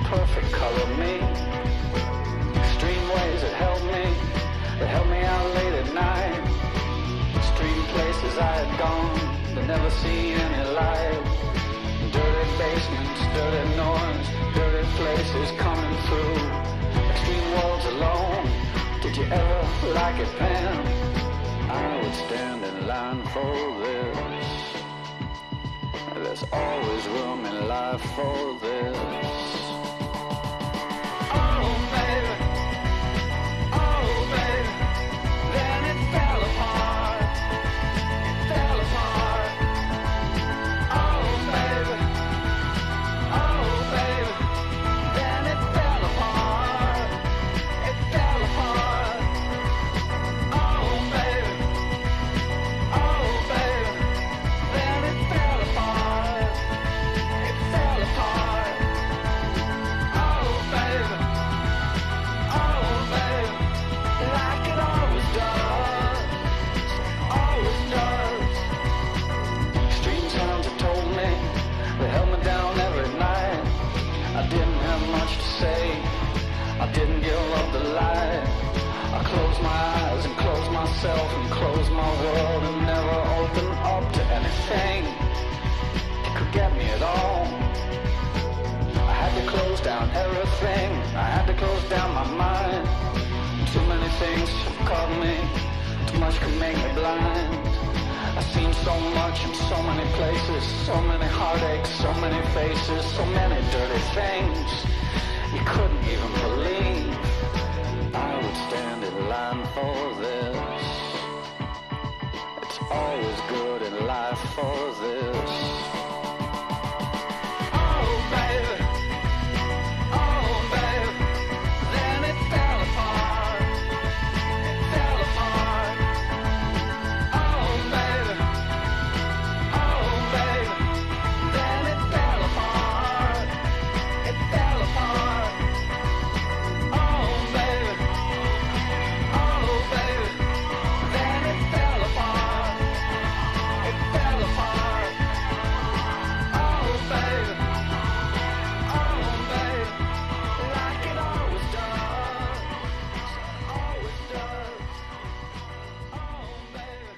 Perfect color me. Extreme ways that help me out late at night. Extreme places I had gone, but never seen any light. Dirty basements, dirty noise, dirty places coming through. Extreme worlds alone. Did you ever like it, Pam? I would stand in line for this. There's always room in life for this. And close my world and never open up to anything that could get me at all. I had to close down everything. I had to close down my mind. Too many things have caught me. Too much could make me blind. I've seen so much in so many places, so many heartaches, so many faces, so many dirty things you couldn't even believe. I would stand in line for this. Always good in life for this. Oh baby, then it fell apart. It fell apart. Oh baby, then it fell apart. It fell apart. Oh baby, then it fell apart. It fell apart. Oh baby, like it always does, always does. Oh baby,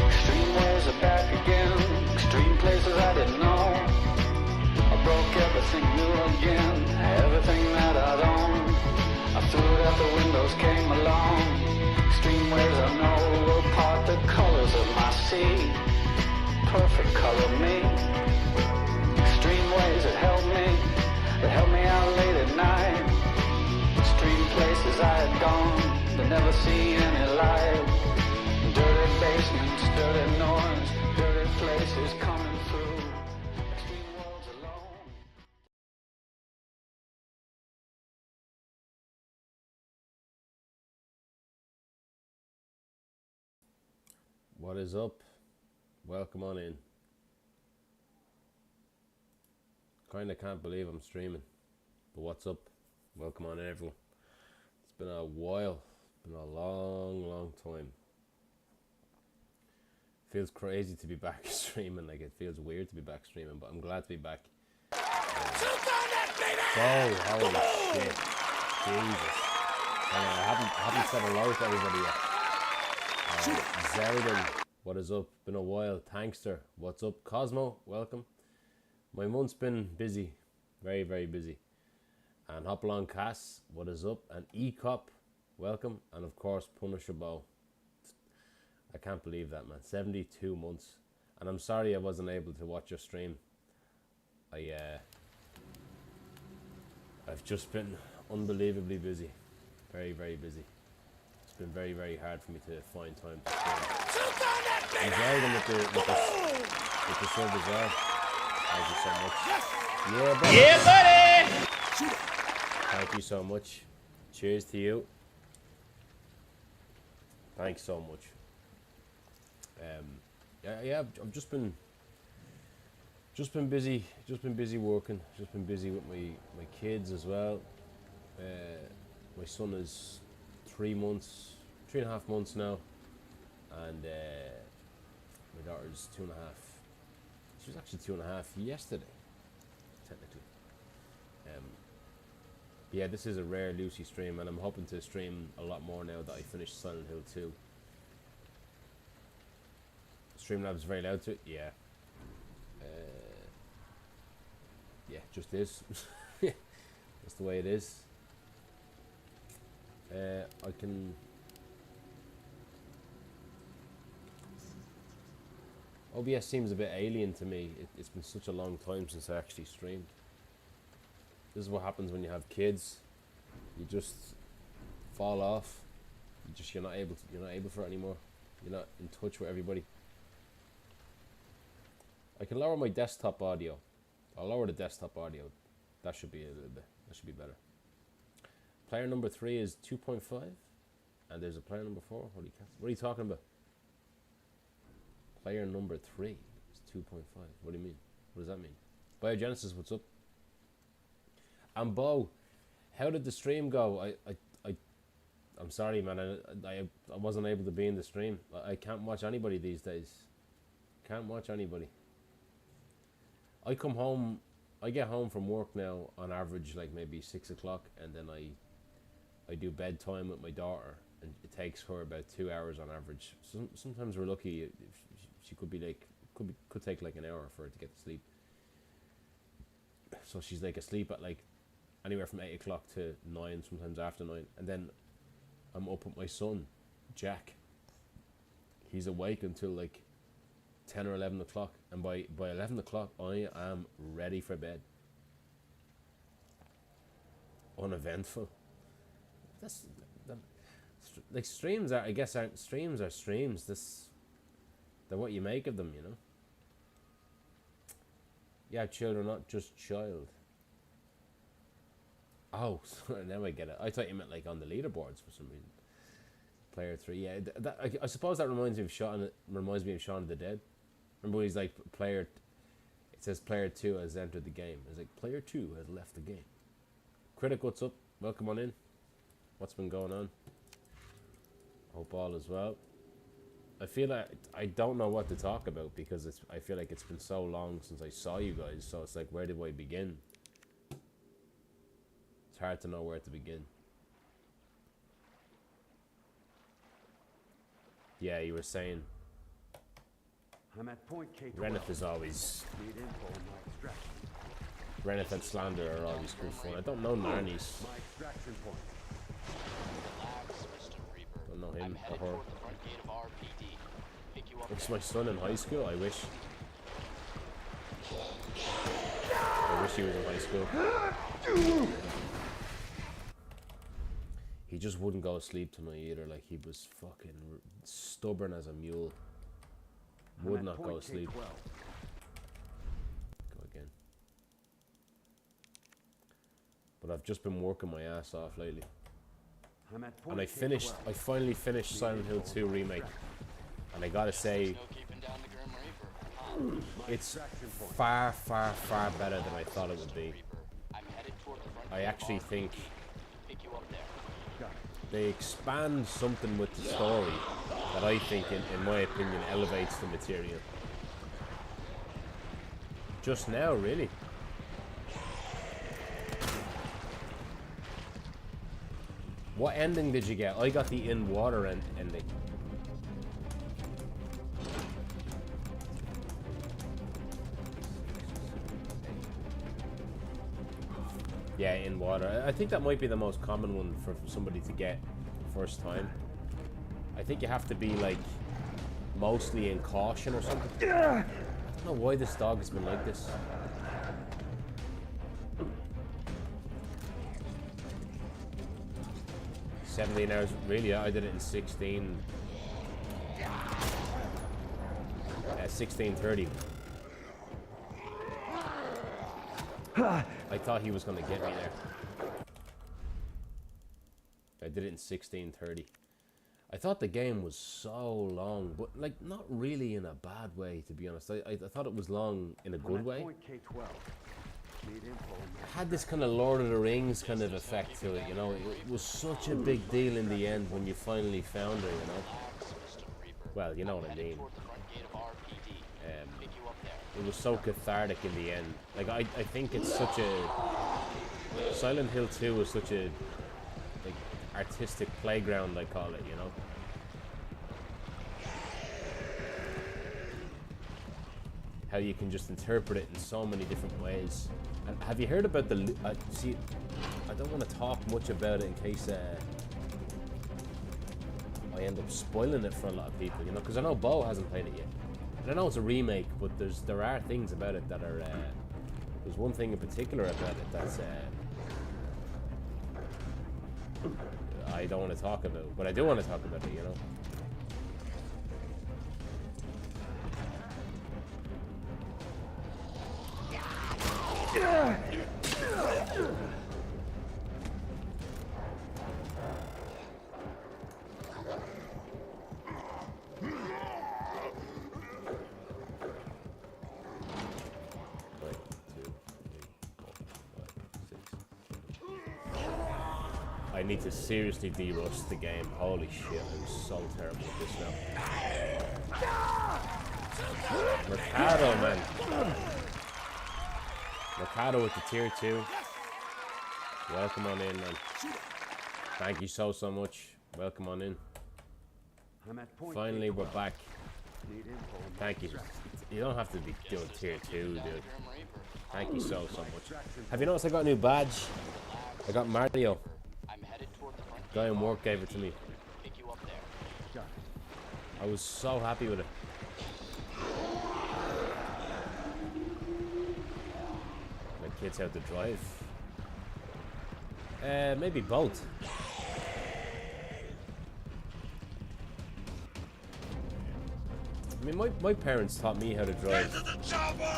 extreme ways are back again. Extreme places I didn't know. I broke everything new again. Everything that I'd owned, I threw it out the windows, came along. Extreme ways I know will part the colors of my sea. Perfect color me. Extreme ways that help me out late at night. Extreme places I had gone, but never seen any light. Dirty basements, dirty noise, dirty places coming through. Extreme worlds alone. What is up? Welcome on in. Kinda can't believe I'm streaming, but what's up? Welcome on in, everyone. It's been a while. It's been a long time. Feels crazy to be back streaming. Like, it feels weird to be back streaming, but I'm glad to be back. Oh, holy shit. Jesus. I haven't said hello to everybody yet. Zeldin, what is up? Been a while. Tankster, what's up? Cosmo, welcome. My month's been busy. Very, very busy. And Hopalong Cass, what is up? And E-Cop, welcome. And of course, Punisher Bow. I can't believe that, man. 72 months. And I'm sorry I wasn't able to watch your stream. I've just been unbelievably busy. Very, very busy. It's been very, very hard for me to find time to stream. Enjoy them with the sub as well. Thank you so much. Yeah, buddy! Yeah, buddy! Thank you so much. Cheers to you. Thanks so much. Yeah, I've just been busy. Just been busy working. Just been busy with my kids as well. My son is 3.5 months now, and my daughter's 2.5. She was actually 2.5 yesterday, technically. Yeah, this is a rare Lucy stream, and I'm hoping to stream a lot more now that I finished Silent Hill 2. Streamlabs very loud to it, yeah. Yeah, just is. That's the way it is. I can... OBS seems a bit alien to me. It's been such a long time since I actually streamed. This is what happens when you have kids. You just fall off. You're not able for it anymore. You're not in touch with everybody. I can lower my desktop audio. I'll lower the desktop audio. That should be a little bit. That should be better. Player number 3 is 2.5, and there's a player number 4. Holy cats! What are you talking about? Player number 3 is 2.5. What do you mean? What does that mean? Biogenesis, what's up? And Bo, how did the stream go? I'm sorry, man. I wasn't able to be in the stream. I can't watch anybody these days. Can't watch anybody. I come home. I get home from work now on average like maybe 6 o'clock, and then I do bedtime with my daughter, and it takes her about 2 hours on average. Sometimes we're lucky. She could be like could take like an hour for her to get to sleep. So she's like asleep at like anywhere from 8 o'clock to 9, sometimes after 9, and then I'm up with my son, Jack. He's awake until like 10 or 11 o'clock, and by 11 o'clock I am ready for bed. Uneventful. Like streams are, I guess, streams are streams. They're what you make of them, you know. Yeah, children, not just child. Oh, sorry, now I get it. I thought you meant like on the leaderboards for some reason. Player 3, yeah. I suppose that reminds me of Shaun of the Dead. Remember when he's like player? It says player 2 has entered the game. It's like player 2 has left the game. Critic, what's up? Welcome on in. What's been going on? Hope all is well. I feel like I don't know what to talk about because I feel like it's been so long since I saw you guys. So it's like, where do I begin? It's hard to know where to begin. Yeah, you were saying. I'm at point K12. Reneth is always. Reneth and Slander are always good fun. I don't know Narnies. My extraction point. Don't know him or her. Is my son in high school? I wish. I wish he was in high school. He just wouldn't go to sleep tonight either. Like, he was fucking stubborn as a mule. Would not go to sleep. Go again. But I've just been working my ass off lately. And I finally finished Silent Hill 2 Remake. And I gotta say, it's far, far, far better than I thought it would be. I actually think they expand something with the story that I think, in my opinion, elevates the material. Just now, really. What ending did you get? I got the in water ending. Yeah, in water. I think that might be the most common one for somebody to get first time. I think you have to be like mostly in caution or something. I don't know why this dog has been like this. $17 hours, really? I did it in 16:30. I thought he was going to get me there. I did it in 16:30. I thought the game was so long, but like not really in a bad way, to be honest. I thought it was long in a good way. It had this kind of Lord of the Rings kind of effect to it, you know. It was such a big deal in the end when you finally found her, you know. Well, you know what I mean. It was so cathartic in the end. Like I think it's such a Silent Hill 2 is such a like artistic playground, I call it, you know. How you can just interpret it in so many different ways. And have you heard about the see, I don't want to talk much about it in case I end up spoiling it for a lot of people, you know, because I know Bo hasn't played it yet. And I know it's a remake, but there are things about it that are there's one thing in particular about it that's I don't want to talk about, but I do want to talk about it, you know. I need to seriously derust the game. Holy shit, I'm so terrible at this now. Mercado, man. Mercado with the tier 2. Welcome on in, man. Thank you so much. Welcome on in. Finally, we're back. Thank you. You don't have to be doing tier 2, dude. Thank you so much. Have you noticed I got a new badge? I got Mario. Guy in work gave it to me. I was so happy with it. My kids how to drive. Maybe both. I mean, my parents taught me how to drive. Get to the chopper!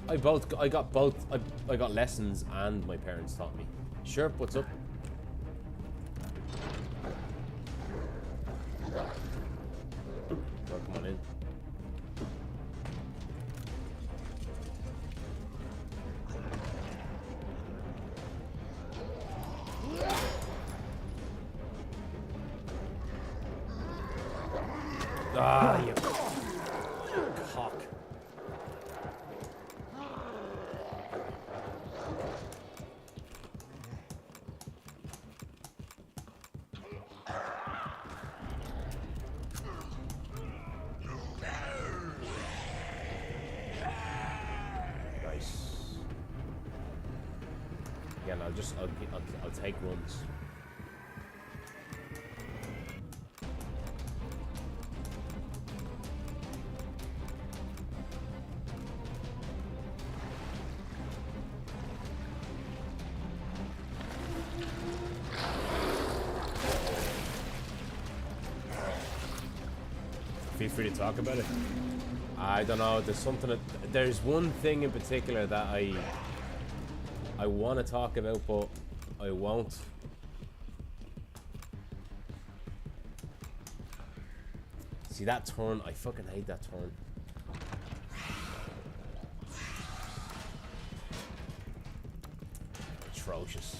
I got both. I got lessons and my parents taught me. Sherp, what's up? Come on in. Ah, you cock. Again, I'll take runs. Feel free to talk about it. I don't know. There's one thing in particular that I want to talk about, but I won't. See that turn? I fucking hate that turn. Atrocious.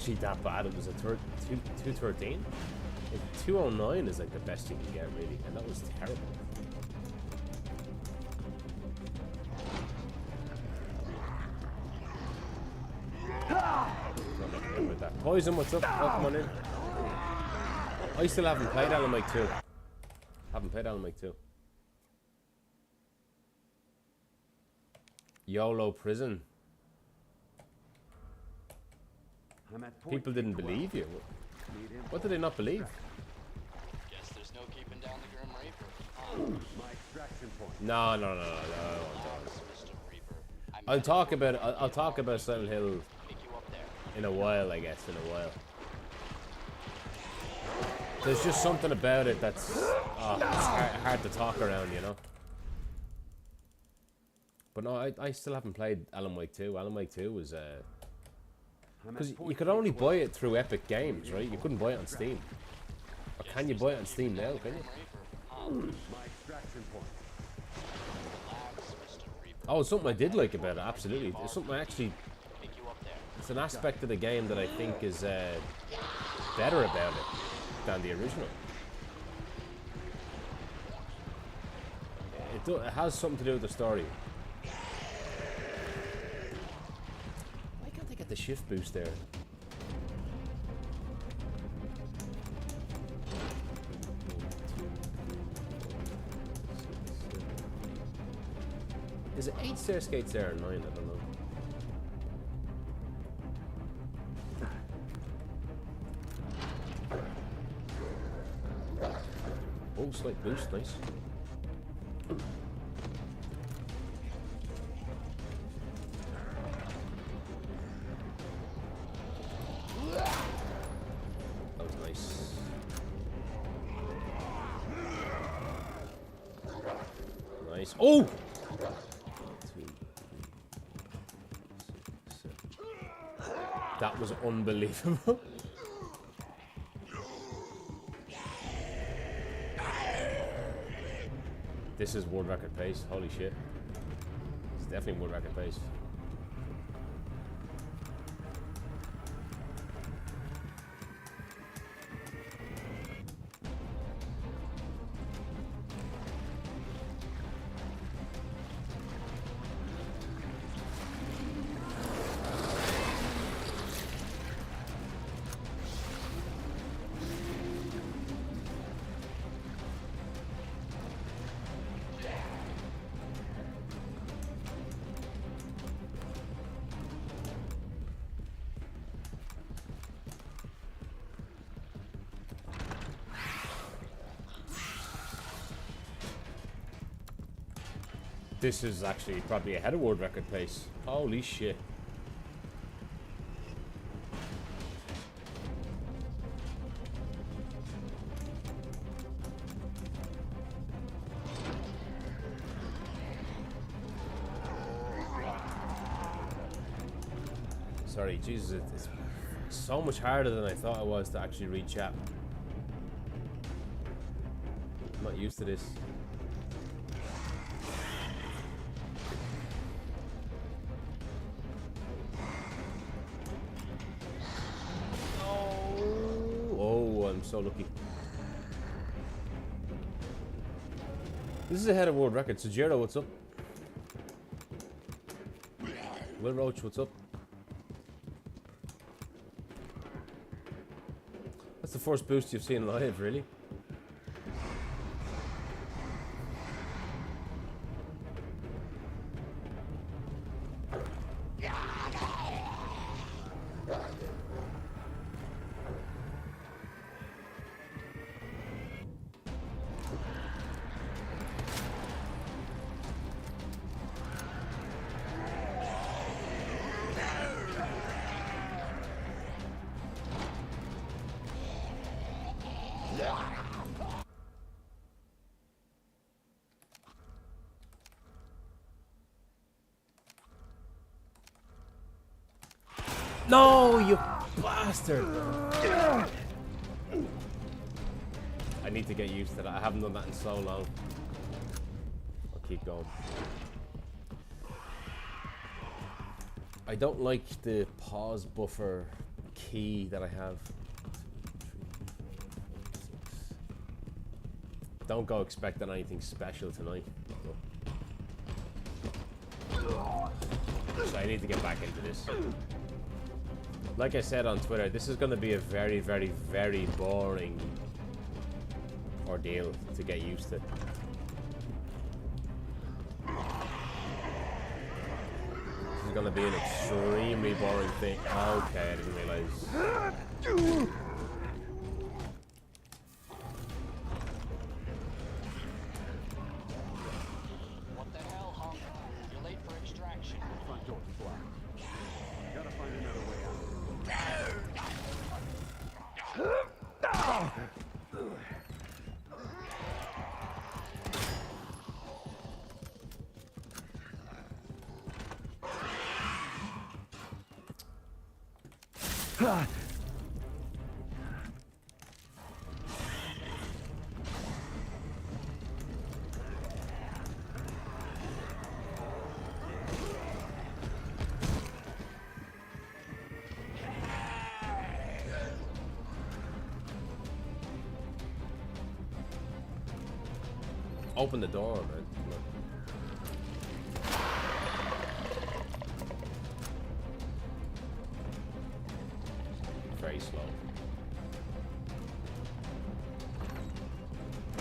actually that bad. It was a 213. 209 is like the best you can get, really, and that was terrible. Not looking good with that. Poison, what's up? Oh, come on in. I still haven't played Alan Wake 2. Haven't played Alan Wake 2. YOLO prison. I'm at point People didn't K12. believe you. Need info. What did they not believe? Guess there's no keeping down the Grim Reaper. My extraction point. No. Relax, Mr. Reaper. I'll talk about Silent Hill Pick you up there. in a while, I guess. In a while. There's just something about it that's it's hard to talk around, you know. But no, I still haven't played Alan Wake 2. Alan Wake 2 was because you could only buy it through Epic Games, right? You couldn't buy it on Steam. Or can you buy it on Steam now? Can you? My extraction point. Relax, Mr. Reaper. Oh, it's something I did like about it. Absolutely, it's something I actually. Pick you up there. It's an aspect of the game that I think is better about it than the original. It has something to do with the story. Why can't they get the shift boost there? Is it 8 stair skates there or 9? I don't know. Oh, slight boost, nice. That was nice. Nice. Oh! 2, 3, 6, 7. That was unbelievable. This is world record pace. Holy shit. It's definitely world record pace. This is actually probably ahead of world record pace. Holy shit. Sorry, Jesus, it's so much harder than I thought it was to actually read chat. I'm not used to this. I'm so lucky. This is ahead of world record. So Jero, what's up? Will Roach, what's up? That's the first boost you've seen live, really? No, you bastard! I need to get used to that. I haven't done that in so long. I'll keep going. I don't like the pause buffer key that I have. Don't go expecting anything special tonight. So I need to get back into this. Like I said on Twitter, this is going to be a very, very, very boring ordeal to get used to. This is going to be an extremely boring thing. Okay, I didn't realize. What the hell, Hunk? You're late for extraction. Front door's blocked. Gotta find another way out. Open the door, man. Come on. Very slow.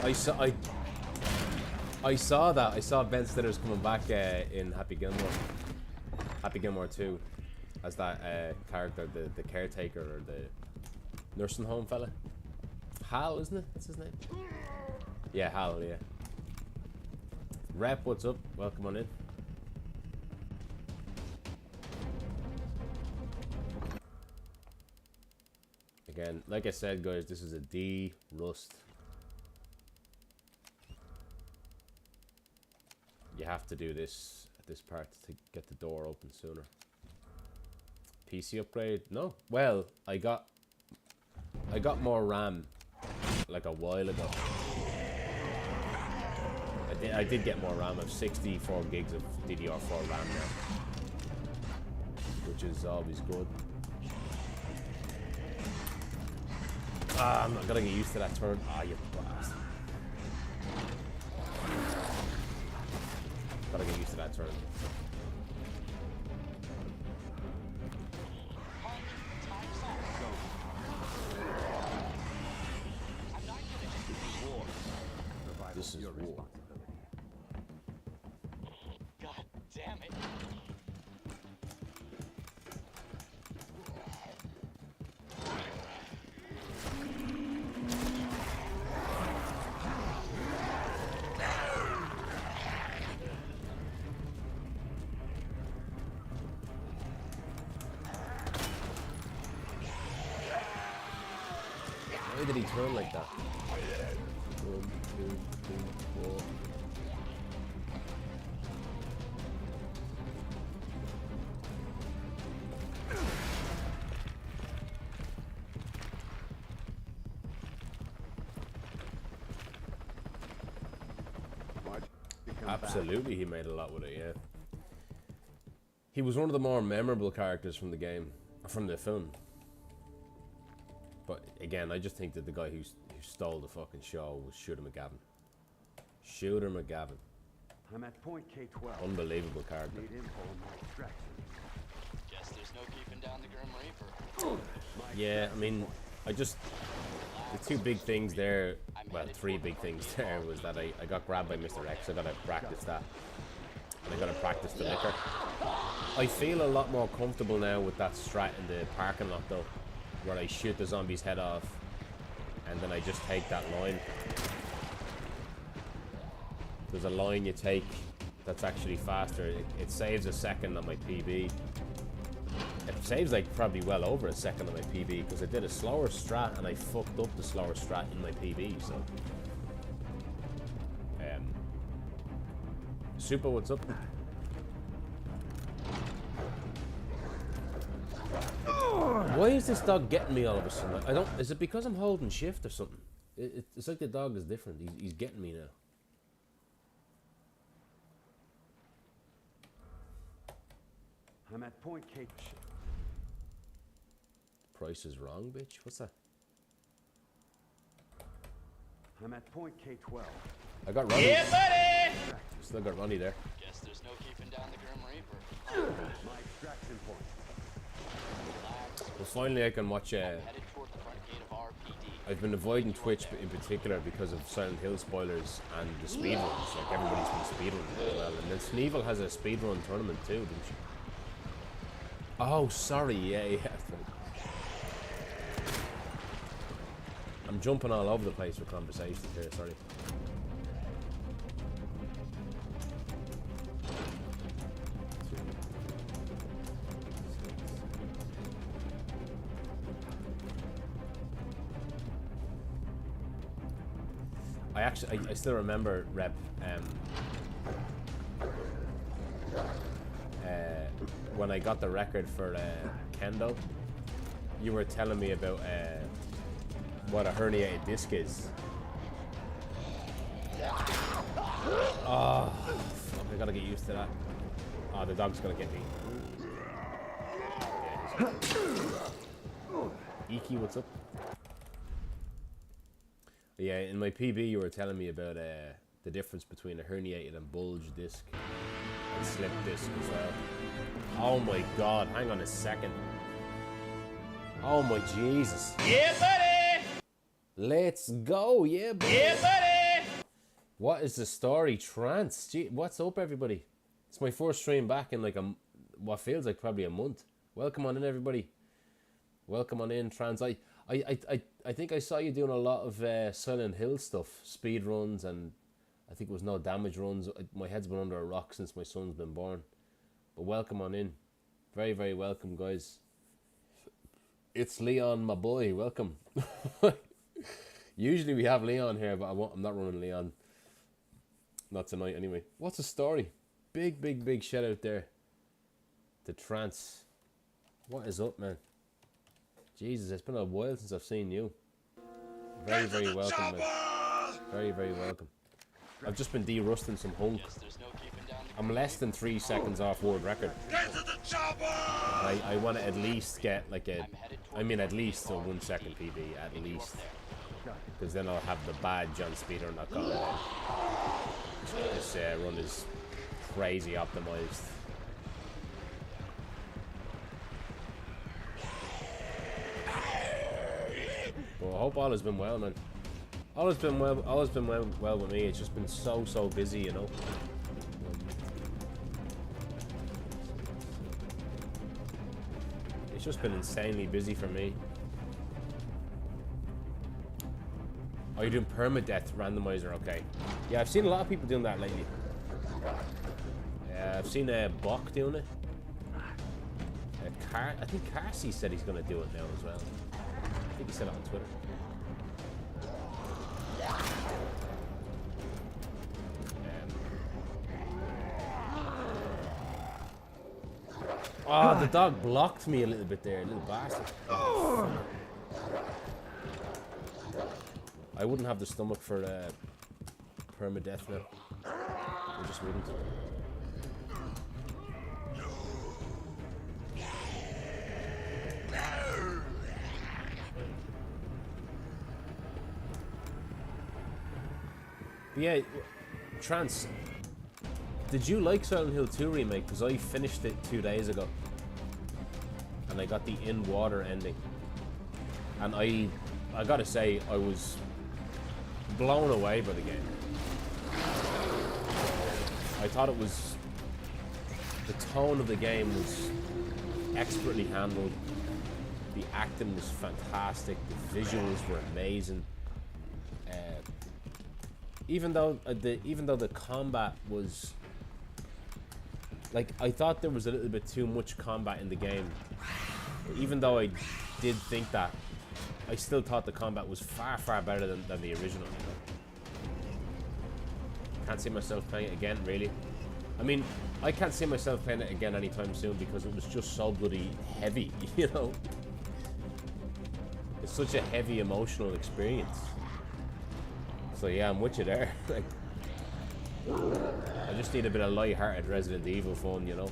I saw that. I saw Ben Stiller's coming back in Happy Gilmore 2 as that character, the caretaker or the nursing home fella. Hal, isn't it? That's his name. Yeah, Hal. Yeah. Rep, what's up? Welcome on in. Again, like I said, guys, this is a Derust. You have to do this at this part to get the door open sooner. PC upgrade? No. Well, I got more RAM like a while ago. I did get more RAM. I have 64 gigs of DDR4 RAM now, which is always good. I'm not gonna get used to that turn. Ah, you bastard. Gotta get used to that turn. This is war. God damn it. Why did he turn like that? 1, 2, 3, 4. Absolutely, he made a lot with it, yeah. He was one of the more memorable characters from the game, from the film. But again, I just think that the guy who stole the fucking show was Shooter McGavin. Shooter McGavin. I'm at point K12. Unbelievable character. Need info on my extraction. Guess there's no keeping down the Grim Reaper. Yeah, I mean, the two big things there, well, three big things there, was that I got grabbed by Mr. X. I gotta practice that. And I gotta practice the liquor. I feel a lot more comfortable now with that strat in the parking lot though, where I shoot the zombie's head off and then I just take that line. There's a line you take that's actually faster. It saves a second on my PB. It saves like probably well over a second on my PB because I did a slower strat and I fucked up the slower strat in my PB. So, Super, what's up? Why is this dog getting me all of a sudden? I don't. Is it because I'm holding shift or something? It's like the dog is different. He's getting me now. I'm at point K. Price is wrong, bitch. What's that? I'm at point K12. I got Ronnie. Yeah, buddy! Still got Ronnie there. Guess there's no keeping down the Grim Reaper. My extraction point. Relax. Well, finally I can watch... Headed toward the front gate of RPD. I've been avoiding Twitch in particular because of Silent Hill spoilers and the speedruns. Like, everybody's been speedrunning as well. And then Sneevil has a speedrun tournament too, didn't she? Oh, sorry. Yeah. I'm jumping all over the place with conversations here, sorry. I still remember, Rep, when I got the record for Kendo, you were telling me about what a herniated disc is. Oh, fuck, I gotta get used to that. Oh, the dog's gonna get me. Yeah, Iki, what's up? Yeah, in my PB you were telling me about the difference between a herniated and bulge disc and slip disc as well. Oh my god, hang on a second. Oh my Jesus. Yeah, buddy! Let's go, yeah, buddy! Yeah, buddy! What is the story? Trance. Gee, what's up, everybody? It's my first stream back in like what feels like probably a month. Welcome on in, everybody. Welcome on in, Trance. I think I saw you doing a lot of Silent Hill stuff, speed runs, and I think it was no damage runs. My head's been under a rock since my son's been born. But welcome on in. Very, very welcome, guys. It's Leon, my boy. Welcome. Usually we have Leon here, but I'm not running Leon. Not tonight, anyway. What's the story? Big, big, big shout out there to Trance. What is up, man? Jesus, it's been a while since I've seen you. Very, very welcome, man. Very, very welcome. I've just been derusting some Hunk. I'm less than 3 seconds off world record. I want to at least get like at least a 1 second PB, at least. Because then I'll have the badge on speedrun.com. This run is crazy optimized. Well, I hope all has been well, man. All has been well with me. It's just been so busy, you know. It's just been insanely busy for me. Oh, you're doing permadeath randomizer, okay. Yeah, I've seen a lot of people doing that lately. Yeah, I've seen Bach doing it. I think Carsey said he's going to do it now as well. I think he said it on Twitter. Oh, the dog blocked me a little bit there, little bastard. Oh. I wouldn't have the stomach for permadeath now. I just wouldn't. But yeah, Trance, did you like Silent Hill 2 Remake? Because I finished it 2 days ago. And I got the in-water ending. And I gotta say, I was blown away by the game. I thought it was... The tone of the game was expertly handled. The acting was fantastic. The visuals were amazing. Even though the combat was like, I thought there was a little bit too much combat in the game. Even though I did think that, I still thought the combat was far better than the original. You know? Can't see myself playing it again, really. I mean, I can't see myself playing it again anytime soon because it was just so bloody heavy, you know. It's such a heavy emotional experience. So yeah, I'm with you there. Like, I just need a bit of light-hearted Resident Evil fun, you know.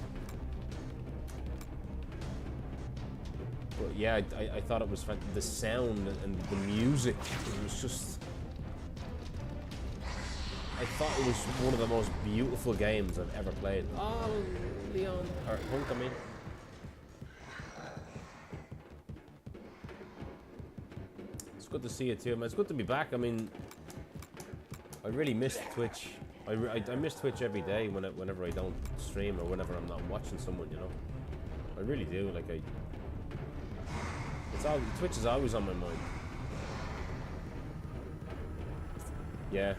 But yeah, I thought it was the sound and the music. It was just. I thought it was one of the most beautiful games I've ever played. Oh, Leon. Or Hunk, I mean. It's good to see you too, man. It's good to be back. I mean, I really miss Twitch. I miss Twitch every day whenever I don't stream or whenever I'm not watching someone, you know. I really do. Like Twitch is always on my mind. Yeah.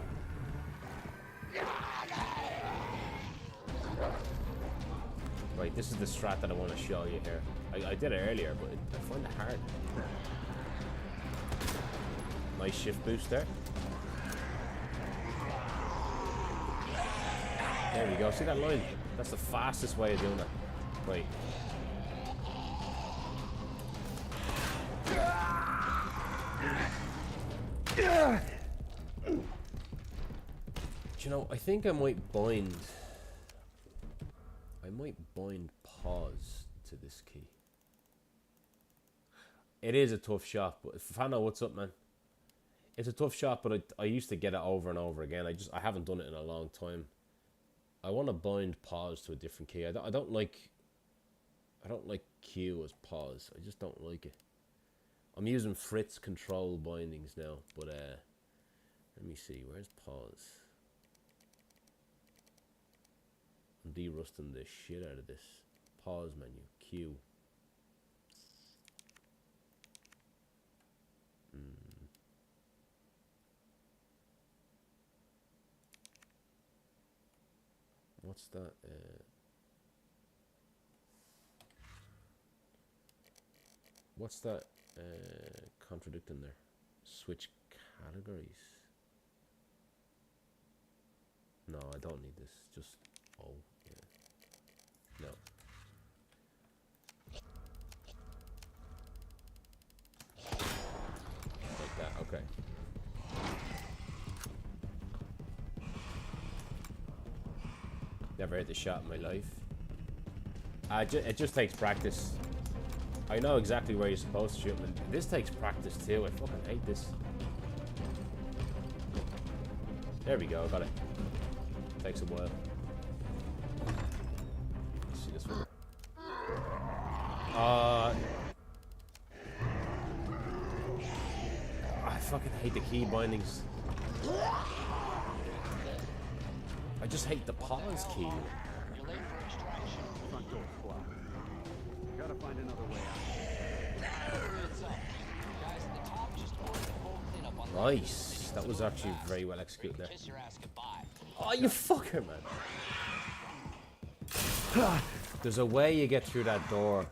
Right, this is the strat that I want to show you here. I did it earlier, but I find it hard. Nice shift boost there. There we go. See that line? That's the fastest way of doing it. Right. Do you know, I think I might bind pause to this key. It is a tough shot, but TheFuretto, what's up, man? It's a tough shot, but I used to get it over and over again. I haven't done it in a long time. I want to bind pause to a different key. I don't like Q as pause. I just don't like it. I'm using Fritz control bindings now, but let me see. Where's pause? I'm derusting the shit out of this. Pause menu. Q. What's that? What's that contradicting there? Switch categories. No, I don't need this. Just yeah. No. Like that. Okay. Never hit the shot in my life. It just takes practice. I know exactly where you're supposed to shoot, and this takes practice too. I fucking hate this. There we go, got it. Takes a while. Let's see this one. I fucking hate the key bindings. I just hate the pause key. You're late for extraction. Front door's blocked. Gotta find another way out. Heads up. Guys at the top just ordered a full cleanup on the Nice. That was actually very well executed there. kiss your ass goodbye. Oh, you fucker, man. There's a way you get through that door.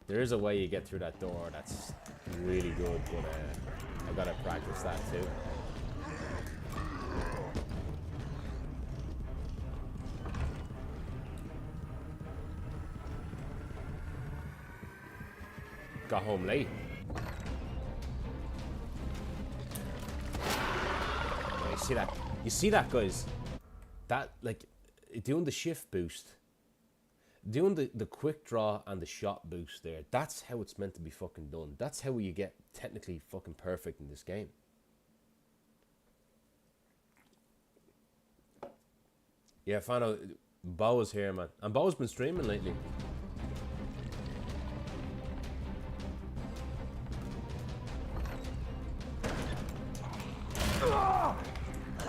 There is a way you get through that door that's really good, but I gotta practice that too. Got home late. You see that? You see that, guys? That, like, doing the shift boost, doing the quick draw and the shot boost there, that's how it's meant to be fucking done. That's how you get technically fucking perfect in this game. Yeah, Fano, Bo is here, man. And Bo's been streaming lately.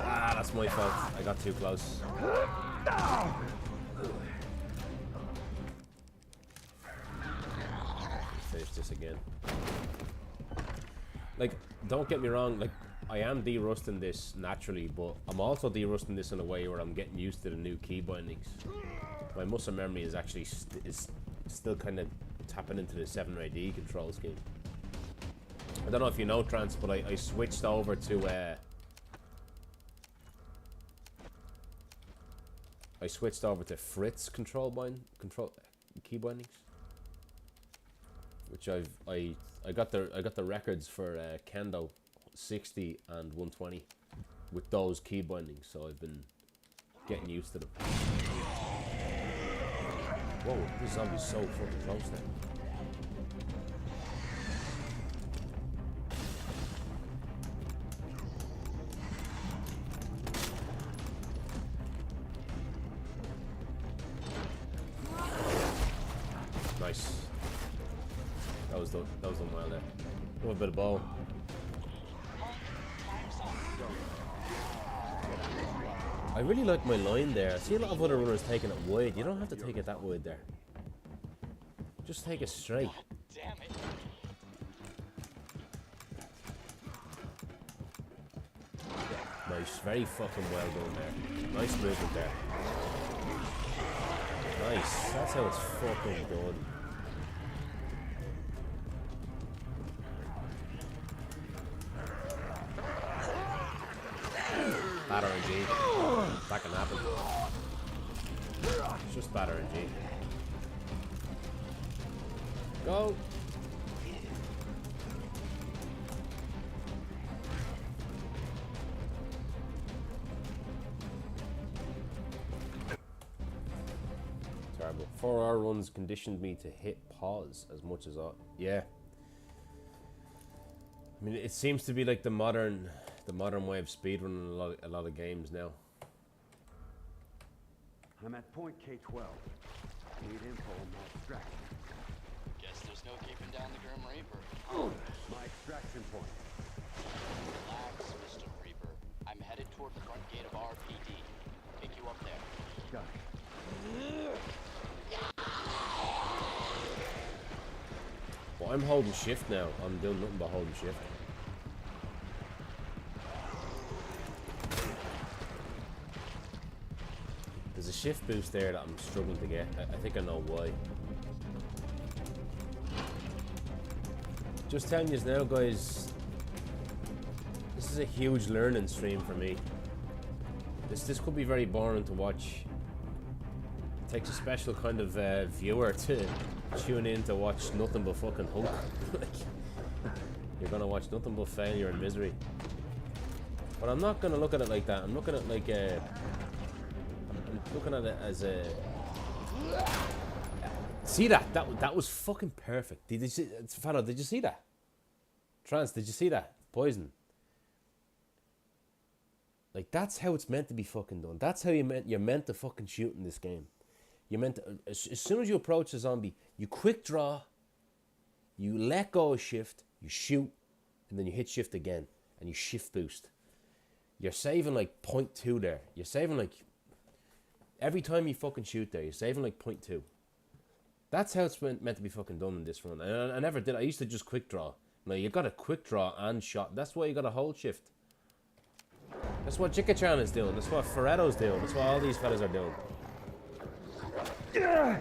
Ah, that's my fault. I got too close. Finish this again. Like, don't get me wrong, like, I am derusting this naturally, but I'm also derusting this in a way where I'm getting used to the new key bindings. My muscle memory is actually still kind of tapping into the 7AD control scheme. I don't know if you know, Trance, but I switched over to Fritz key bindings, which I got the records for Kendo 60 and 120 with those key bindings, so I've been getting used to them. Whoa, this zombie's so fucking close now. Nice. That was done well there. Oh, a bit of ball. I really like my line there. I see a lot of other runners taking it wide. You don't have to take it that wide there. Just take it straight. Damn it. Nice, very fucking well done there. Nice movement there. Nice, that's how it's fucking done. Bad RNG. That can happen. It's just bad RNG. Go! Terrible. 4-hour runs conditioned me to hit pause as much as I... Yeah. I mean, it seems to be like the modern way of speedrunning a lot of games now. I'm at point K12. Need info on my extraction. Guess there's no keeping down the Grim Reaper. My extraction point. Relax, Mr. Reaper. I'm headed toward the front gate of RPD. Pick you up there. Got it. Well, I'm holding shift now. I'm doing nothing but holding shift. There's a shift boost there that I'm struggling to get. I think I know why. Just telling you now, guys, this is a huge learning stream for me. This could be very boring to watch. It takes a special kind of viewer to tune in to watch nothing but fucking Hunk. You're gonna watch nothing but failure and misery. But I'm not gonna look at it like that. I'm looking at it like I'm looking at it as a... See that? That was fucking perfect. Did you see, Fano, did you see that? Trance, did you see that? Poison. Like, that's how it's meant to be fucking done. That's how you're meant to fucking shoot in this game. You're meant to, as soon as you approach a zombie, you quick draw, you let go of shift, you shoot, and then you hit shift again, and you shift boost. You're saving like 0.2 there. You're saving like, every time you fucking shoot there, you're saving like 0.2. That's how it's meant to be fucking done in this run. And I never did. I used to just quick draw. Now you got to quick draw and shot. That's why you got to hold shift. That's what Jika-chan is doing. That's what TheFuretto's doing. That's what all these fellas are doing. You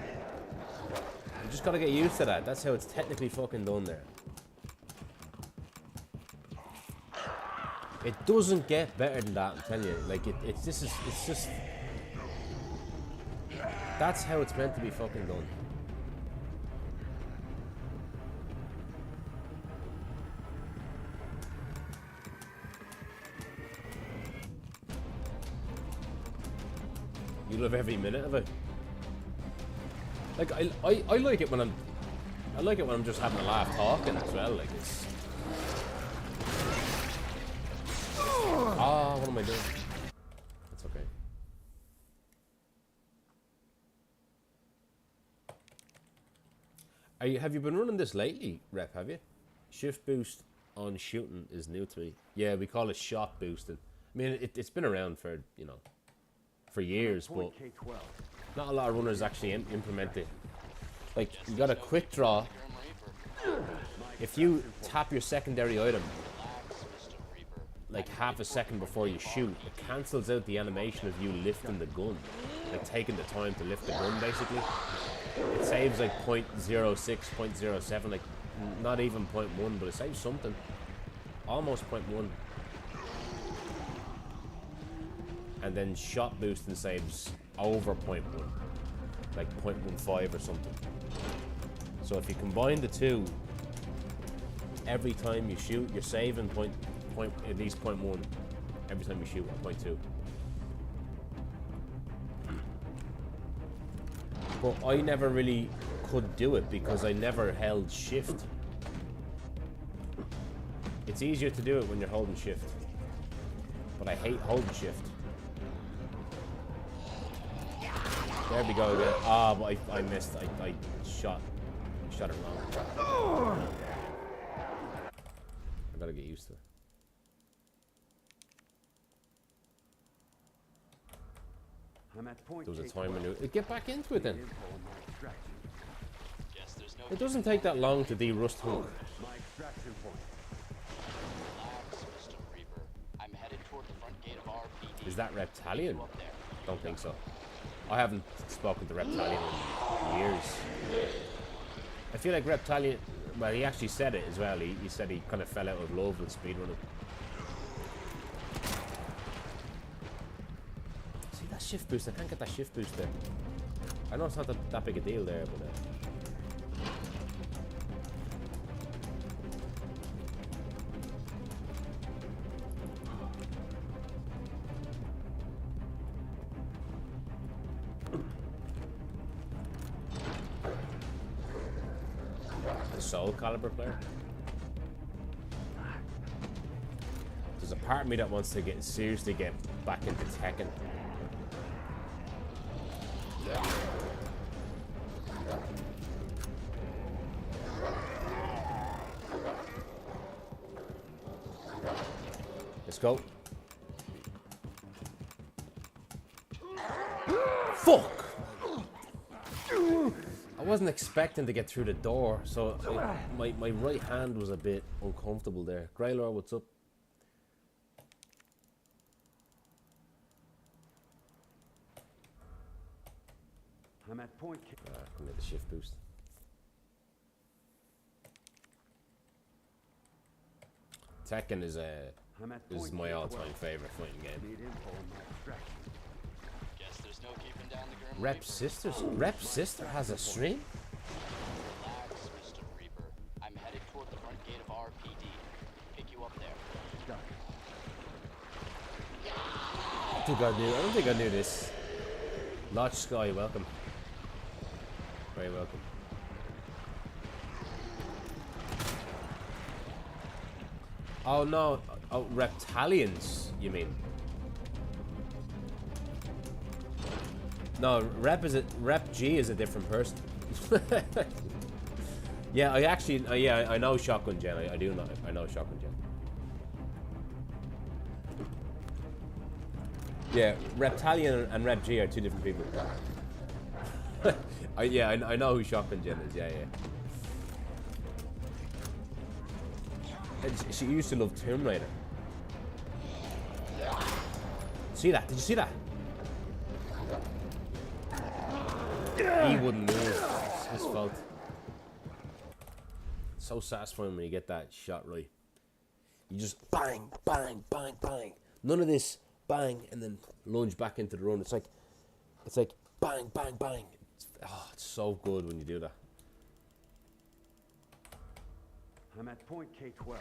just got to get used to that. That's how it's technically fucking done there. It doesn't get better than that, I'm telling you. Like, it's just... That's how it's meant to be fucking done. You love every minute of it. Like, I like it when I'm just having a laugh talking as well. Like, it's... Ah, what am I doing? That's okay. Have you been running this lately, Rep, have you? Shift boost on shooting is new to me. Yeah, we call it shot boosting. I mean, it's been around for, you know, for years, but not a lot of runners actually implement it. Like, you got a quick draw. If you tap your secondary item like half a second before you shoot, it cancels out the animation of you lifting the gun, like taking the time to lift the gun basically. It saves like 0.06, 0.07, like not even 0.1, but it saves something. Almost 0.1. And then shot boosting saves over 0.1, like 0.15 or something. So if you combine the two, every time you shoot, you're saving at least 0.1 every time you shoot, 0.2. But I never really could do it because I never held shift. It's easier to do it when you're holding shift. But I hate holding shift. There we go again. Ah, but I missed. I shot it wrong. I gotta get used to it. I'm at point There was a K12. time when you get back into it then. Info on my extraction. Guess there's no It doesn't take that long to derust Hunk. My extraction point. relax, Mr. Reaper. I'm headed toward the front gate of RPD. Is that Reptalian? You up there? Don't think so. I haven't spoken to Reptalian in years. I feel like Reptalian, well, he actually said it as well. He said he kind of fell out of love with speedrunning. See that shift boost? I can't get that shift boost there. I know it's not that big a deal there, but the Soul Calibur player. There's a part of me that wants to seriously get back into Tekken. Let's go. Fuck! I wasn't expecting to get through the door, so my right hand was a bit uncomfortable there. Graylor, what's up? I'm at point K. I can get the shift boost. Tekken is I'm at is point my K12. all-time favorite fighting game. Need info on my extraction. Guess there's no keeping down the Grim Reaper. Rep Sister has a stream? Relax, Mr. Reaper. I'm headed toward the front gate of RPD. Pick you up there. Got it. I don't think I knew this. Lodge Sky, welcome. Very welcome. Oh no, oh, Reptalians, you mean? No, Rep G is a different person. Yeah, I actually, yeah, I know Shotgun Gen. I do know, I know Shotgun Gen. Yeah, Reptalian and Rep G are two different people. I know who Shotgun Gen is. Yeah. And she used to love Tomb Raider. See that? Did you see that? He wouldn't move. It's his fault. So satisfying when you get that shot right. You just bang, bang, bang, bang. None of this bang and then lunge back into the run. It's like bang, bang, bang. It's so good when you do that. I'm at point K12.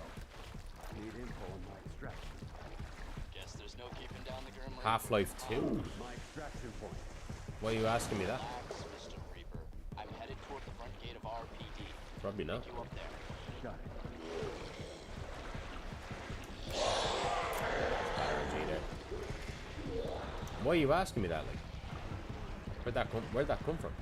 Need info on my extraction. Guess there's no keeping down the Grim Reaper. Half-Life 2? My extraction point. Why are you asking me that? Relax, Mr. Reaper. I'm headed toward the front gate of RPD. Probably not. Pick you up there. Got it. Why are you asking me that? Like, where'd that come from?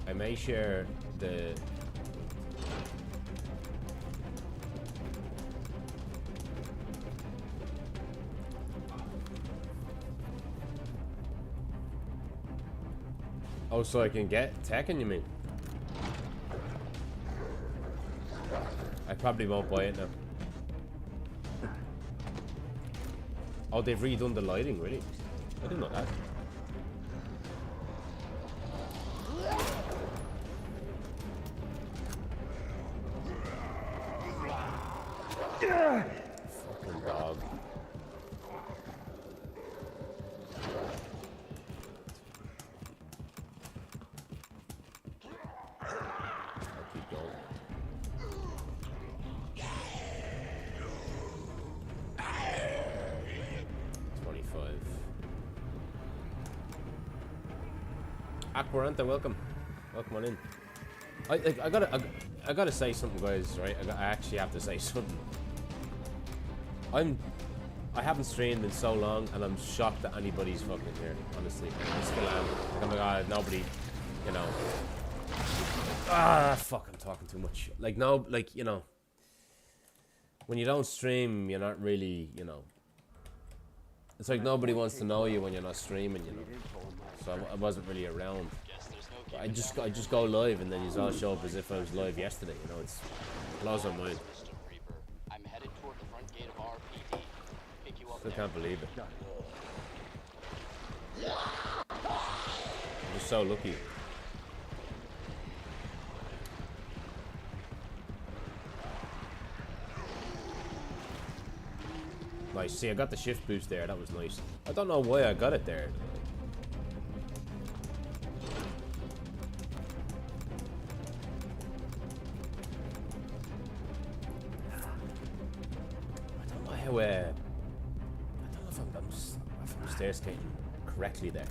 I may share the. Oh, so I can get Tekken, you mean? I probably won't buy it now. Oh, they've redone the lighting, really? I didn't know that. Fucking dog. I'll keep going. Aquaranta, welcome. Welcome on in. I gotta say something, guys, right? I actually have to say something. I haven't streamed in so long, and I'm shocked that anybody's fucking here, honestly. I still am. Like, oh my god, nobody, you know. Fuck, I'm talking too much. Like, no, like, you know, when you don't stream, you're not really, you know. It's like nobody wants to know you when you're not streaming, you know. So I wasn't really around. I just go live, and then you all show up as if I was live yesterday, you know. It blows my mind. I'm headed toward the front gate of RPD. Pick you up Still there. can't believe it. I'm just so lucky. Nice. See, I got the shift boost there. That was nice. I don't know why I got it there. I don't know how. I don't know if I'm stair skating correctly there.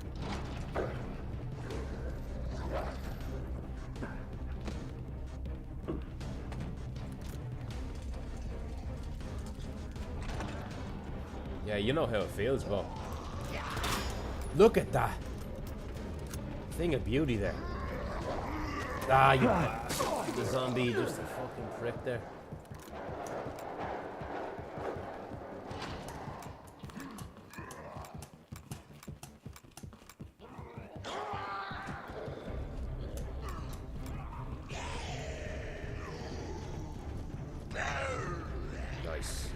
Yeah, you know how it feels, but look at that thing of beauty there. Ah, you bastard. The zombie, just a fucking prick there. Nice.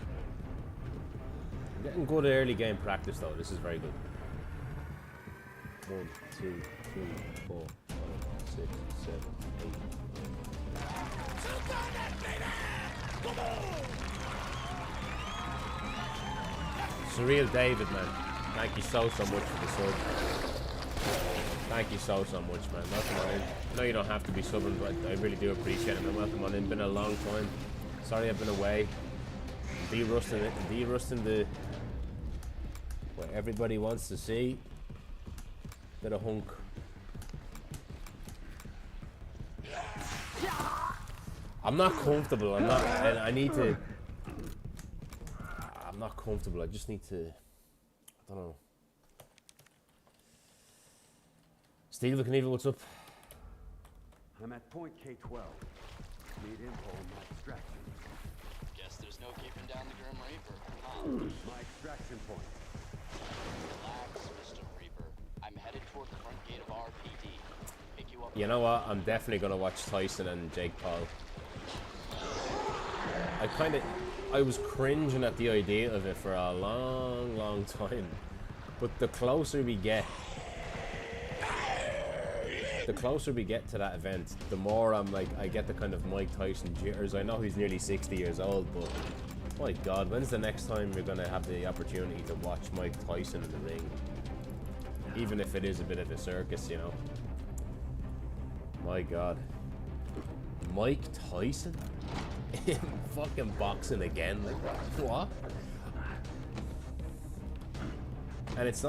I'm getting good early game practice though. This is very good. 1, 2, 3, 4, 5, 6, 7, 8. Surreal David, man. Thank you so much for the sub. Thank you so much, man. Welcome on in. I know you don't have to be subbing, but I really do appreciate it, man. Welcome on in. Been a long time. Sorry I've been away. Derusting it. Derusting the... what everybody wants to see. Bit of hunk. I'm not comfortable. I'm not... I need to... I'm not comfortable. I just need to... I don't know. Steve, Knievel, what's up? I'm at point K12. Need info on my extraction. Guess there's no keeping down the Grim Reaper, huh? My extraction point. Relax, Mr. Reaper. I'm headed toward the front gate of RPD. Pick you up. You know what? I'm definitely gonna watch Tyson and Jake Paul. I was cringing at the idea of it for a long time. But the closer we get to that event, the more I'm like, I get the kind of Mike Tyson jitters. I know he's nearly 60 years old, but my God, when's the next time you're gonna have the opportunity to watch Mike Tyson in the ring? Even if it is a bit of a circus, you know. My God. Mike Tyson? In fucking boxing again? Like, what? And it's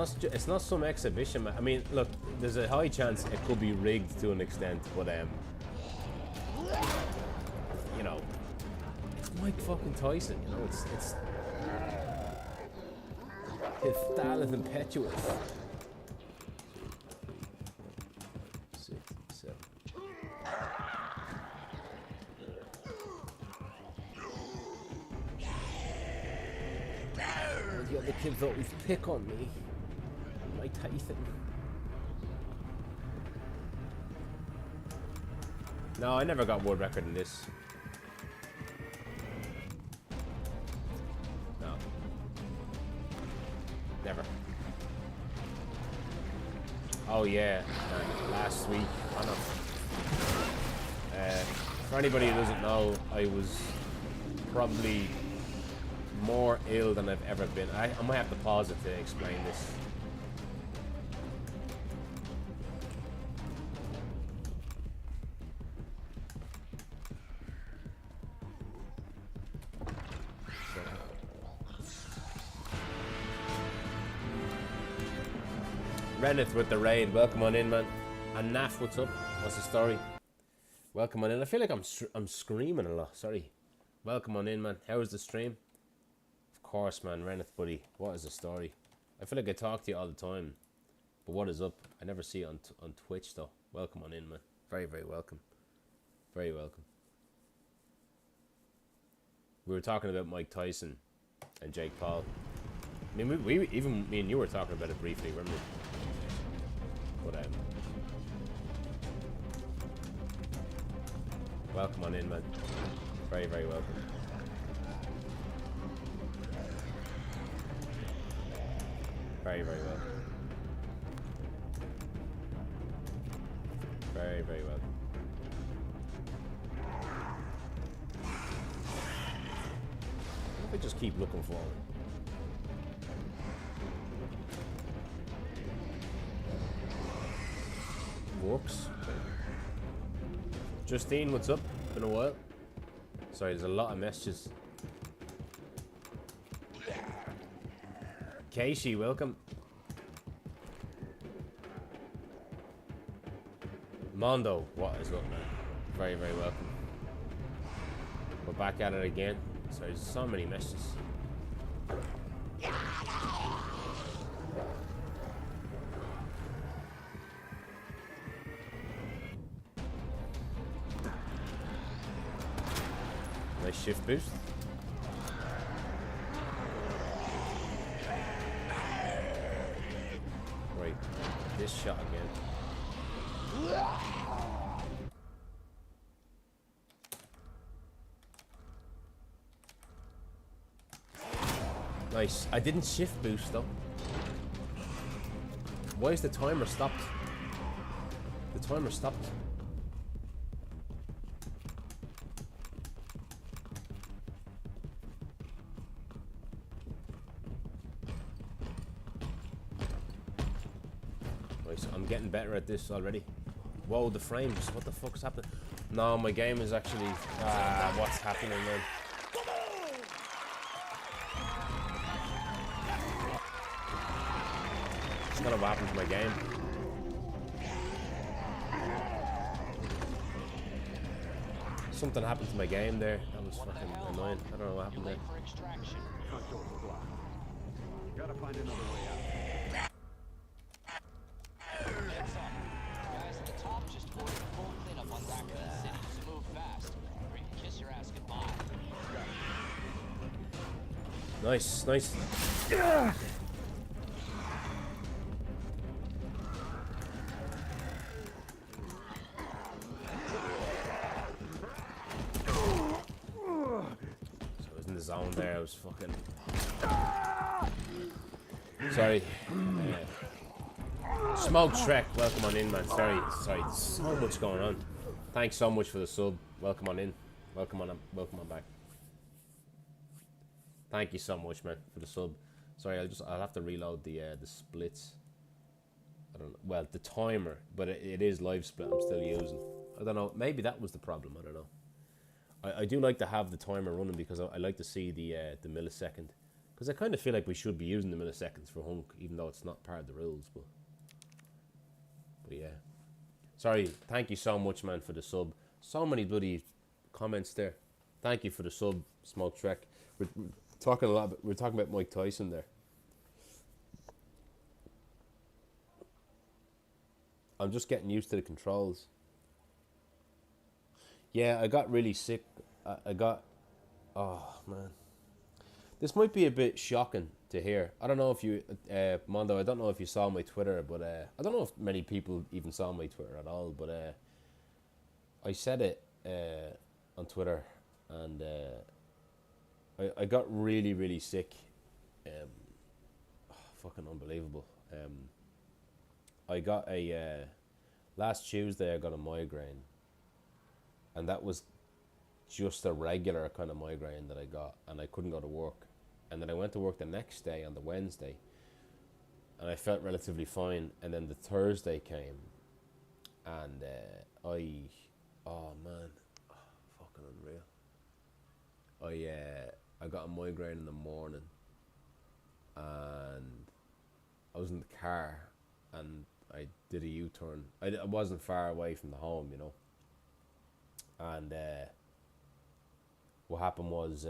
not some exhibition, man. I mean, look, there's a high chance it could be rigged to an extent, but you know, it's Mike fucking Tyson. You know, it's his style is impetuous. 6, 7. The other kids always pick on me. Mike Tyson. No, I never got world record in this. No. Never. Oh yeah, last week. Oh no. For anybody who doesn't know, I was probably more ill than I've ever been. I might have to pause it to explain this. Reneth with the raid, welcome on in, man. And Naf, what's up? What's the story? Welcome on in. I feel like I'm screaming a lot. Sorry. Welcome on in, man. How was the stream? Of course, man. Reneth, buddy. What is the story? I feel like I talk to you all the time. But what is up? I never see it on Twitch, though. Welcome on in, man. Very, very welcome. Very welcome. We were talking about Mike Tyson and Jake Paul. I mean, we even me and you were talking about it briefly, remember? But welcome on in, man. Very, very welcome. Very, very welcome. Very, very welcome. I just keep looking forward. Works. Justine, what's up? Been a while. Sorry, there's a lot of messages. Casey, welcome. Mondo, what is up, man? Very, very welcome. We're back at it again. Sorry, there's so many messages. Nice shift boost. Right, this shot again. Nice. I didn't shift boost though. Why is the timer stopped? The timer stopped. Nice. I'm getting better at this already. Whoa, the frames. What the fuck's happening? No, my game is actually... what's happening, man? I don't know what happened to my game. Something happened to my game there. That was fucking annoying. I don't know what happened there. Front door's blocked. Gotta find another way out. Heads up. Guys at the top just ordered full cleanup on Raccoon City, so move fast, or you can kiss your ass goodbye. Nice, nice. Zone there, I was fucking... Sorry. Smoke Shrek, welcome on in, man. Sorry, so much going on. Thanks so much for the sub. Welcome on in. Welcome on back. Thank you so much, man, for the sub. Sorry, I'll have to reload the splits. I don't know. Well, the timer, but it is live split. I'm still using. I don't know. Maybe that was the problem. I don't know. I do like to have the timer running because I like to see the millisecond. Because I kind of feel like we should be using the milliseconds for Hunk, even though it's not part of the rules. But yeah. Sorry, thank you so much, man, for the sub. So many bloody comments there. Thank you for the sub, Smoke Trek. We're talking about Mike Tyson there. I'm just getting used to the controls. Yeah, I got really sick. Oh, man. This might be a bit shocking to hear. I don't know if you, Mondo, I don't know if you saw my Twitter, but I don't know if many people even saw my Twitter at all, but I said it on Twitter, and I got really, really sick. Fucking unbelievable. I got last Tuesday I got a migraine. And that was just a regular kind of migraine that I got, and I couldn't go to work. And then I went to work the next day on the Wednesday, and I felt relatively fine. And then the Thursday came, and oh man, fucking unreal. I got a migraine in the morning, and I was in the car, and I did a U-turn. I wasn't far away from the home, you know. And what happened was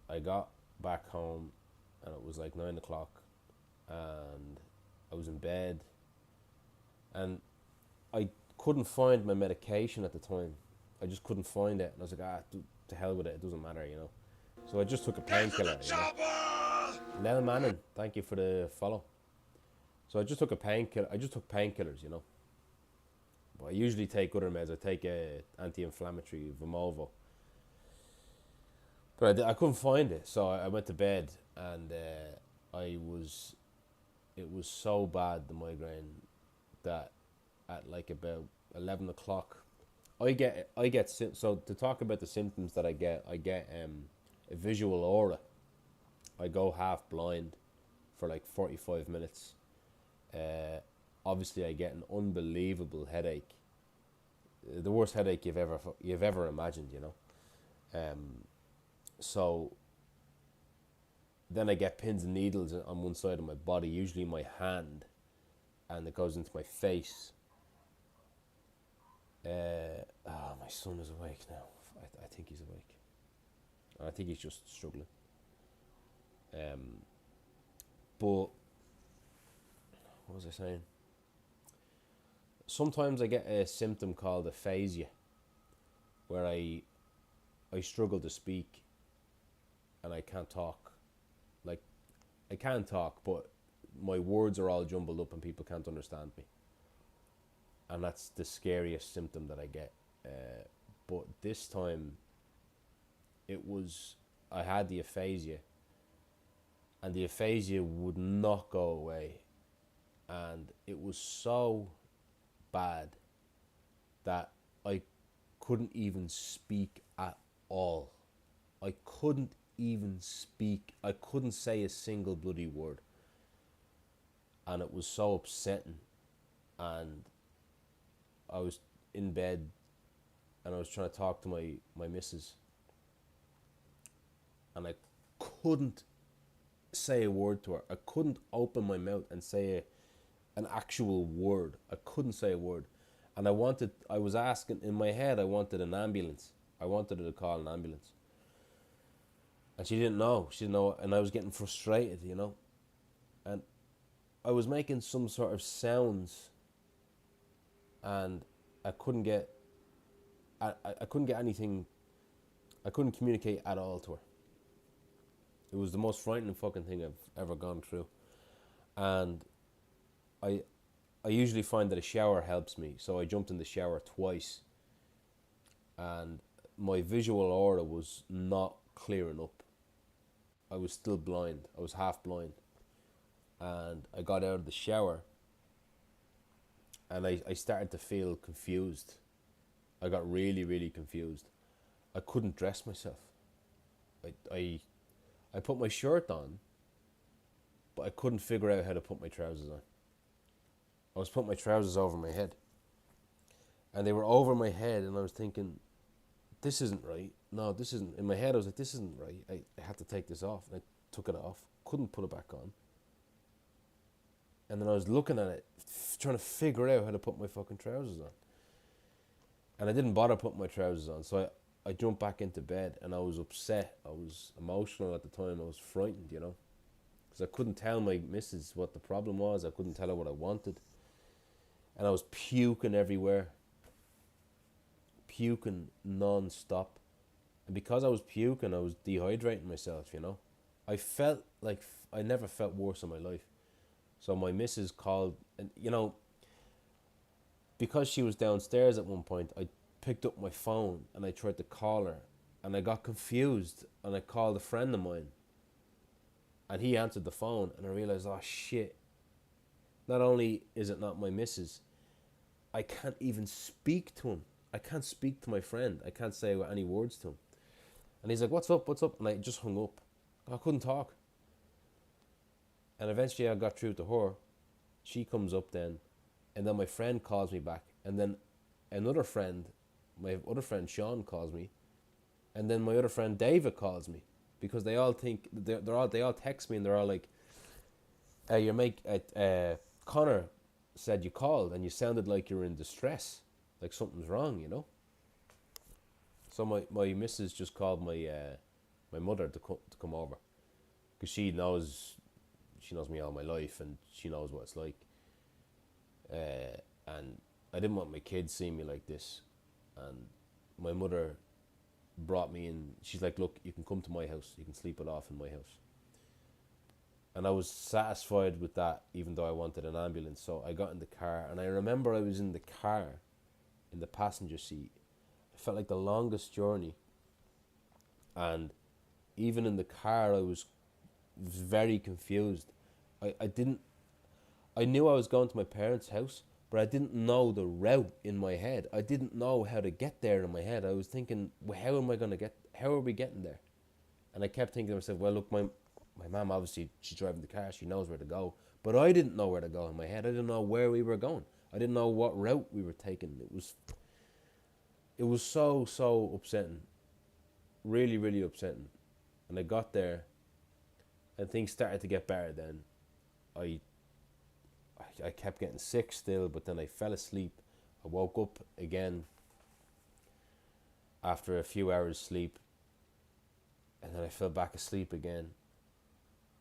I got back home and it was like 9 o'clock and I was in bed and I couldn't find my medication at the time. I just couldn't find it. And I was like, to hell with it. It doesn't matter, you know. So I just took a painkiller. You know? Nell Manning, thank you for the follow. So I just took a painkiller. I just took painkillers, you know. But I usually take other meds. I take a anti-inflammatory, Vimovo. But I couldn't find it, so I went to bed, and it was so bad, the migraine, that at like about 11 o'clock, so to talk about the symptoms that I get a visual aura. I go half blind for like 45 minutes. Obviously I get an unbelievable headache, the worst headache you've ever imagined, you know. So then I get pins and needles on one side of my body, usually my hand, and it goes into my face. My son is awake now. I think he's awake. I think he's just struggling. But what was I saying? Sometimes I get a symptom called aphasia, where I struggle to speak and I can't talk. Like, I can talk, but my words are all jumbled up and people can't understand me. And that's the scariest symptom that I get. But this time, I had the aphasia, and the aphasia would not go away. And it was so bad that I couldn't even speak at all. I couldn't even speak. I couldn't say a single bloody word. And it was so upsetting. And I was in bed and I was trying to talk to my missus. And I couldn't say a word to her. I couldn't open my mouth and say an actual word. I couldn't say a word. And I was asking, in my head, I wanted an ambulance. I wanted her to call an ambulance. And she didn't know. And I was getting frustrated, you know. And I was making some sort of sounds, and I couldn't get anything. I couldn't communicate at all to her. It was the most frightening fucking thing I've ever gone through. And I usually find that a shower helps me, so I jumped in the shower twice, and my visual aura was not clearing up. I was still blind. I was half blind. And I got out of the shower and I started to feel confused. I got really, really confused. I couldn't dress myself. I put my shirt on, but I couldn't figure out how to put my trousers on. I was putting my trousers over my head. And they were over my head, and I was thinking, this isn't right. No, this isn't. In my head, I was like, this isn't right. I have to take this off. And I took it off. Couldn't put it back on. And then I was looking at it, trying to figure out how to put my fucking trousers on. And I didn't bother putting my trousers on. So I jumped back into bed, and I was upset. I was emotional at the time. I was frightened, you know. Because I couldn't tell my missus what the problem was. I couldn't tell her what I wanted. And I was puking everywhere. Puking non-stop. And because I was puking, I was dehydrating myself, you know. I felt like I never felt worse in my life. So my missus called, and you know, because she was downstairs at one point, I picked up my phone and I tried to call her, and I got confused, and I called a friend of mine, and he answered the phone, and I realized, oh shit, not only is it not my missus, I can't even speak to him. I can't speak to my friend. I can't say any words to him. And he's like, what's up? And I just hung up. I couldn't talk. And eventually I got through to her. She comes up then. And then my friend calls me back. And then another friend, my other friend Sean, calls me. And then my other friend David calls me. Because they all think, they all text me, and they're all like, your mate, Connor, said you called and you sounded like you were in distress, like something's wrong, you know. So my missus just called my mother to come over, because she knows me all my life and she knows what it's like. And I didn't want my kids seeing me like this, and my mother brought me in. She's like, look, you can come to my house, you can sleep it off in my house. And I was satisfied with that, even though I wanted an ambulance. So I got in the car, and I remember I was in the car, in the passenger seat. It felt like the longest journey. And even in the car, I was very confused. I knew I was going to my parents' house, but I didn't know the route in my head. I didn't know how to get there in my head. I was thinking, well, how are we getting there? And I kept thinking to myself, well, look, my mom, obviously, she's driving the car, she knows where to go. But I didn't know where to go in my head. I didn't know where we were going. I didn't know what route we were taking. It was so upsetting. Really, really upsetting. And I got there, and things started to get better then. I kept getting sick still, but then I fell asleep. I woke up again after a few hours sleep, and then I fell back asleep again.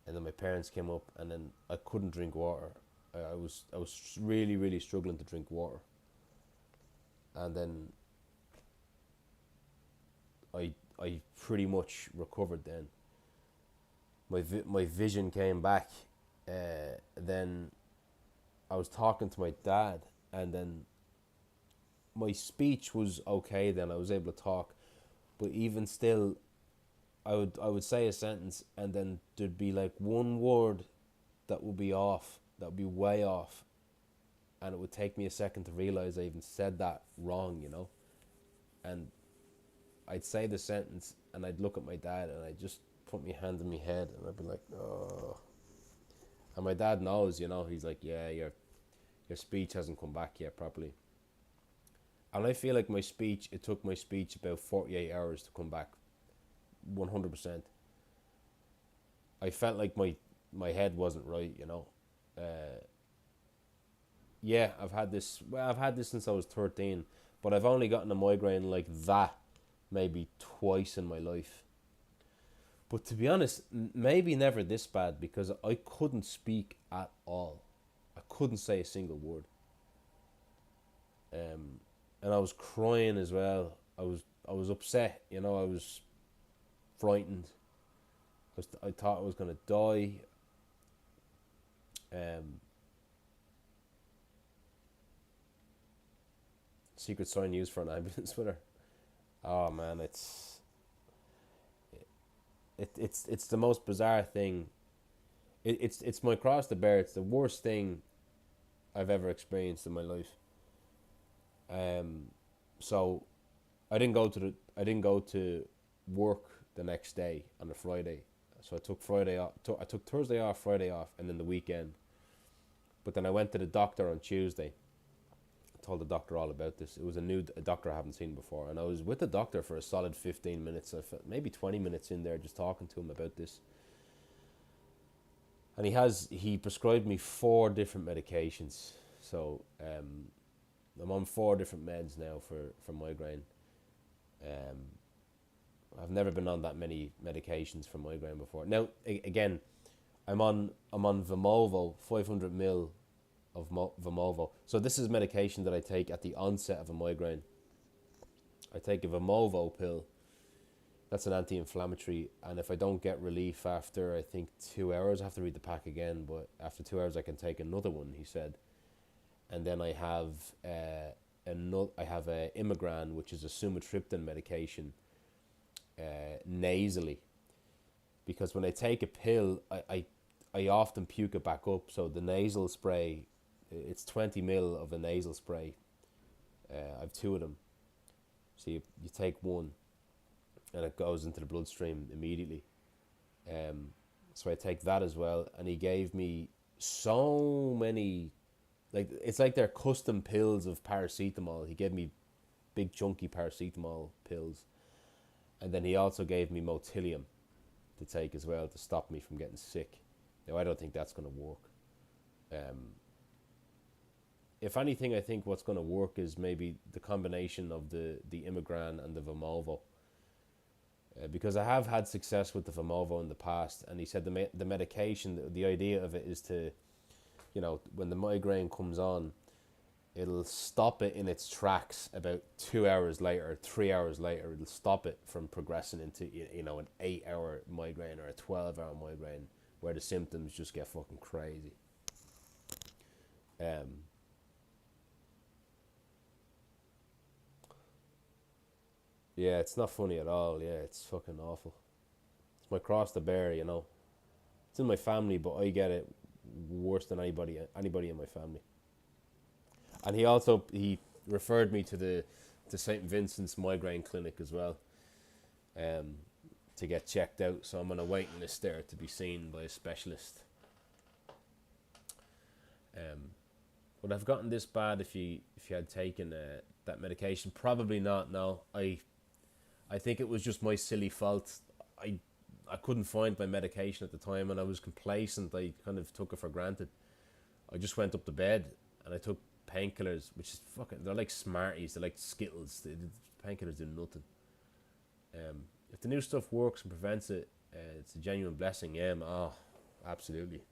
And then my parents came up, and then I couldn't drink water. I was really, really struggling to drink water. And then I pretty much recovered then. My vision came back. Then I was talking to my dad, and then my speech was okay then. I was able to talk, but even still, I would say a sentence, and then there'd be like one word that would be off, that would be way off, and it would take me a second to realize I even said that wrong, you know. And I'd say the sentence, and I'd look at my dad, and I'd just put my hand on my head, and I'd be like, oh. And my dad knows, you know. He's like, yeah, your speech hasn't come back yet properly. And I feel like it took my speech about 48 hours to come back 100%. I felt like my head wasn't right, you know. Yeah, I've had this since I was 13, but I've only gotten a migraine like that maybe twice in my life. But to be honest, maybe never this bad, because I couldn't speak at all. I couldn't say a single word. And I was crying as well. I was upset, you know. I was frightened. I thought I was gonna die. Secret sign used for an ambulance with her. Oh man, it's the most bizarre thing. It's my cross to bear. It's the worst thing I've ever experienced in my life. So I didn't go to work the next day on a Friday. So I took Friday off. I took Thursday off, Friday off, and then the weekend. But then I went to the doctor on Tuesday. I told the doctor all about this. It was a doctor I haven't seen before, and I was with the doctor for a solid 15 minutes. I felt maybe 20 minutes in there just talking to him about this. And he prescribed me 4 different medications. So I'm on 4 different meds now for migraine. I've never been on that many medications for migraine before. Now again, I'm on Vimovo, 500 ml of Vimovo. So this is medication that I take at the onset of a migraine. I take a Vimovo pill. That's an anti-inflammatory, and if I don't get relief after, I think, 2 hours, I have to read the pack again, but after 2 hours I can take another one, he said. And then I have a Imigran, which is a sumatriptan medication, nasally, because when I take a pill, I often puke it back up. So the nasal spray, it's 20 ml of a nasal spray. I have 2 of them. So you take one, and it goes into the bloodstream immediately. So I take that as well, and he gave me so many, like, it's like they're custom pills of paracetamol. He gave me big chunky paracetamol pills, and then he also gave me Motilium to take as well to stop me from getting sick. Now I don't think that's going to work. if anything, I think what's going to work is maybe the combination of the Imigran and the Vimovo. Because I have had success with the Vimovo in the past, and he said the medication, the idea of it is to, when the migraine comes on, it'll stop it in its tracks about 2 hours later, 3 hours later. It'll stop it from progressing into an 8-hour migraine or a 12-hour migraine, where the symptoms just get fucking crazy. Yeah, it's not funny at all. Yeah, it's fucking awful. It's my cross to bear, It's in my family, but I get it worse than anybody in my family. And he referred me to St. Vincent's migraine clinic as well, to get checked out. So I'm on a waiting list there to be seen by a specialist. Would I have gotten this bad if you had taken that medication? Probably not. No, I think it was just my silly fault. I couldn't find my medication at the time, and I was complacent. I kind of took it for granted. I just went up to bed and I took painkillers, which is they're like Smarties, they're like Skittles. Painkillers do nothing. If the new stuff works and prevents it, it's a genuine blessing. Yeah, absolutely.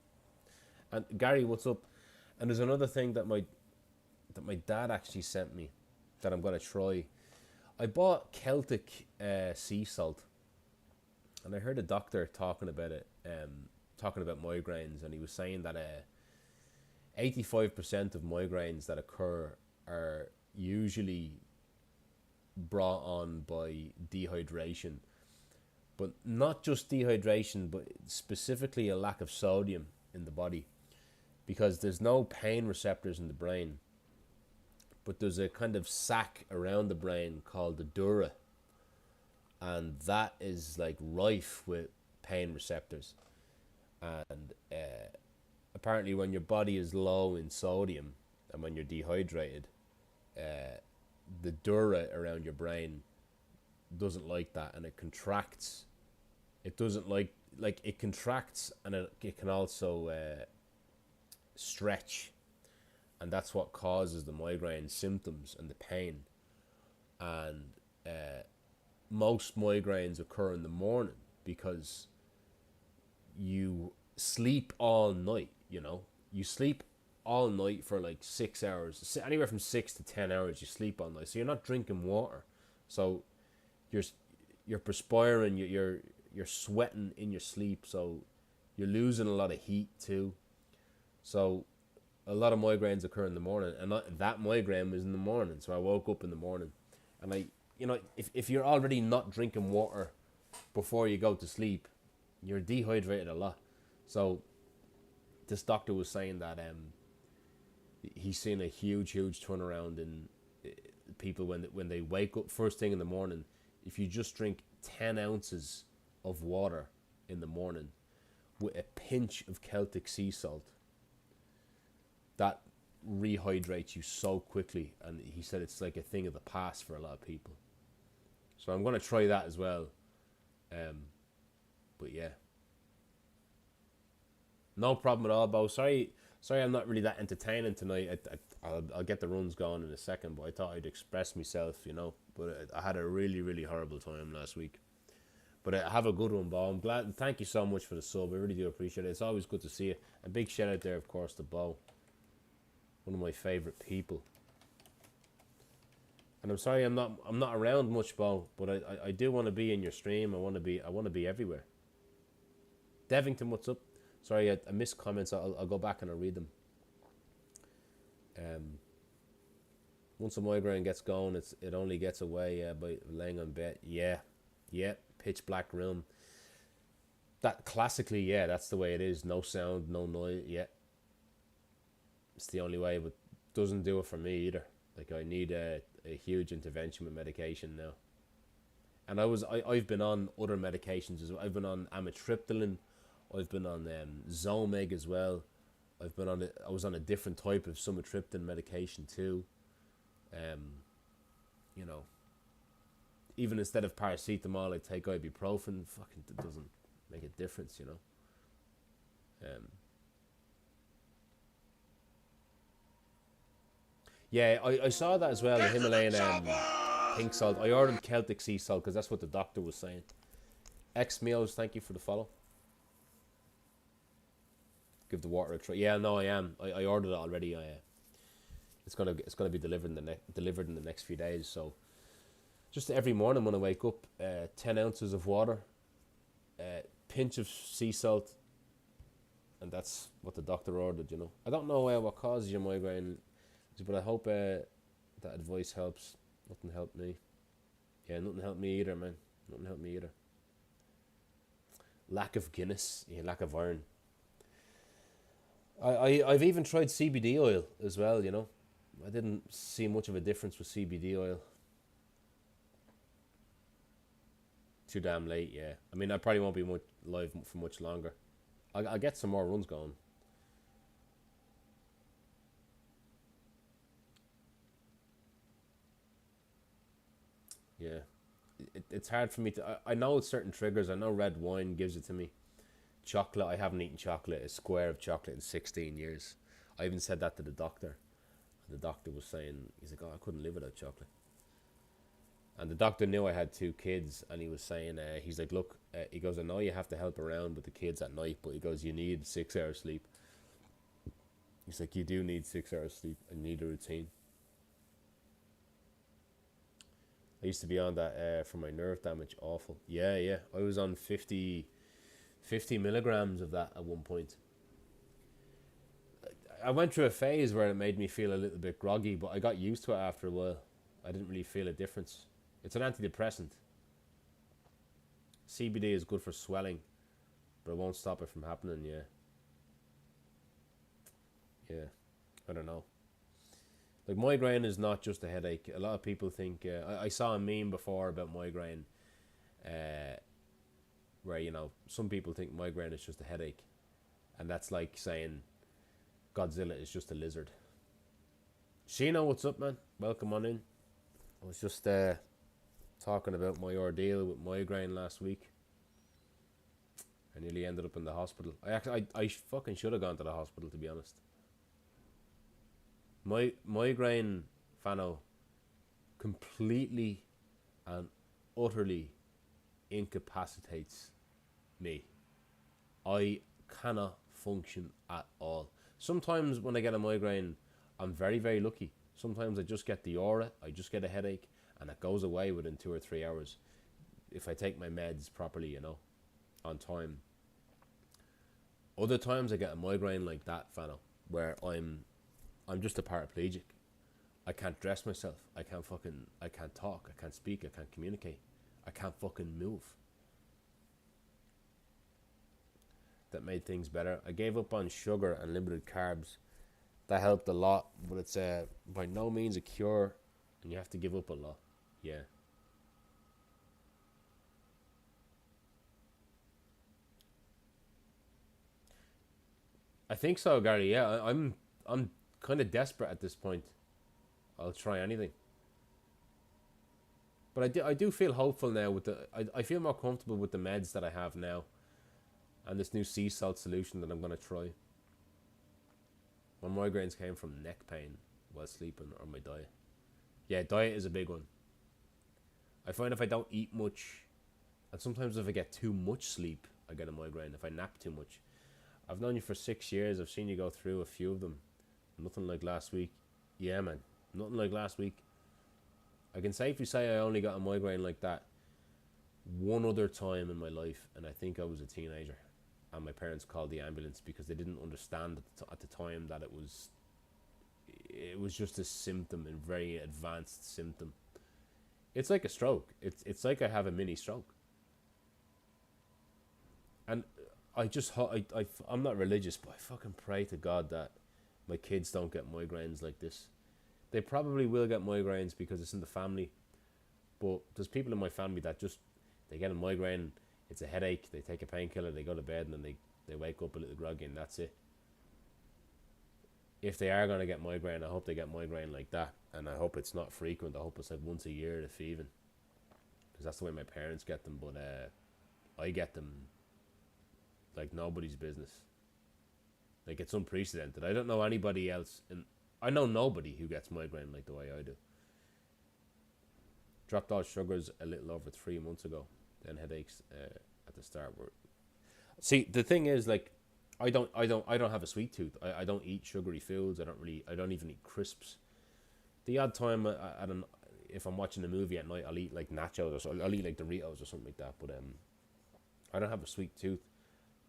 And Gary, what's up? And there's another thing that my dad actually sent me that I'm gonna try. I bought Celtic sea salt, and I heard a doctor talking about it, talking about migraines, and he was saying that 85% of migraines that occur are usually brought on by dehydration, but not just dehydration, but specifically a lack of sodium in the body, because there's no pain receptors in the brain, but there's a kind of sac around the brain called the dura, and that is like rife with pain receptors. And apparently when your body is low in sodium and when you're dehydrated, the dura around your brain doesn't like that, and it contracts. It doesn't like it contracts, and it can also stretch, and that's what causes the migraine symptoms and the pain. And most migraines occur in the morning because you sleep all night. You sleep all night for like 6 hours, anywhere from 6 to 10 hours. You sleep all night, so you're not drinking water, so you're perspiring, you're sweating in your sleep, so you're losing a lot of heat too. So a lot of migraines occur in the morning, and that migraine was in the morning. So I woke up in the morning, and if you're already not drinking water before you go to sleep, you're dehydrated a lot. So this doctor was saying that he's seen a huge turnaround in people when they wake up first thing in the morning. If you just drink 10 ounces of water in the morning with a pinch of Celtic sea salt, that rehydrates you so quickly. And he said it's like a thing of the past for a lot of people. So I'm going to try that as well. But yeah, no problem at all, Bo. Sorry I'm not really that entertaining tonight. I'll get the runs going in a second, but I thought I'd express myself, But I had a really horrible time last week. But have a good one, Bo. I'm glad. Thank you so much for the sub. I really do appreciate it. It's always good to see you. A big shout out there, of course, to Bo, one of my favorite people. And I'm sorry I'm not around much, Bo, but I do want to be in your stream. I want to be everywhere. Devington, what's up? Sorry, I missed comments. I'll go back and I'll read them. Once a migraine gets going, it only gets away by laying on bed. Yeah, pitch black room. That classically, yeah, that's the way it is. No sound, no noise. Yeah, it's the only way, but doesn't do it for me either. Like, I need a huge intervention with medication now. And I've been on other medications as well. I've been on amitriptyline. I've been on Zomig as well. I was on a different type of sumatriptan medication too. Even instead of paracetamol, I take ibuprofen. Fucking, it doesn't make a difference, Yeah, I saw that as well. The Himalayan pink salt. I ordered Celtic sea salt because that's what the doctor was saying. X Meals, thank you for the follow. Give the water a try. Yeah, no, I am. I ordered it already. It's gonna be delivered in the next few days. So just every morning when I wake up, 10 ounces of water, pinch of sea salt, and that's what the doctor ordered. You know, I don't know what causes your migraine, but I hope that advice helps. Nothing helped me. Yeah, nothing helped me either, man. Nothing helped me either. Lack of Guinness, yeah, lack of iron. I've even tried CBD oil as well, you know. I didn't see much of a difference with CBD oil. Too damn late, yeah. I mean, I probably won't be live for much longer. I'll get some more runs going. Yeah. It's hard for me to... I know it's certain triggers. I know red wine gives it to me. Chocolate, I haven't eaten chocolate, a square of chocolate in 16 years. I even said that to the doctor. The doctor was saying, he's like, oh, I couldn't live without chocolate. And the doctor knew I had 2 kids, and he was saying, he's like, look, he goes, I know you have to help around with the kids at night, but he goes, you need 6 hours sleep. He's like, you do need 6 hours sleep and need a routine. I used to be on that for my nerve damage, awful. Yeah, I was on 50 milligrams of that at one point. I went through a phase where it made me feel a little bit groggy, but I got used to it after a while. I didn't really feel a difference. It's an antidepressant. CBD is good for swelling, but it won't stop it from happening, yeah. Yeah, I don't know. Like, migraine is not just a headache. A lot of people think... I saw a meme before about migraine, where, you know, some people think migraine is just a headache. And that's like saying Godzilla is just a lizard. Sheena, what's up, man? Welcome on in. I was just talking about my ordeal with migraine last week. I nearly ended up in the hospital. I fucking should have gone to the hospital, to be honest. My migraine, Fano, completely and utterly incapacitates me. I cannot function at all. Sometimes when I get a migraine, I'm very, very lucky. Sometimes I just get the aura, I just get a headache, and it goes away within 2 or 3 hours. If I take my meds properly, you know, on time. Other times I get a migraine like that, Fano, where I'm just a paraplegic. I can't dress myself. I can't talk. I can't speak. I can't communicate. I can't fucking move. That made things better. I gave up on sugar and limited carbs. That helped a lot, but it's by no means a cure, and you have to give up a lot. Yeah. I think so, Gary. Yeah, I'm kind of desperate at this point. I'll try anything. But I do feel hopeful now with I feel more comfortable with the meds that I have now, and this new sea salt solution that I'm gonna try. My migraines came from neck pain while sleeping or my diet. Yeah, diet is a big one. I find if I don't eat much, and sometimes if I get too much sleep, I get a migraine. If I nap too much. I've known you for 6 years. I've seen you go through a few of them. Nothing like last week. Yeah, man. Nothing like last week. I can safely say I only got a migraine like that one other time in my life, and I think I was a teenager. And my parents called the ambulance because they didn't understand at the time that it was just a symptom, a very advanced symptom. It's like a stroke. It's like I have a mini stroke. And I'm not religious, but I fucking pray to God that my kids don't get migraines like this. They probably will get migraines because it's in the family. But there's people in my family that they get a migraine, it's a headache, they take a painkiller, they go to bed, and then they wake up a little groggy, and that's it. If they are going to get migraine, I hope they get migraine like that. And I hope it's not frequent. I hope it's like once a year, if even. Because that's the way my parents get them. But I get them like nobody's business. Like, it's unprecedented. I don't know anybody else I know nobody who gets migraine like the way I do. Dropped all sugars a little over 3 months ago. Then headaches at the start were. See, the thing is, like, I don't have a sweet tooth. I don't eat sugary foods. I don't even eat crisps. The odd time if I'm watching a movie at night, I'll eat like nachos or so. I'll eat like Doritos or something like that. But I don't have a sweet tooth.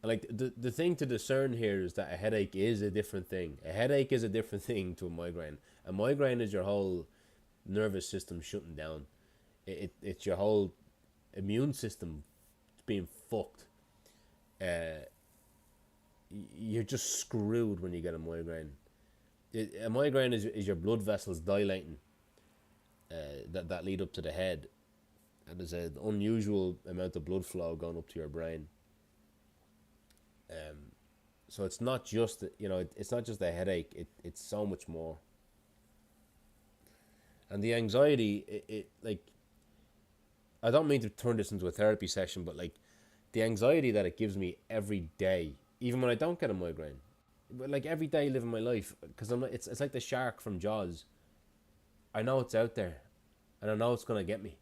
And like the thing to discern here is that a headache is a different thing. A headache is a different thing to a migraine. A migraine is your whole nervous system shutting down. It's your whole immune system being fucked. You're just screwed when you get a migraine. A migraine is your blood vessels dilating that lead up to the head, and there's an unusual amount of blood flow going up to your brain. So it's not just it's not just a headache. It's so much more. And the anxiety, it like, I don't mean to turn this into a therapy session, but like the anxiety that it gives me every day, even when I don't get a migraine, but like every day living my life, because it's like the shark from Jaws. I know it's out there, and I know it's gonna get me,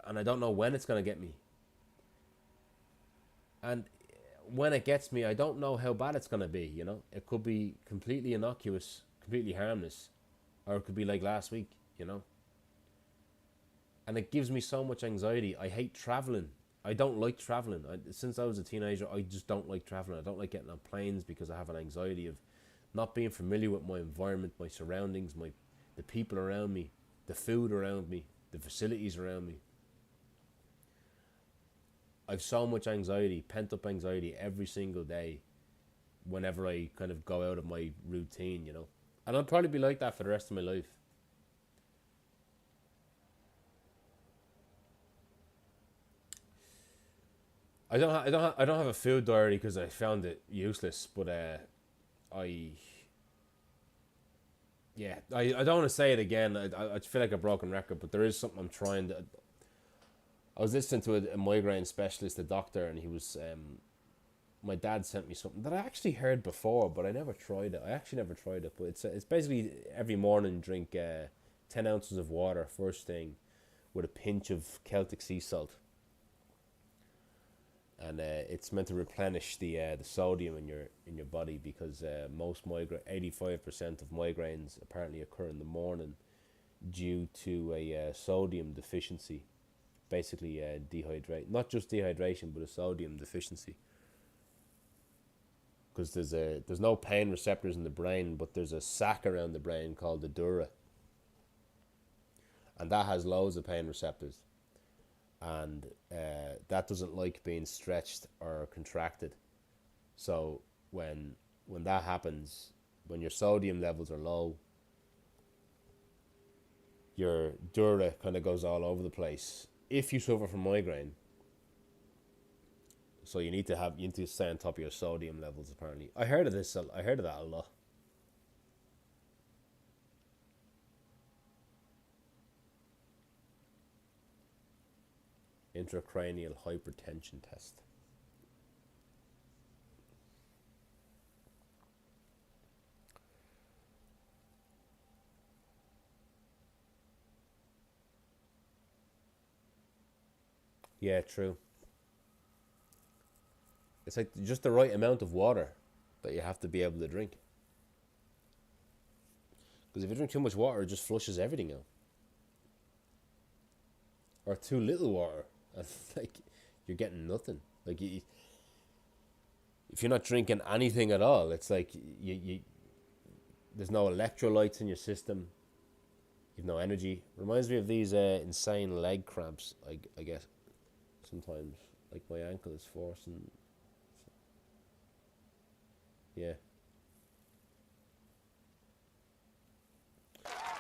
and I don't know when it's gonna get me. And when it gets me, I don't know how bad it's gonna be. You know, it could be completely innocuous, completely harmless, or it could be like last week. You know, and it gives me so much anxiety. I hate traveling. I don't like traveling. Since I was a teenager, I just don't like traveling. I don't like getting on planes because I have an anxiety of not being familiar with my environment, my surroundings, the people around me, the food around me, the facilities around me. I've so much anxiety, pent up anxiety every single day whenever I kind of go out of my routine, you know. And I'll probably be like that for the rest of my life. I don't have a food diary because I found it useless, but I don't want to say it again. I feel like a broken record, but there is something I'm trying to. I was listening to a migraine specialist, a doctor, and he was. My dad sent me something that I actually heard before, but I never tried it. I actually never tried it, but it's basically every morning drink 10 ounces of water first thing, with a pinch of Celtic sea salt. And it's meant to replenish the sodium in your body, because most 85% of migraines apparently occur in the morning due to a sodium deficiency, basically not just dehydration, but a sodium deficiency. Because there's no pain receptors in the brain, but there's a sac around the brain called the dura, and that has loads of pain receptors. And that doesn't like being stretched or contracted. So when that happens, when your sodium levels are low, your dura kind of goes all over the place. If you suffer from migraine, so you need to stay on top of your sodium levels. Apparently, I heard of that a lot. Intracranial hypertension test. Yeah, true. It's like just the right amount of water that you have to be able to drink. Because if you drink too much water, it just flushes everything out. Or too little water, and like you're getting nothing. Like if you're not drinking anything at all, it's like you there's no electrolytes in your system. You've no energy. Reminds me of these insane leg cramps. I get sometimes, like my ankle is forcing. Yeah.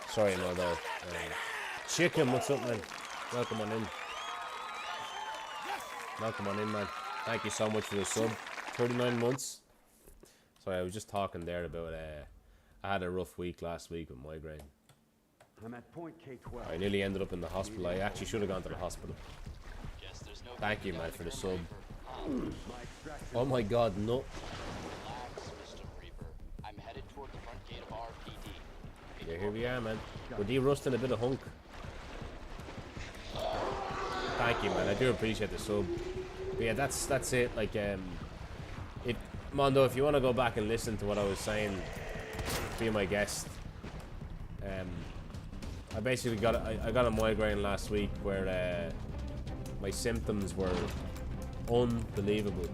Sorry, no, though. Chicken, what's up, man? Welcome on in. Welcome on in, man. Thank you so much for the sub. 39 months. Sorry, I was just talking there about I had a rough week last week with migraine. I'm at point K12. I nearly ended up in the hospital. I actually should have gone to the hospital. Thank you, man, for the sub. Oh my god, no. Relax, Mr. Reaper. I'm headed toward the front gate of Yeah, here we are, man. We're derusting a bit of Hunk. Thank you, man. I do appreciate the sub. But yeah, that's it. Like, if Mondo, if you want to go back and listen to what I was saying, be my guest. I basically got a migraine last week where my symptoms were unbelievable.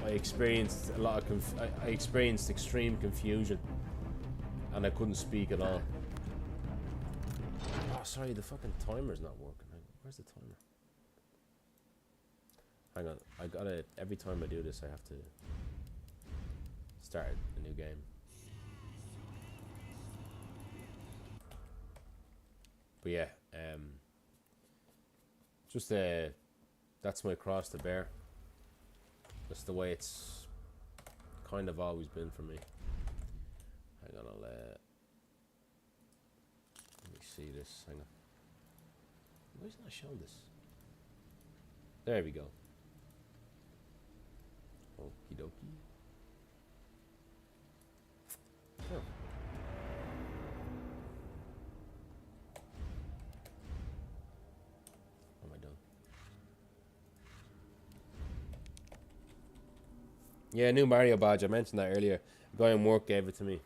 I experienced a lot of I experienced extreme confusion, and I couldn't speak at all. Oh, sorry, the fucking timer's not working. Where's the timer? Hang on, I gotta. Every time I do this, I have to start a new game. But yeah, just that's my cross to bear. That's the way it's kind of always been for me. Hang on, let me see this. Hang on. Why is it not showing this? There we go. Okie dokie. Oh. What am I done? Yeah, new Mario badge. I mentioned that earlier. A guy in work gave it to me.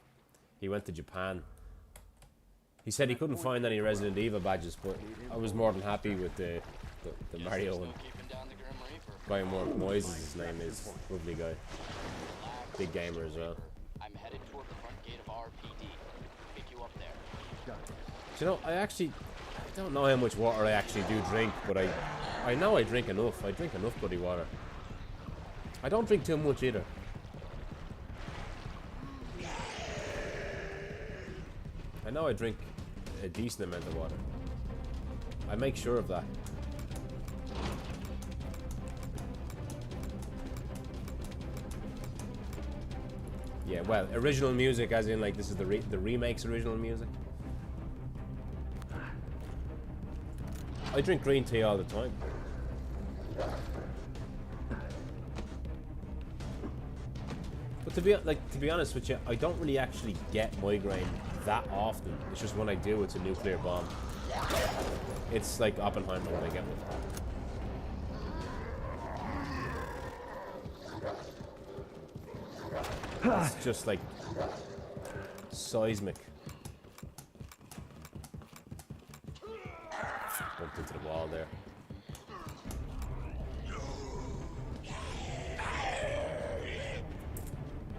He went to Japan. He said he couldn't find any Resident Evil badges, but I was more than happy with the Mario one. Guy in work, Moises, his name is. Lovely guy. Big gamer as well. I'm headed toward the front gate of RPD. Pick you up there. Do you know, I don't know how much water I actually do drink, but I know I drink enough. I drink enough bloody water. I don't drink too much either. I know I drink a decent amount of water. I make sure of that. Yeah, well, original music as in like this is the remake's original music. I drink green tea all the time. But to be honest with you, I don't really actually get migraine that often. It's just when I do, it's a nuclear bomb. It's like Oppenheimer when I get one. It's just like seismic. Bumped into the wall there.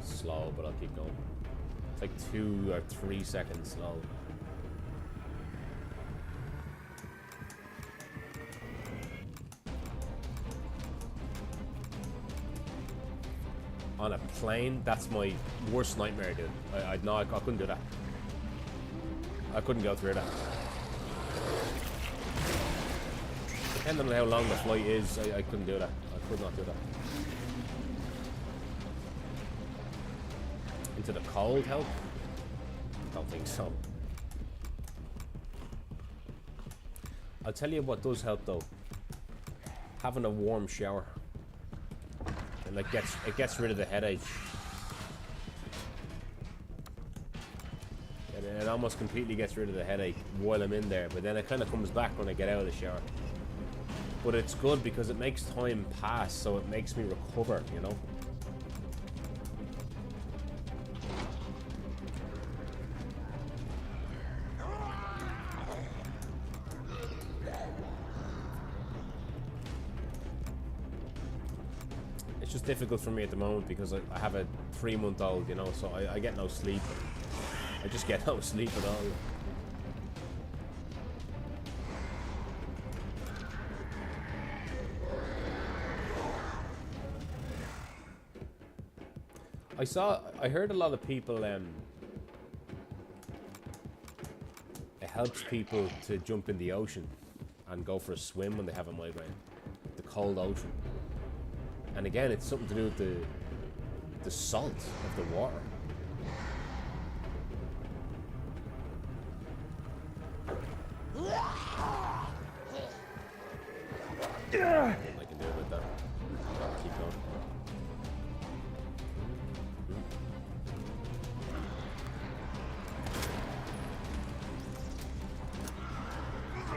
Slow, but I'll keep going. It's like 2 or 3 seconds slow. On a plane, that's my worst nightmare, dude. I couldn't do that. I couldn't go through that. Depending on how long the flight is, I couldn't do that. I could not do that. Into the cold help? Don't think so. I'll tell you what does help though. Having a warm shower. It gets rid of the headache. It almost completely gets rid of the headache while I'm in there, but then it kind of comes back when I get out of the shower. But it's good because it makes time pass, so it makes me recover, you know? It's just difficult for me at the moment because I have a 3-month-old, you know, so I get no sleep. I just get no sleep at all. I heard a lot of people, it helps people to jump in the ocean and go for a swim when they have a migraine. The cold ocean. And again, it's something to do with the salt of the water. I can do it with that. Keep going.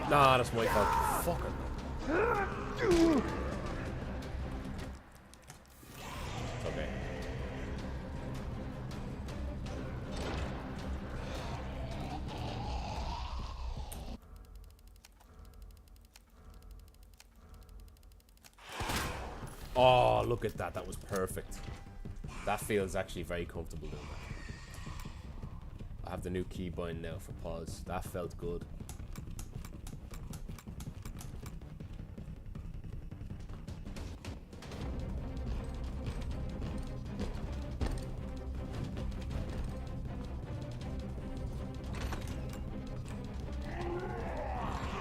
Nah, that's my fault. Fucker. Okay. Oh, look at that. That was perfect. That feels actually very comfortable doing that. I have the new keybind now for pause. That felt good.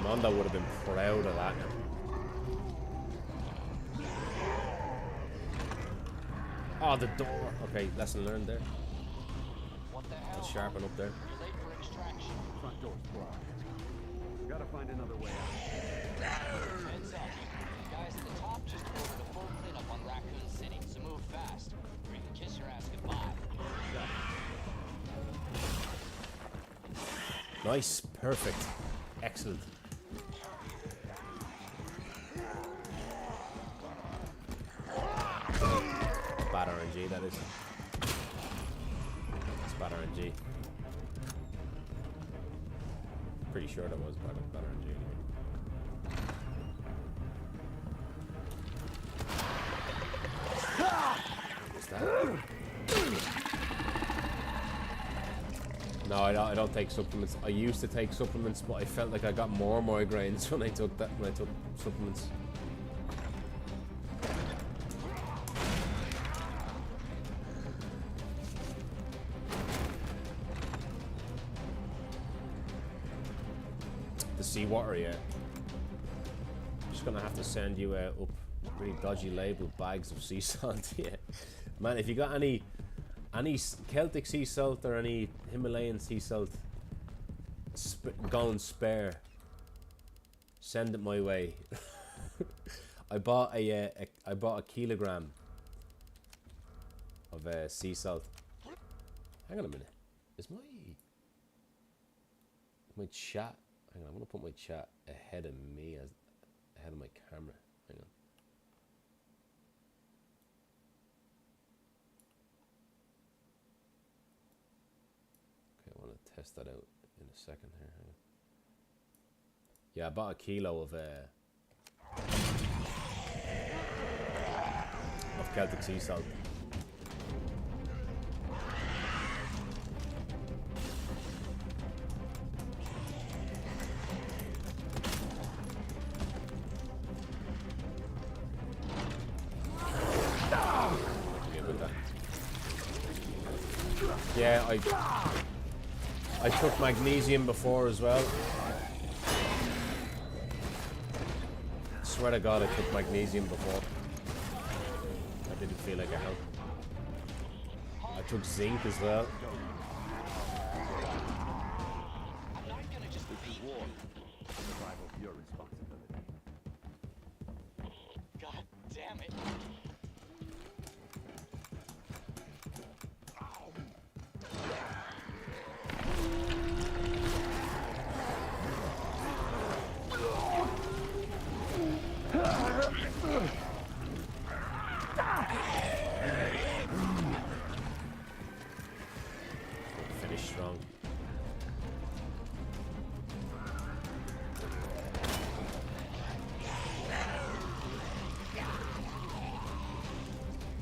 Mondo would have been proud of that now. Oh, the door. Okay, lesson learned there. What the hell? Let's sharpen up there. You're late for extraction. Front door's blocked. Gotta find another way out. Heads up. Guys at the top just ordered a full cleanup on Raccoon City, so move fast, or you can kiss your ass goodbye. Nice. Perfect. Excellent. Bad RNG, that is. It's bad RNG. Pretty sure that was bad RNG anyway. What's that? No, I don't take supplements. I used to take supplements, but I felt like I got more migraines when I took supplements. The seawater, yeah. I'm just gonna have to send you up really dodgy labeled bags of sea salt. Yeah, man. If you got any Celtic sea salt or any Himalayan sea salt going spare, send it my way. I bought a kilogram of sea salt. Hang on a minute. Is my chat? Hang on, I'm gonna put my chat ahead of me ahead of my camera. Hang on. Okay, I want to test that out in a second here. Hang on. Yeah, I bought a kilo of Celtic sea salt. Yeah, I took magnesium before as well. Swear to God, I took magnesium before. I didn't feel like it helped. I took zinc as well. I'm not gonna just leave you. Survival's your responsibility. God damn it. Finish strong.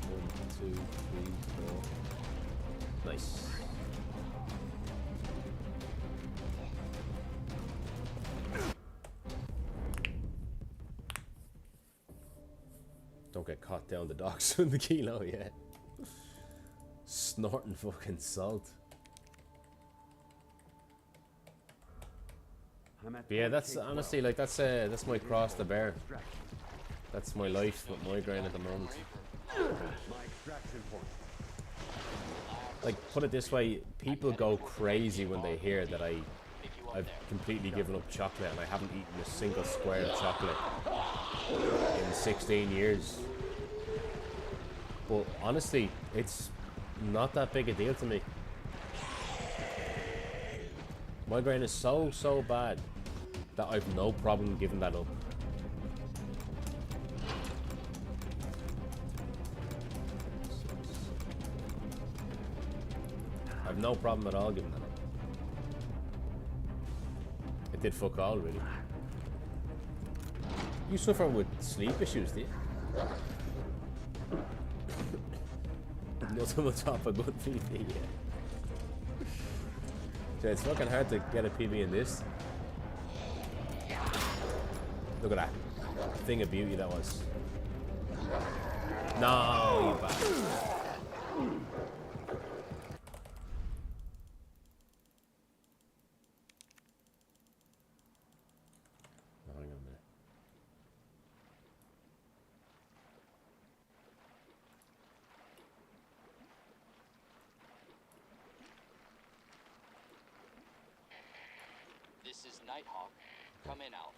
One, two, three, four. Nice. Don't get caught down the docks with the kilo yet. Snorting fucking salt. But yeah, that's honestly like that's my cross to bear. That's my life with migraine at the moment. My extraction point. Like, put it this way, people go crazy when they hear that I've completely given up chocolate and I haven't eaten a single square of chocolate in 16 years. But honestly, it's not that big a deal to me. Migraine is so bad that I've no problem giving that up. I've no problem at all giving that up. It did fuck all, really. You suffer with sleep issues, do you? Nothing will top a good PB, yeah. So it's fucking hard to get a PB in this. Look at that. Thing of beauty that was. No, you bastard. Hang on a minute. This is Nighthawk. Come in, Alpha.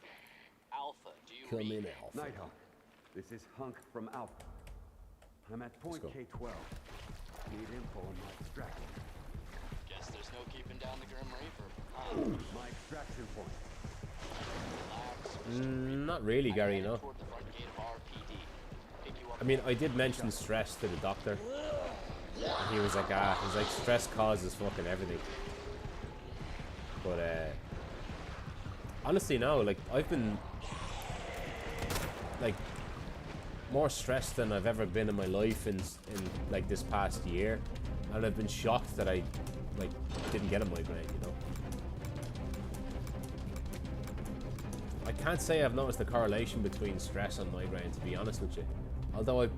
Alpha, do you Come read? in, Alpha. Nighthawk, this is Hunk from Alpha. I'm at point go. K-12. Need info on my extraction. Guess there's no keeping down the Grim Reaper. My extraction point. Relax. Not really, Gary, you know. Toward the front gate of RPD. Pick you up. I mean, I did mention stress to the doctor. And he was like, stress causes fucking everything. But, honestly, no, like, I've been, like, more stressed than I've ever been in my life in like, this past year. And I've been shocked that I, like, didn't get a migraine, you know. I can't say I've noticed a correlation between stress and migraine, to be honest with you. Although I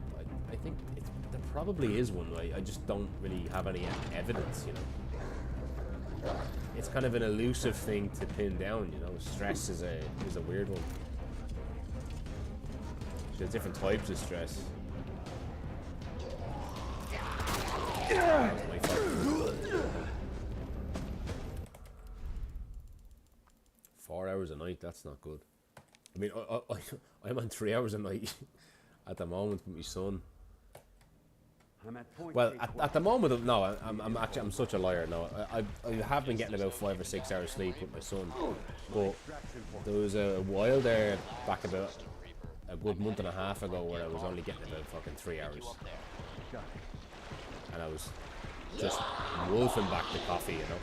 think there probably is one. I just don't really have any evidence, you know. It's kind of an elusive thing to pin down, you know. Stress is a weird one. There's different types of stress. My fault. 4 hours a night, that's not good. I mean, I'm on 3 hours a night at the moment with my son. I'm at point Well, K-12. at the moment, no, I'm such a liar. No, I have been getting about 5 or 6 hours sleep with my son, but there was a while there back about a good month and a half ago where I was only getting about fucking 3 hours, and I was just wolfing back the coffee, you know.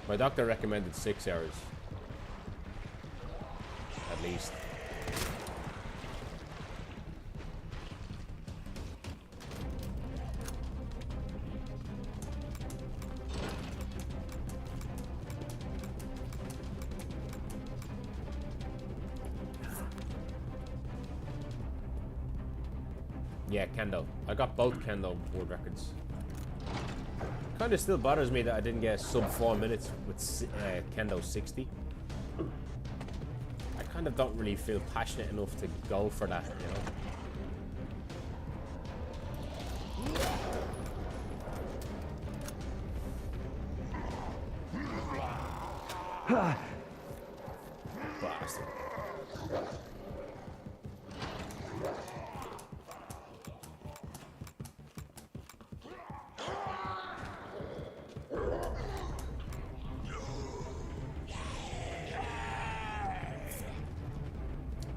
My doctor recommended 6 hours, at least. Yeah, Kendo. I got both Kendo world records. Kind of still bothers me that I didn't get sub 4 minutes with Kendo 60. I kind of don't really feel passionate enough to go for that, you know? Bastard.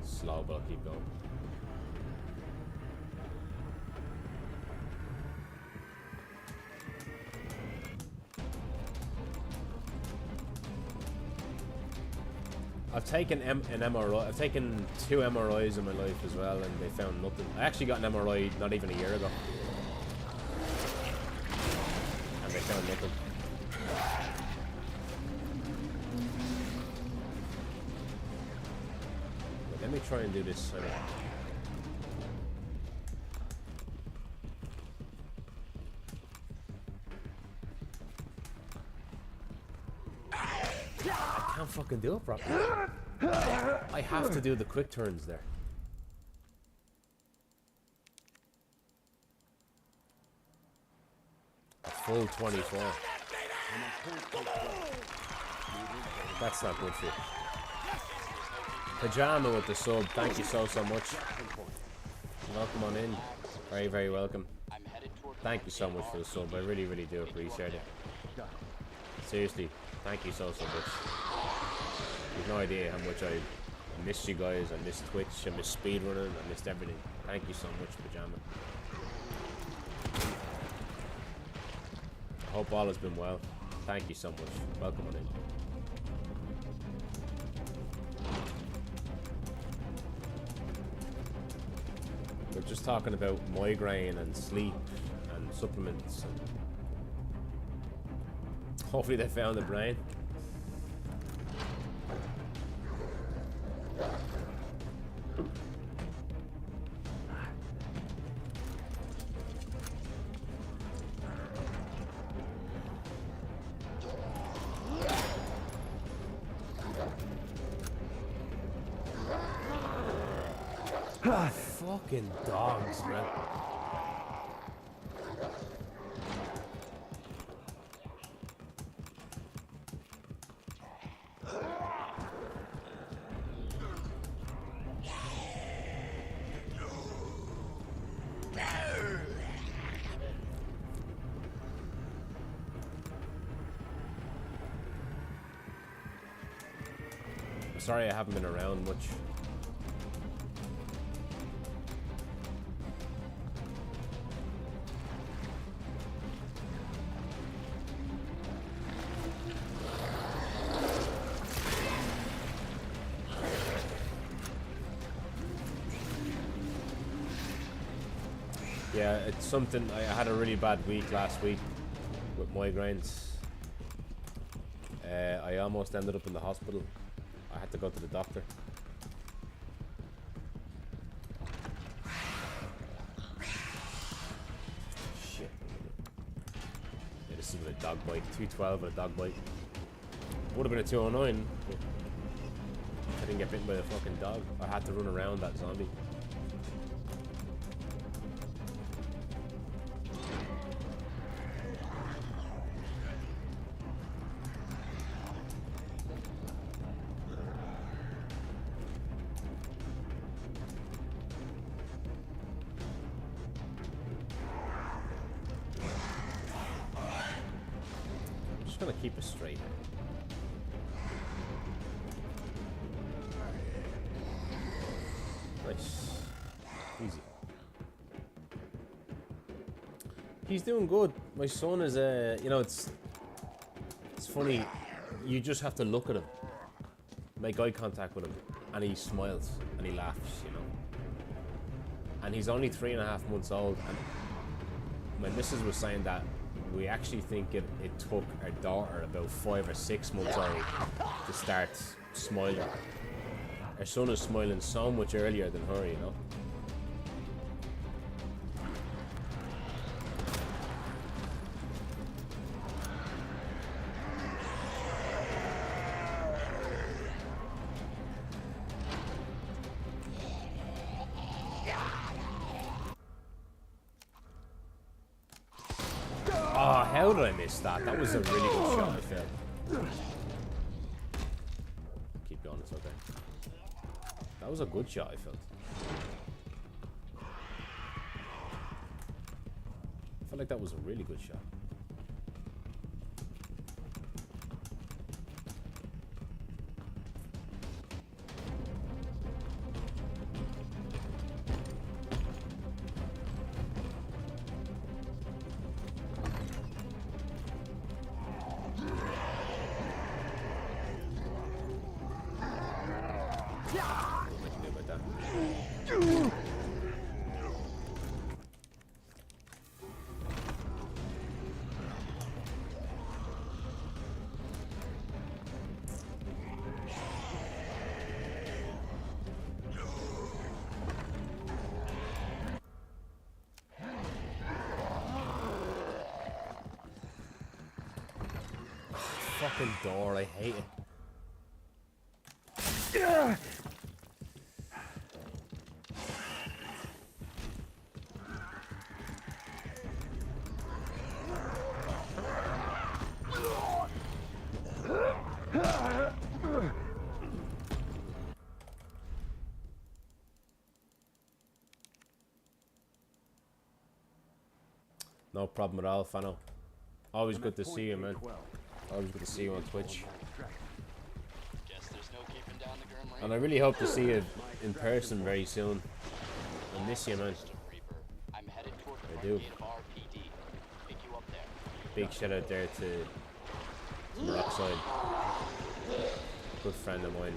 Slow, but I'll keep going. I've taken an MRI. I've taken 2 MRIs in my life as well, and they found nothing. I actually got an MRI not even a year ago, and they found nothing. But let me try and do this. I can't fucking do it properly. I have to do the quick turns there. A full 24. That's not good for you. Pajama with the sub. Thank you so much. Welcome on in. Very, very welcome. Thank you so much for the sub. I really, really do appreciate it. Seriously, thank you so much. You've no idea how much I missed you guys. I missed Twitch. I missed speedrunning. I missed everything. Thank you so much, Pajama. I hope all has been well. Thank you so much. Welcome on in. We're just talking about migraine and sleep and supplements. And hopefully they found the brain. Fucking dogs, man. I'm sorry I haven't been around much. Yeah, it's something. I had a really bad week last week with migraines. I almost ended up in the hospital. I had to go to the doctor. Shit. Yeah, this is with a dog bite. 212 with a dog bite. Would have been a 209. But I didn't get bitten by a fucking dog. I had to run around that zombie. Just gonna keep it straight. Nice. Easy. He's doing good. My son is you know, it's funny. You just have to look at him, make eye contact with him, and he smiles and he laughs, you know. And he's only 3.5 months old, and my missus was saying that we actually think it took our daughter about 5 or 6 months old to start smiling. Our son is smiling so much earlier than her, you know. How did I miss that? That was a really good shot, I felt. Keep going, it's okay. That was a good shot, I felt. I felt like that was a really good shot. Fucking door, I hate it. No problem at all, Fano. Always good to see you, man. Always good to see you on Twitch. Guess there's no And I really hope to see you in person very soon. I miss you, man. Reaper. I'm headed toward the I front do. gate of RPD. Pick you up there. Big shout out there to Rockside. Good friend of mine.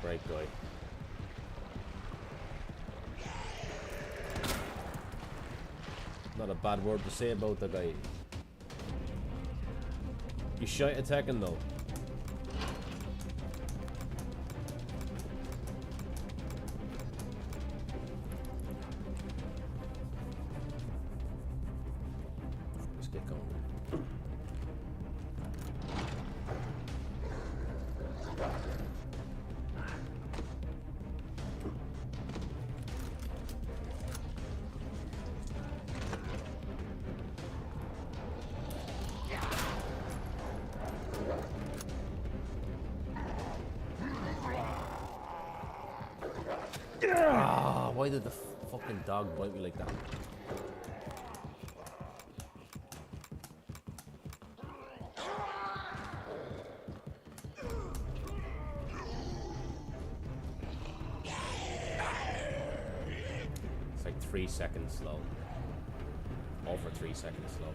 Great guy. Not a bad word to say about the guy. You shite attacking though. Let's get going. Ah, why did the fucking dog bite me like that? It's like 3 seconds slow. Over 3 seconds slow.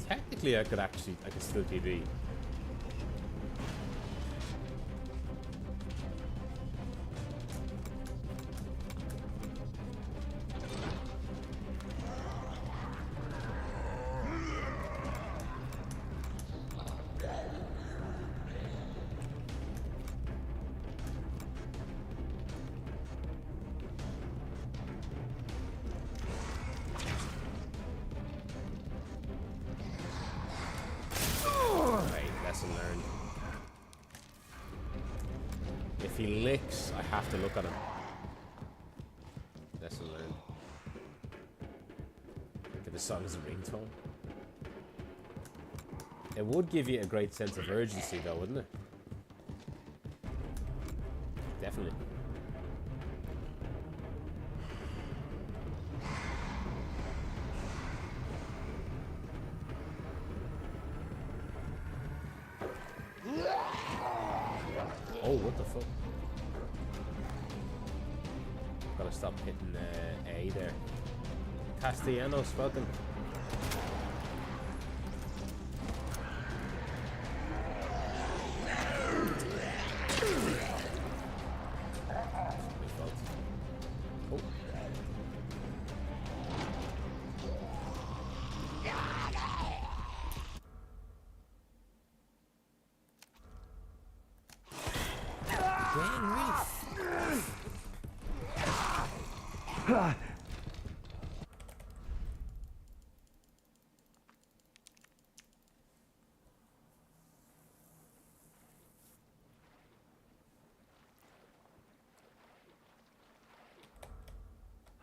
Technically, I could still TV. Learned. If he licks, I have to look at him. Lesson learned. Get the song as a ringtone. It would give you a great sense of urgency, though, wouldn't it? Definitely. Oh, what the fuck? Gotta stop hitting A there. Castellanos, welcome. Oh.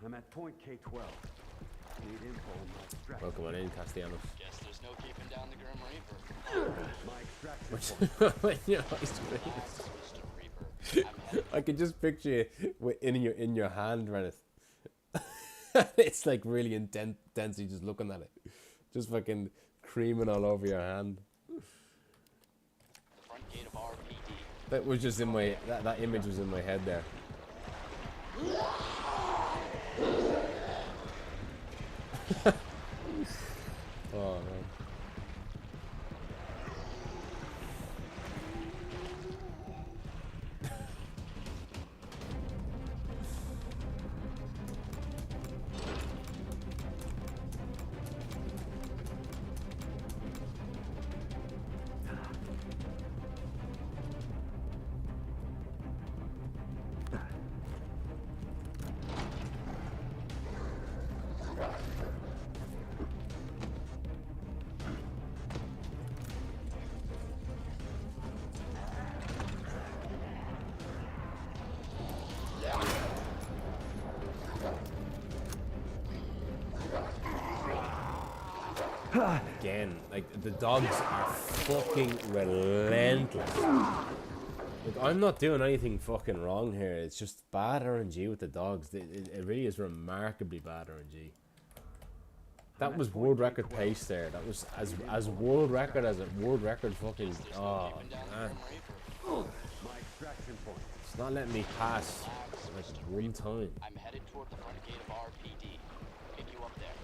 I'm at point K12. Need info on my extraction. Welcome on in, Castellanos. Guess there's no keeping down the Grim Reaper. My extraction point. Yeah, ice cream. Mr. Reaper. I'm headed I can just picture you in your hand, Reneth. It's like really intense, you just looking at it, just fucking creaming all over your hand. the front gate of RPD. That was just in my that image was in my head there. Oh man. Again, like, the dogs are fucking relentless. Like, I'm not doing anything fucking wrong here. It's just bad RNG with the dogs. It really is remarkably bad RNG. That was world record pace there. That was as world record as a world record fucking. Oh man, My extraction point. it's not letting me pass like one time. I'm headed toward the front gate of RPD. Pick you up there.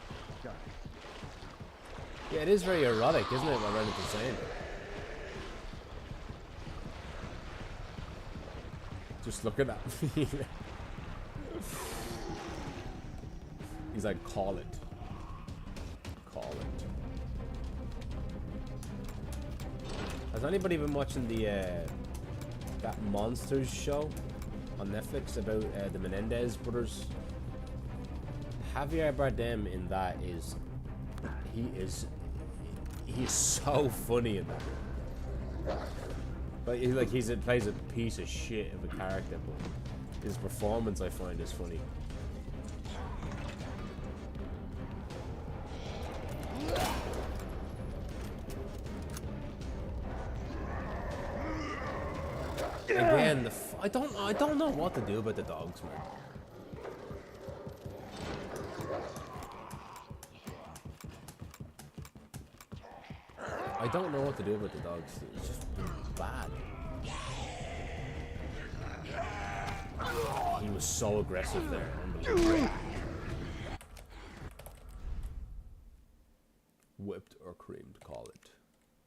Got it. Yeah, it is very erotic, isn't it? What Rennett's saying. Just look at that. He's like, call it. Call it. Has anybody been watching the that Monsters show on Netflix about the Menendez brothers? Javier Bardem in that is he's so funny in that. But he plays a piece of shit of a character, but his performance I find is funny. Again, I don't know what to do about the dogs, man. I don't know what to do about the dogs. It's just bad. He was so aggressive there. Unbelievable. Whipped or creamed, call it.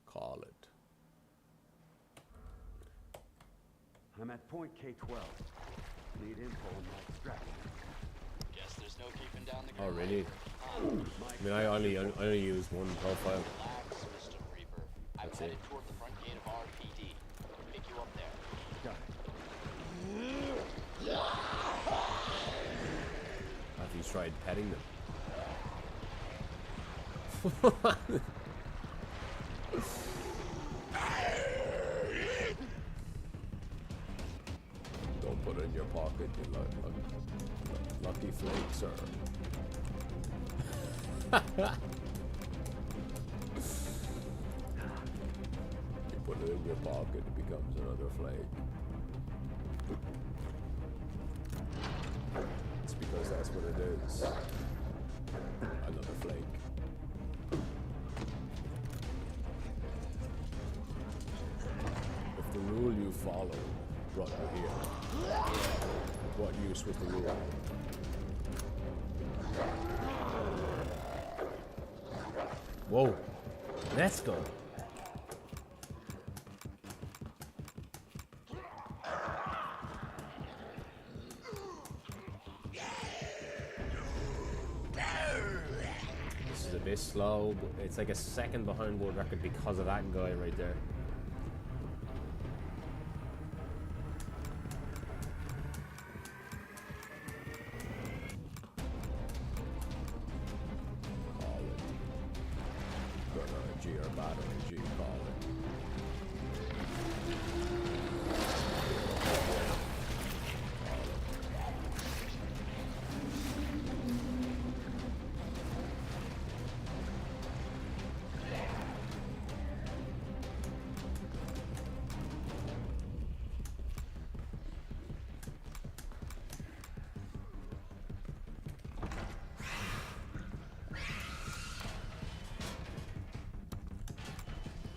Call it. I'm at point K12. Need info on my extraction. Guess there's no keeping down the Oh Grim really? Reaper. I mean, I only use one profile. Relax, Mr. Reaper. I'm That's headed it. toward the front gate of RPD. Pick you up there. Got it. Have you tried petting them? Don't put it in your pocket, you lucky flake, sir. You put it in your pocket, it becomes another flake. It's because that's what it is. Another flake. If the rule you follow brought you here, what use was the rule? Whoa, let's go. This is a bit slow, but it's like a second behind world record because of that guy right there. Call it. Good RNG or bad RNG, call it.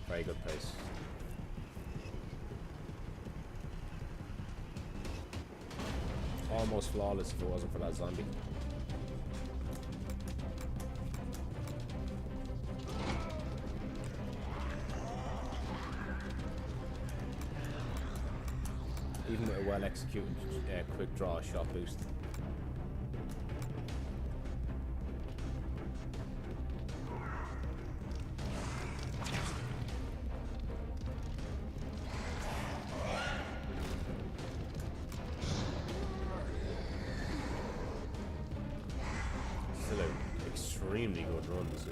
Very good pace. Almost flawless if it wasn't for that zombie. Even with a well executed quick draw shot boost. Still an extremely good run this is.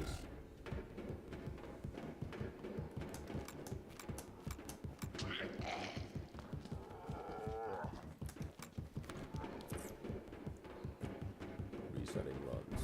Resetting runs.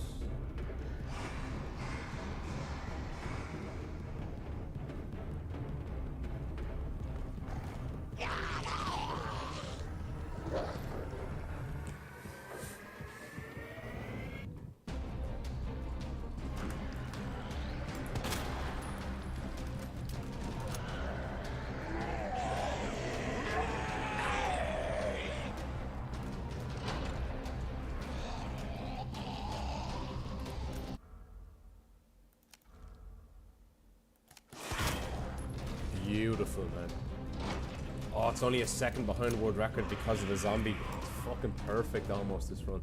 beautiful, man. Oh, it's only a second behind the world record because of the zombie. It's fucking perfect almost, this run.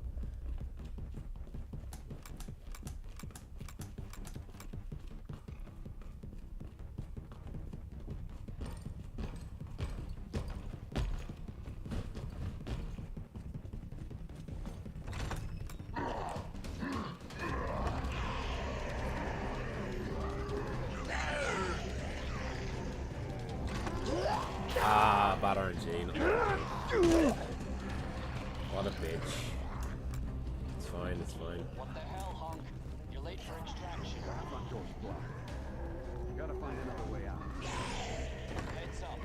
Ah, bad RNG. What a bitch. It's fine, it's fine. What the hell, Hunk? You're late for extraction. Front door's blocked. Gotta find another way out. Heads up.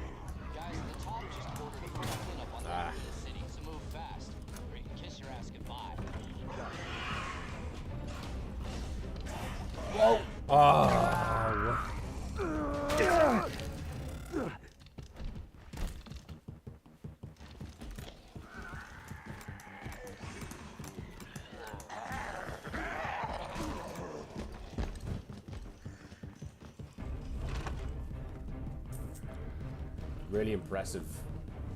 Guys at the top just ordered a full cleanup on that in the city, so move fast, or you can kiss your ass goodbye. Whoa! Oh. Really impressive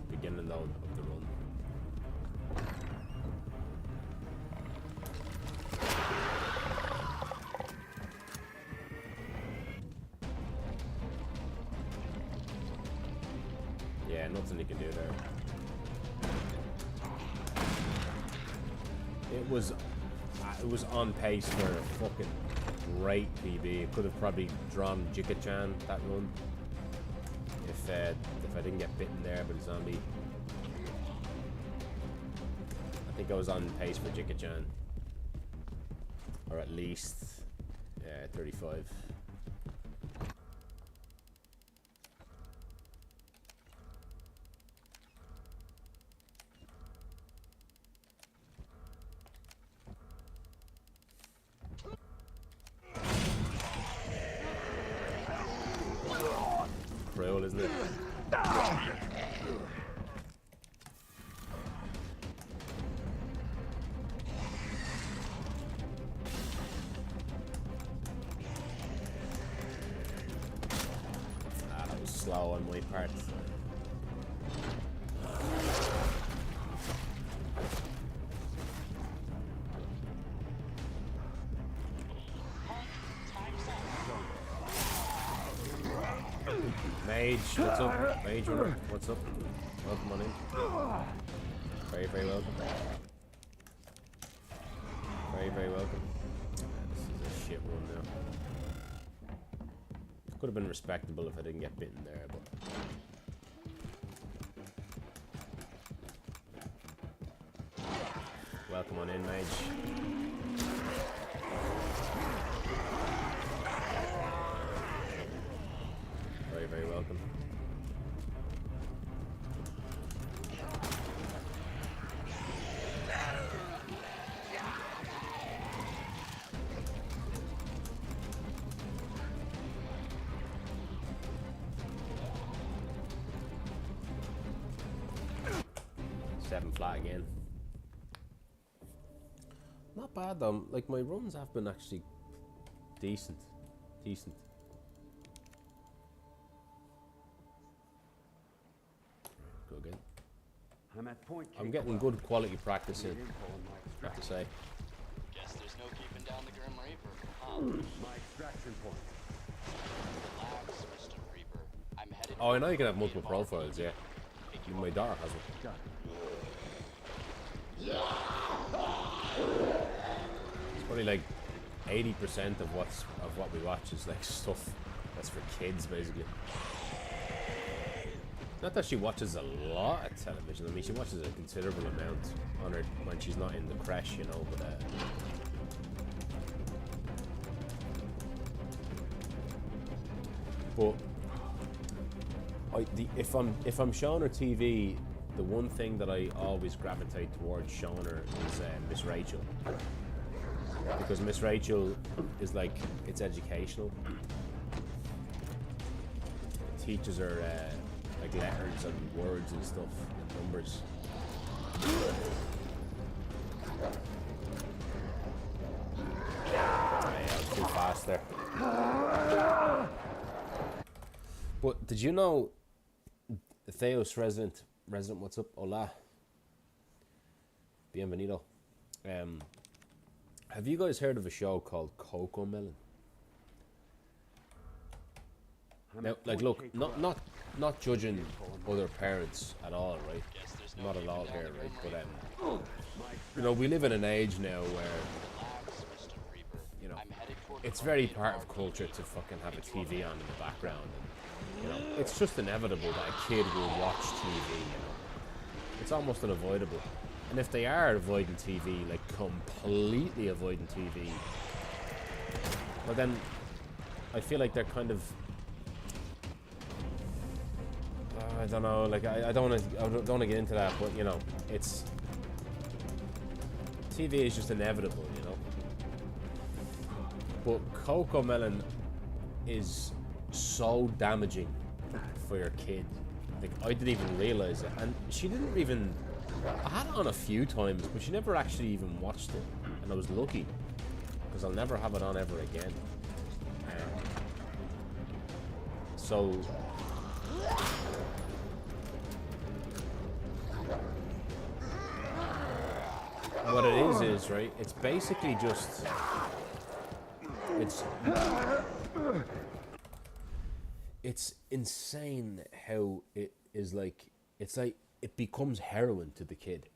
beginning though of the run. Yeah, nothing you can do there. It was on pace for a fucking great PB. It could have probably drawn Jika-chan that run if I didn't get bitten there by the zombie. I think I was on pace for Jika-chan, or at least 35. Cruel, isn't it? That was slow on my part. Mage, what's up? Mage, what's up? Welcome on in. Very, very welcome. Very, very welcome. This is a shit one now. Could have been respectable if I didn't get bitten there, but... Welcome on in, Mage. Very, very welcome. Seven flat again. Not bad though. Like my runs have been actually decent. Go again. I'm at point. I'm getting good quality practice in, I have to say. Guess there's no keeping down the Grim Reaper, huh? My extraction point. Relax, Mr. Reaper. I'm headed. Oh, I know you can have multiple profiles, yeah. Even my daughter has one. Got it. It's probably like 80% of what we watch is like stuff that's for kids, basically. Not that she watches a lot of television. I mean, she watches a considerable amount on her when she's not in the creche, you know. But if I'm showing her TV, the one thing that I always gravitate towards showing her is Miss Rachel, because Miss Rachel is like, it's educational. It teaches her like letters and words and stuff and numbers. Yeah, I was too fast there. But did you know, Theos resident, what's up? Hola. Bienvenido. Have you guys heard of a show called Coco Melon? Now, like, look, not judging other parents at all, right? Not at all here, right? But you know, we live in an age now where, you know, it's very part of culture to fucking have a TV on in the background, and you know, it's just inevitable that a kid will watch TV. You know, it's almost unavoidable. And if they are avoiding TV, like completely avoiding TV, well then, I feel like they're kind of, I don't know, like I don't want to get into that, but you know, it's, TV is just inevitable, you know. But Coco Melon is so damaging for your kid. Like, I didn't even realize it, and she didn't even. I had it on a few times, but she never actually even watched it, and I was lucky because I'll never have it on ever again. So what it is right, it's basically just, it's insane how it is, like, it's like it becomes heroin to the kid,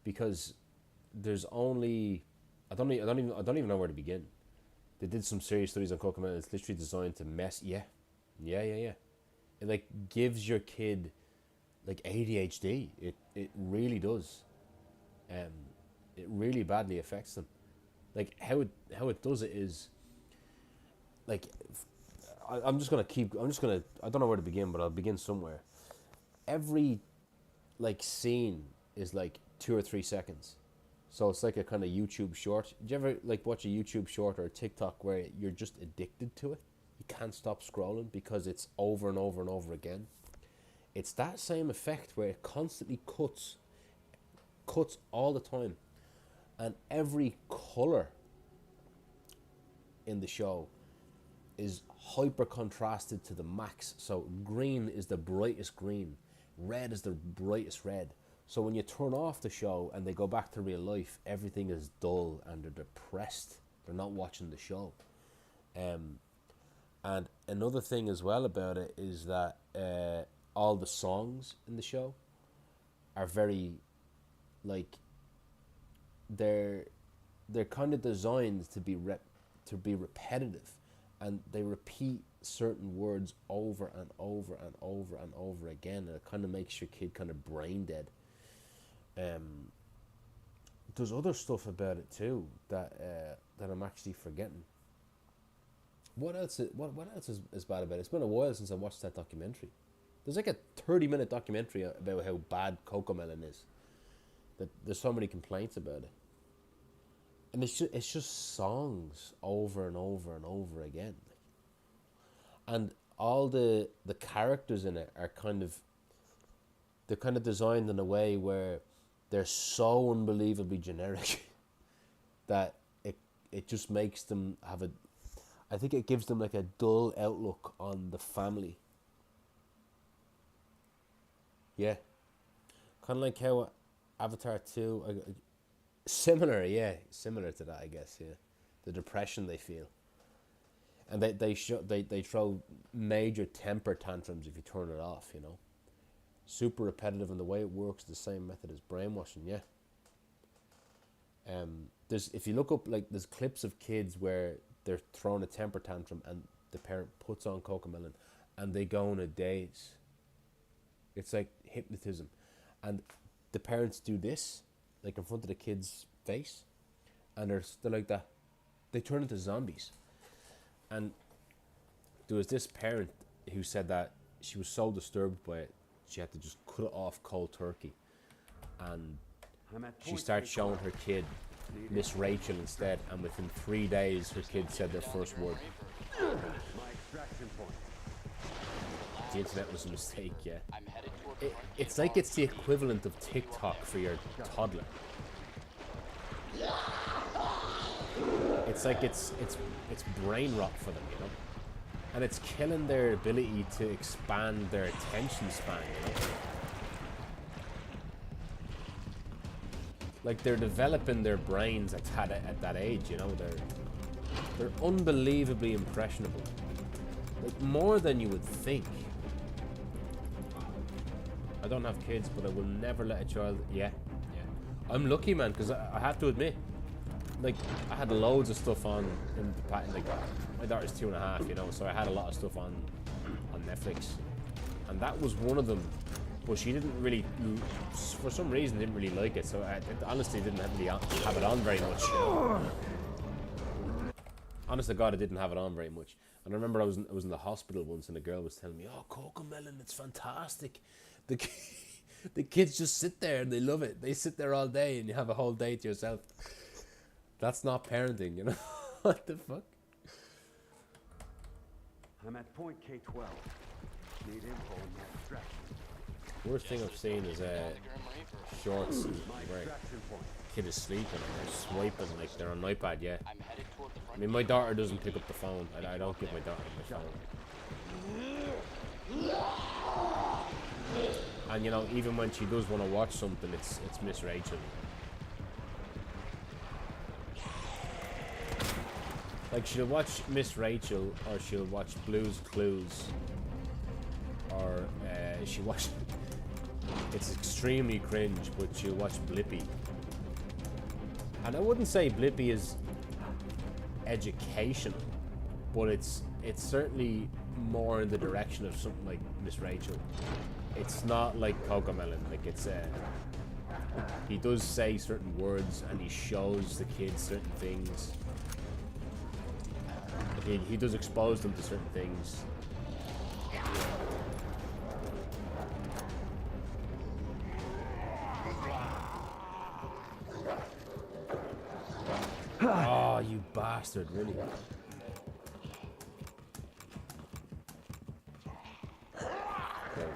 because there's only, I don't even know where to begin. They did some serious studies on Coco Melon. It's literally designed to mess. Yeah. It like gives your kid like ADHD. It really does. It really badly affects them. Like how it does it is, like, I don't know where to begin, but I'll begin somewhere. Every like scene is like 2 or 3 seconds, so it's like a kind of YouTube short. Did you ever like watch a YouTube short or a TikTok where you're just addicted to it? You can't stop scrolling because it's over and over and over again. It's that same effect where it constantly cuts all the time, and every color in the show is hyper contrasted to the max. So green is the brightest green, red is the brightest red. So when you turn off the show and they go back to real life, everything is dull and they're depressed. They're not watching the show. And another thing as well about it is that all the songs in the show are very, like, they're kind of designed to be repetitive, and they repeat certain words over and over and over and over again, and it kind of makes your kid kind of brain dead. There's other stuff about it too that I'm actually forgetting. What else is bad about it? It's been a while since I watched that documentary. There's like a 30-minute documentary about how bad Coco Melon is. That there's so many complaints about it. And it's just songs over and over and over again. And all the characters in it are kind of designed in a way where they're so unbelievably generic that it just makes them have I think it gives them like a dull outlook on the family. Yeah. Kind of like how Avatar 2, similar to that, I guess, yeah. The depression they feel. And they throw major temper tantrums if you turn it off, you know. Super repetitive, and the way it works, the same method as brainwashing, yeah. If you look up, like, there's clips of kids where they're throwing a temper tantrum and the parent puts on Coco Melon and they go in a daze. It's like hypnotism. And the parents do this, like in front of the kid's face, and they're like that. They turn into zombies. And there was this parent who said that she was so disturbed by it, she had to just cut it off cold turkey. And she started showing her kid Miss Rachel instead, and within 3 days her kid said their first word. The internet was a mistake, yeah. It's like it's the equivalent of TikTok for your toddler. It's like it's brain rot for them, you know. And it's killing their ability to expand their attention span, you know? Like, they're developing their brains at that age, you know? They're unbelievably impressionable. Like, more than you would think. I don't have kids, but I will never let a child... Yeah. I'm lucky, man, because I have to admit, like, I had loads of stuff on in the pattern. Like, my daughter's 2.5, you know, so I had a lot of stuff on Netflix, and that was one of them. But she didn't really, for some reason, didn't really like it. So I honestly didn't really have it on very much. Honest to God, I didn't have it on very much. And I remember I was in the hospital once, and a girl was telling me, "Oh, Cocomelon, it's fantastic. The kids just sit there and they love it. They sit there all day, and you have a whole day to yourself." That's not parenting, you know. What the fuck? I'm at point K12. Need info on my extraction. Worst thing I've seen is shorts where Extraction point. kid is sleeping and they're swiping like they're on an iPad. Yeah. I'm headed toward the I front. mean, my daughter doesn't pick up the phone. I don't give my daughter my phone. And you know, even when she does want to watch something, it's Miss Rachel. Like, she'll watch Miss Rachel, or she'll watch Blue's Clues, or she watch. It's extremely cringe, but she'll watch Blippi. And I wouldn't say Blippi is educational, but it's certainly more in the direction of something like Miss Rachel. It's not like Cocomelon. Like, it's he does say certain words and he shows the kids certain things. He does expose them to certain things. Oh, you bastard, really. Okay.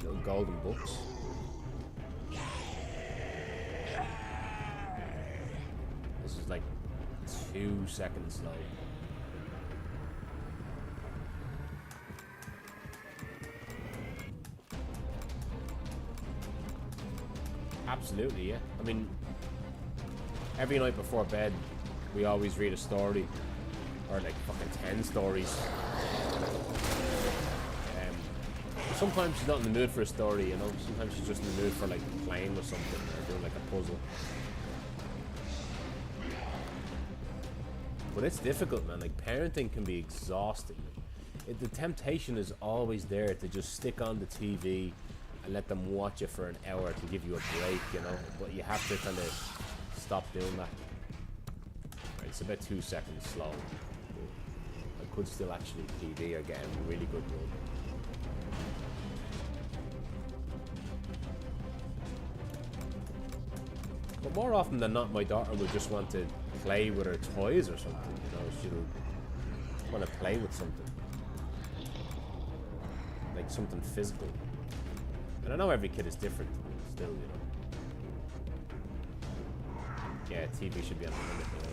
Little golden books. This is like 2 seconds slow. Absolutely, yeah. I mean, every night before bed, we always read a story, or like fucking 10 stories. Sometimes she's not in the mood for a story, you know. Sometimes she's just in the mood for like playing with something or doing like a puzzle. But it's difficult, man. Like, parenting can be exhausting. The temptation is always there to just stick on the TV and let them watch it for an hour to give you a break, you know. But you have to kind of stop doing that. Right, it's about 2 seconds slow. I could still actually PB or get a really good run. But more often than not, my daughter will just want to play with her toys or something, you know. She'll want to play with something. Like something physical. And I know every kid is different, still, you know. Yeah, TV should be on the limit, you know.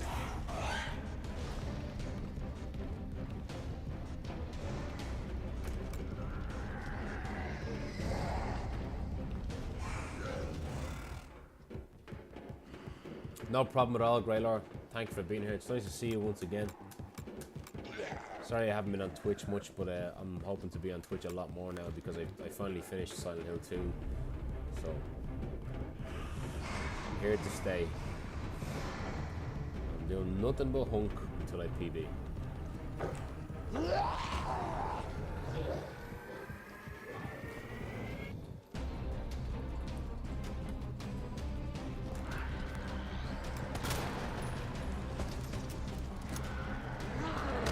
No problem at all, Greylor. Thank you for being here. It's nice to see you once again. Sorry I haven't been on Twitch much, but I'm hoping to be on Twitch a lot more now because I finally finished Silent Hill 2. So, I'm here to stay. I'm doing nothing but Hunk until I PB.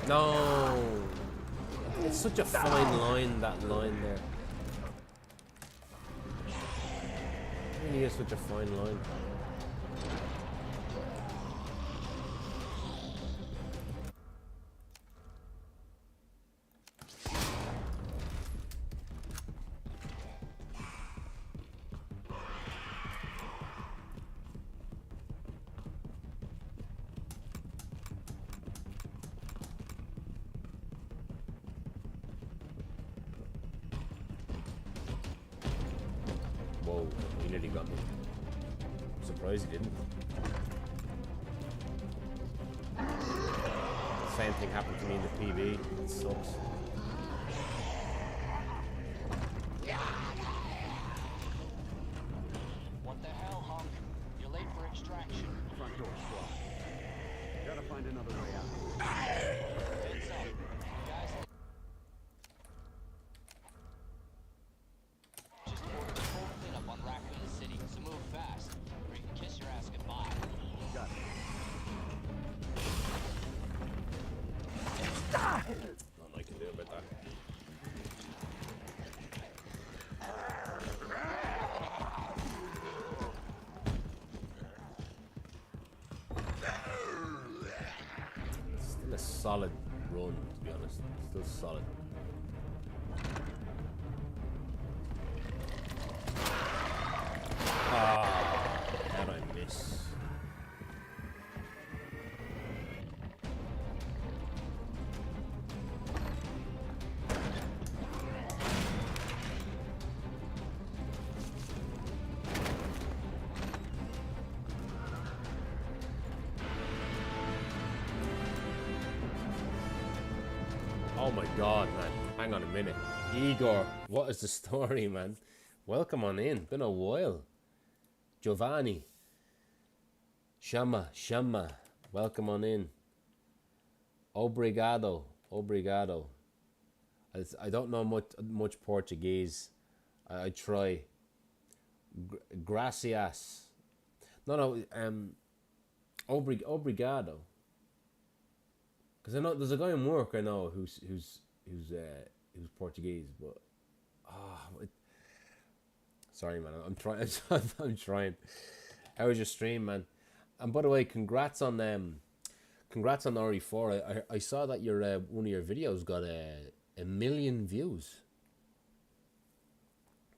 No! It's such a fine line, that line there. It really is such a fine line. Whoa, he nearly got me. I'm surprised he didn't. Same thing happened to me in the PB. It sucks. What the hell, Hunk? You're late for extraction. Front door squad. Gotta find another way out. Heads up. Guys, just ordered a full cleanup on Raccoon City, so move fast, or you can kiss your ass goodbye. Got it. Nothing I can do about that. Still a solid run, to be honest. Still solid. How'd I miss? Oh my god, man. Hang on a minute. Igor, what is the story, man? Welcome on in. Been a while. Giovanni. Shama. Welcome on in. Obrigado. I don't know much Portuguese. I try. Gracias. No. Obrigado. Because I know there's a guy in work I know who's Portuguese, but sorry, man. I'm trying. I'm trying. How was your stream, man? And by the way, congrats on RE4. I saw that your one of your videos got a million views.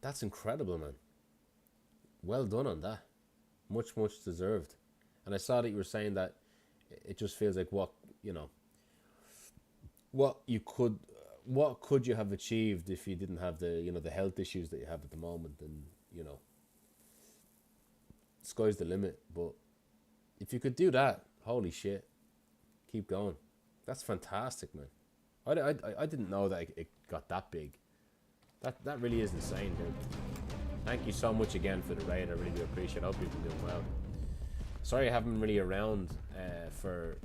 That's incredible, man. Well done on that. Much deserved. And I saw that you were saying that it just feels like what could you have achieved if you didn't have the health issues that you have at the moment, and sky's the limit. But if you could do that, holy shit, keep going. That's fantastic, man. I didn't know that it got that big. That really is insane, dude. Thank you so much again for the raid. I really do appreciate it. I hope you've been doing well. Sorry I haven't been really around for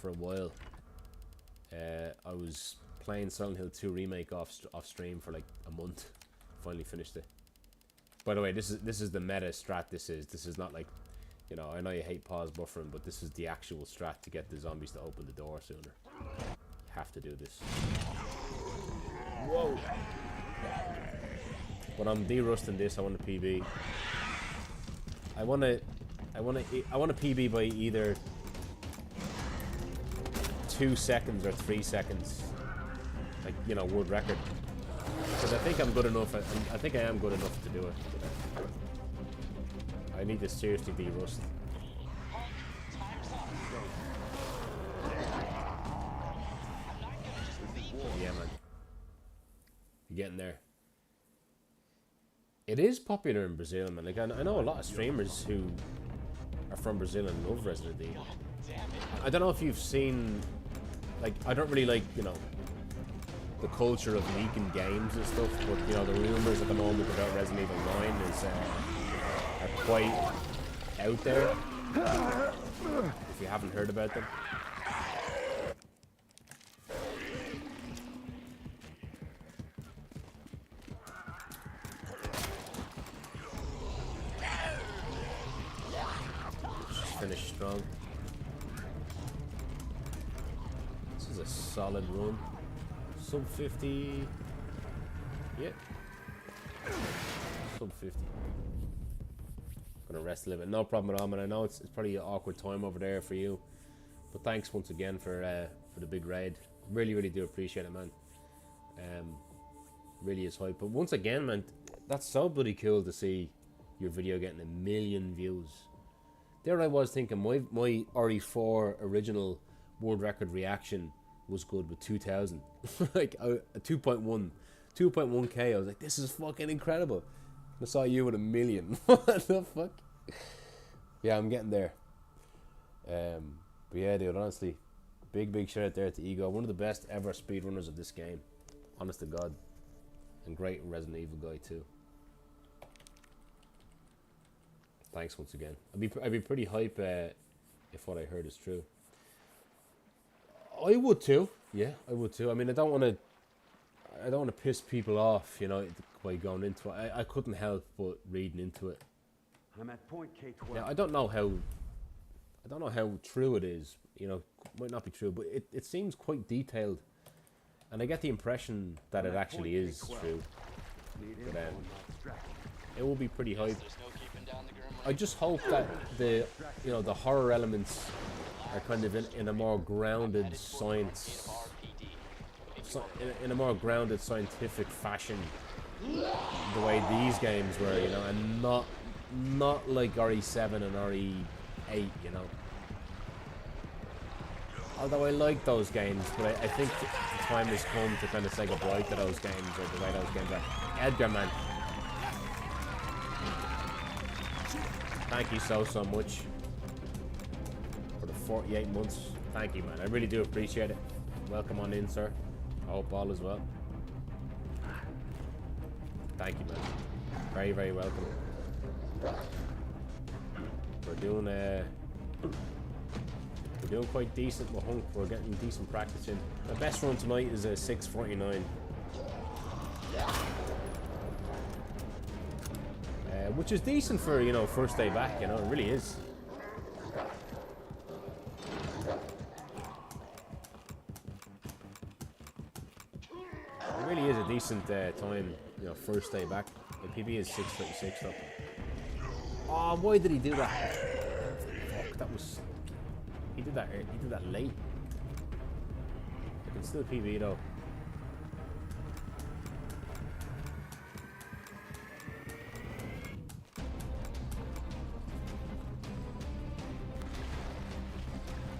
a while. I was playing Silent Hill 2 remake off stream for like a month. Finally finished it. By the way, this is the meta strat. This is not like, I know you hate pause buffering, but this is the actual strat to get the zombies to open the door sooner. You have to do this. Whoa! But I'm derusting this. I want a PB. I want a PB by either 2 seconds or 3 seconds, like world record, because I think I'm good enough. I think I am good enough to do it. I need to seriously derust. Yeah, man, you're getting there. It is popular in Brazil, man. Like I know a lot of streamers who are from Brazil and love Resident Evil. I don't know if you've seen. Like, I don't really like, the culture of leaking games and stuff, but, the rumors at the moment about Resident Evil 9 are quite out there, if you haven't heard about them. Just finished strong. A solid run. Sub 50. Yeah. Sub 50. Gonna rest a little bit. No problem at all, man. I know it's probably an awkward time over there for you, but thanks once again for the big raid. Really do appreciate it, man. Really is hype. But once again, man, that's so bloody cool to see your video getting 1 million views. There I was thinking my RE4 original world record reaction was good with 2,000. Like a 2.1k. I was like, this is fucking incredible. I saw you with 1 million. What the fuck? Yeah, I'm getting there. But yeah, dude, honestly, big shout out there to Ego. One of the best ever speedrunners of this game. Honest to God. And great Resident Evil guy too. Thanks once again. I'd be pretty hype if what I heard is true. I would too. Yeah, I would too. I mean, I don't want to piss people off, you know, by going into it. I couldn't help but reading into it. I'm at point K12. Yeah, I don't know how true it is. You know, might not be true, but it seems quite detailed, and I get the impression that it actually is true. But it will be pretty hype. There's no keeping down the grim I just hope that the horror elements are kind of in a more grounded science, in a more grounded scientific fashion, the way these games were, you know, and not like RE7 and RE8, you know. Although I like those games, but I think the time has come to kind of say goodbye to those games, or the way those games are. Edgar, man. Thank you so much for the 48 months. Thank you, man. I really do appreciate it. Welcome on in, sir. I hope all is well. Thank you, man. Very, very welcome. We're doing quite decent with Hunk. We're getting decent practice in. The best run tonight is a 6:49. Which is decent for, you know, first day back, you know, it really is. It really is a decent time, you know, first day back. The PB is 6:36 up. Oh, why did he do that? Fuck, that was... He did that late. I can still PB though.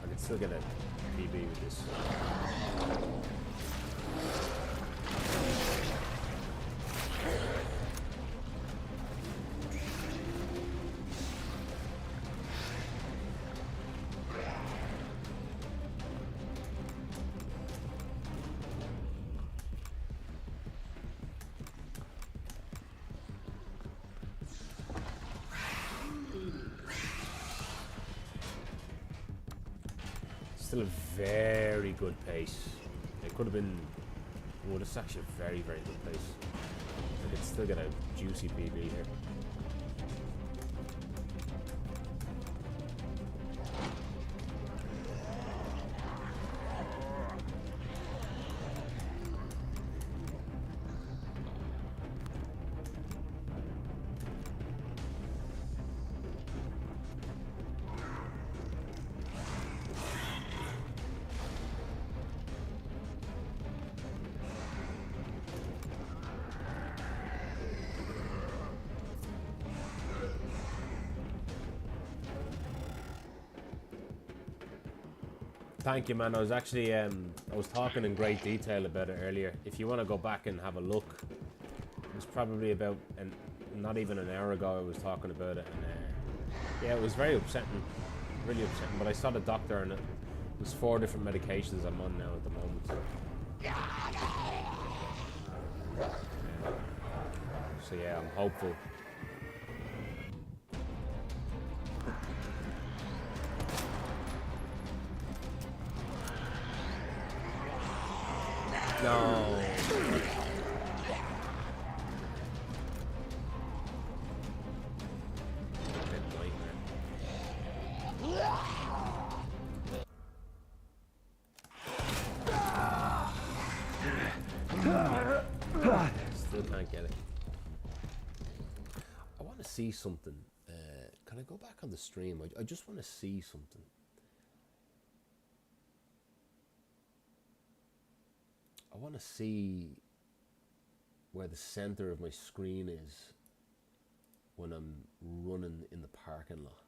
I can still get a PB with this. Still a very good pace. It could have been... Oh, this is actually a very, very good pace. I could still get a juicy PB here. Thank you, man. I was actually, I was talking in great detail about it earlier. If you want to go back and have a look, it was probably about, not even an hour ago I was talking about it. And yeah, it was very upsetting, really upsetting. But I saw the doctor, and there's 4 different medications I'm on now at the moment. So yeah, I'm hopeful. No. Still can't get it. I want to see something. Can I go back on the stream? I just want to see something. I want to see where the center of my screen is when I'm running in the parking lot.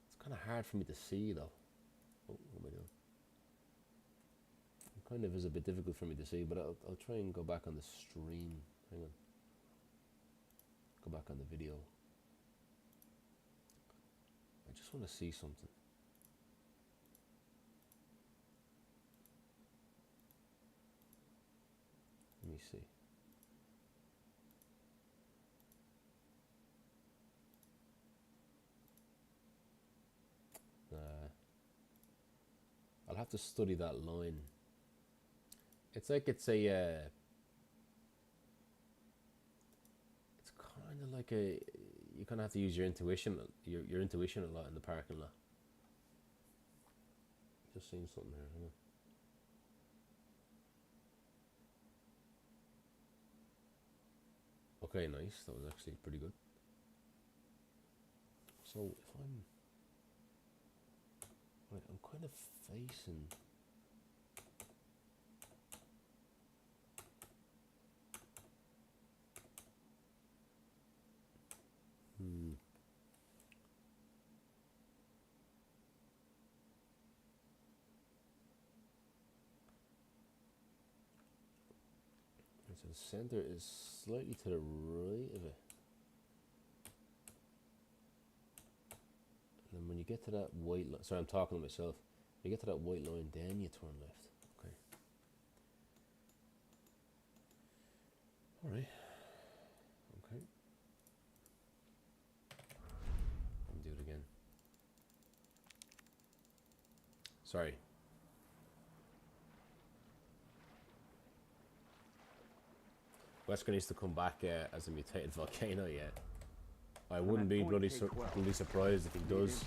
It's kind of hard for me to see though. Oh, what am I doing? It kind of is a bit difficult for me to see, but I'll try and go back on the stream. Hang on. go back on the video. I just want to see something. Let me see. I'll have to study that line. It's like it's a it's kind of like a, you kind of have to use your intuition, your intuition a lot in the parking lot. Just seen something here, hang on. Okay, nice. That was actually pretty good. So if I'm right, I'm kind of facing. So the center is slightly to the right of it. And then when you get to that white line, sorry, I'm talking to myself. When you get to that white line, then you turn left. Okay. All right. Okay. I'll do it again. Sorry. Wesker needs to come back as a mutated volcano yet. I wouldn't be bloody surprised if he does.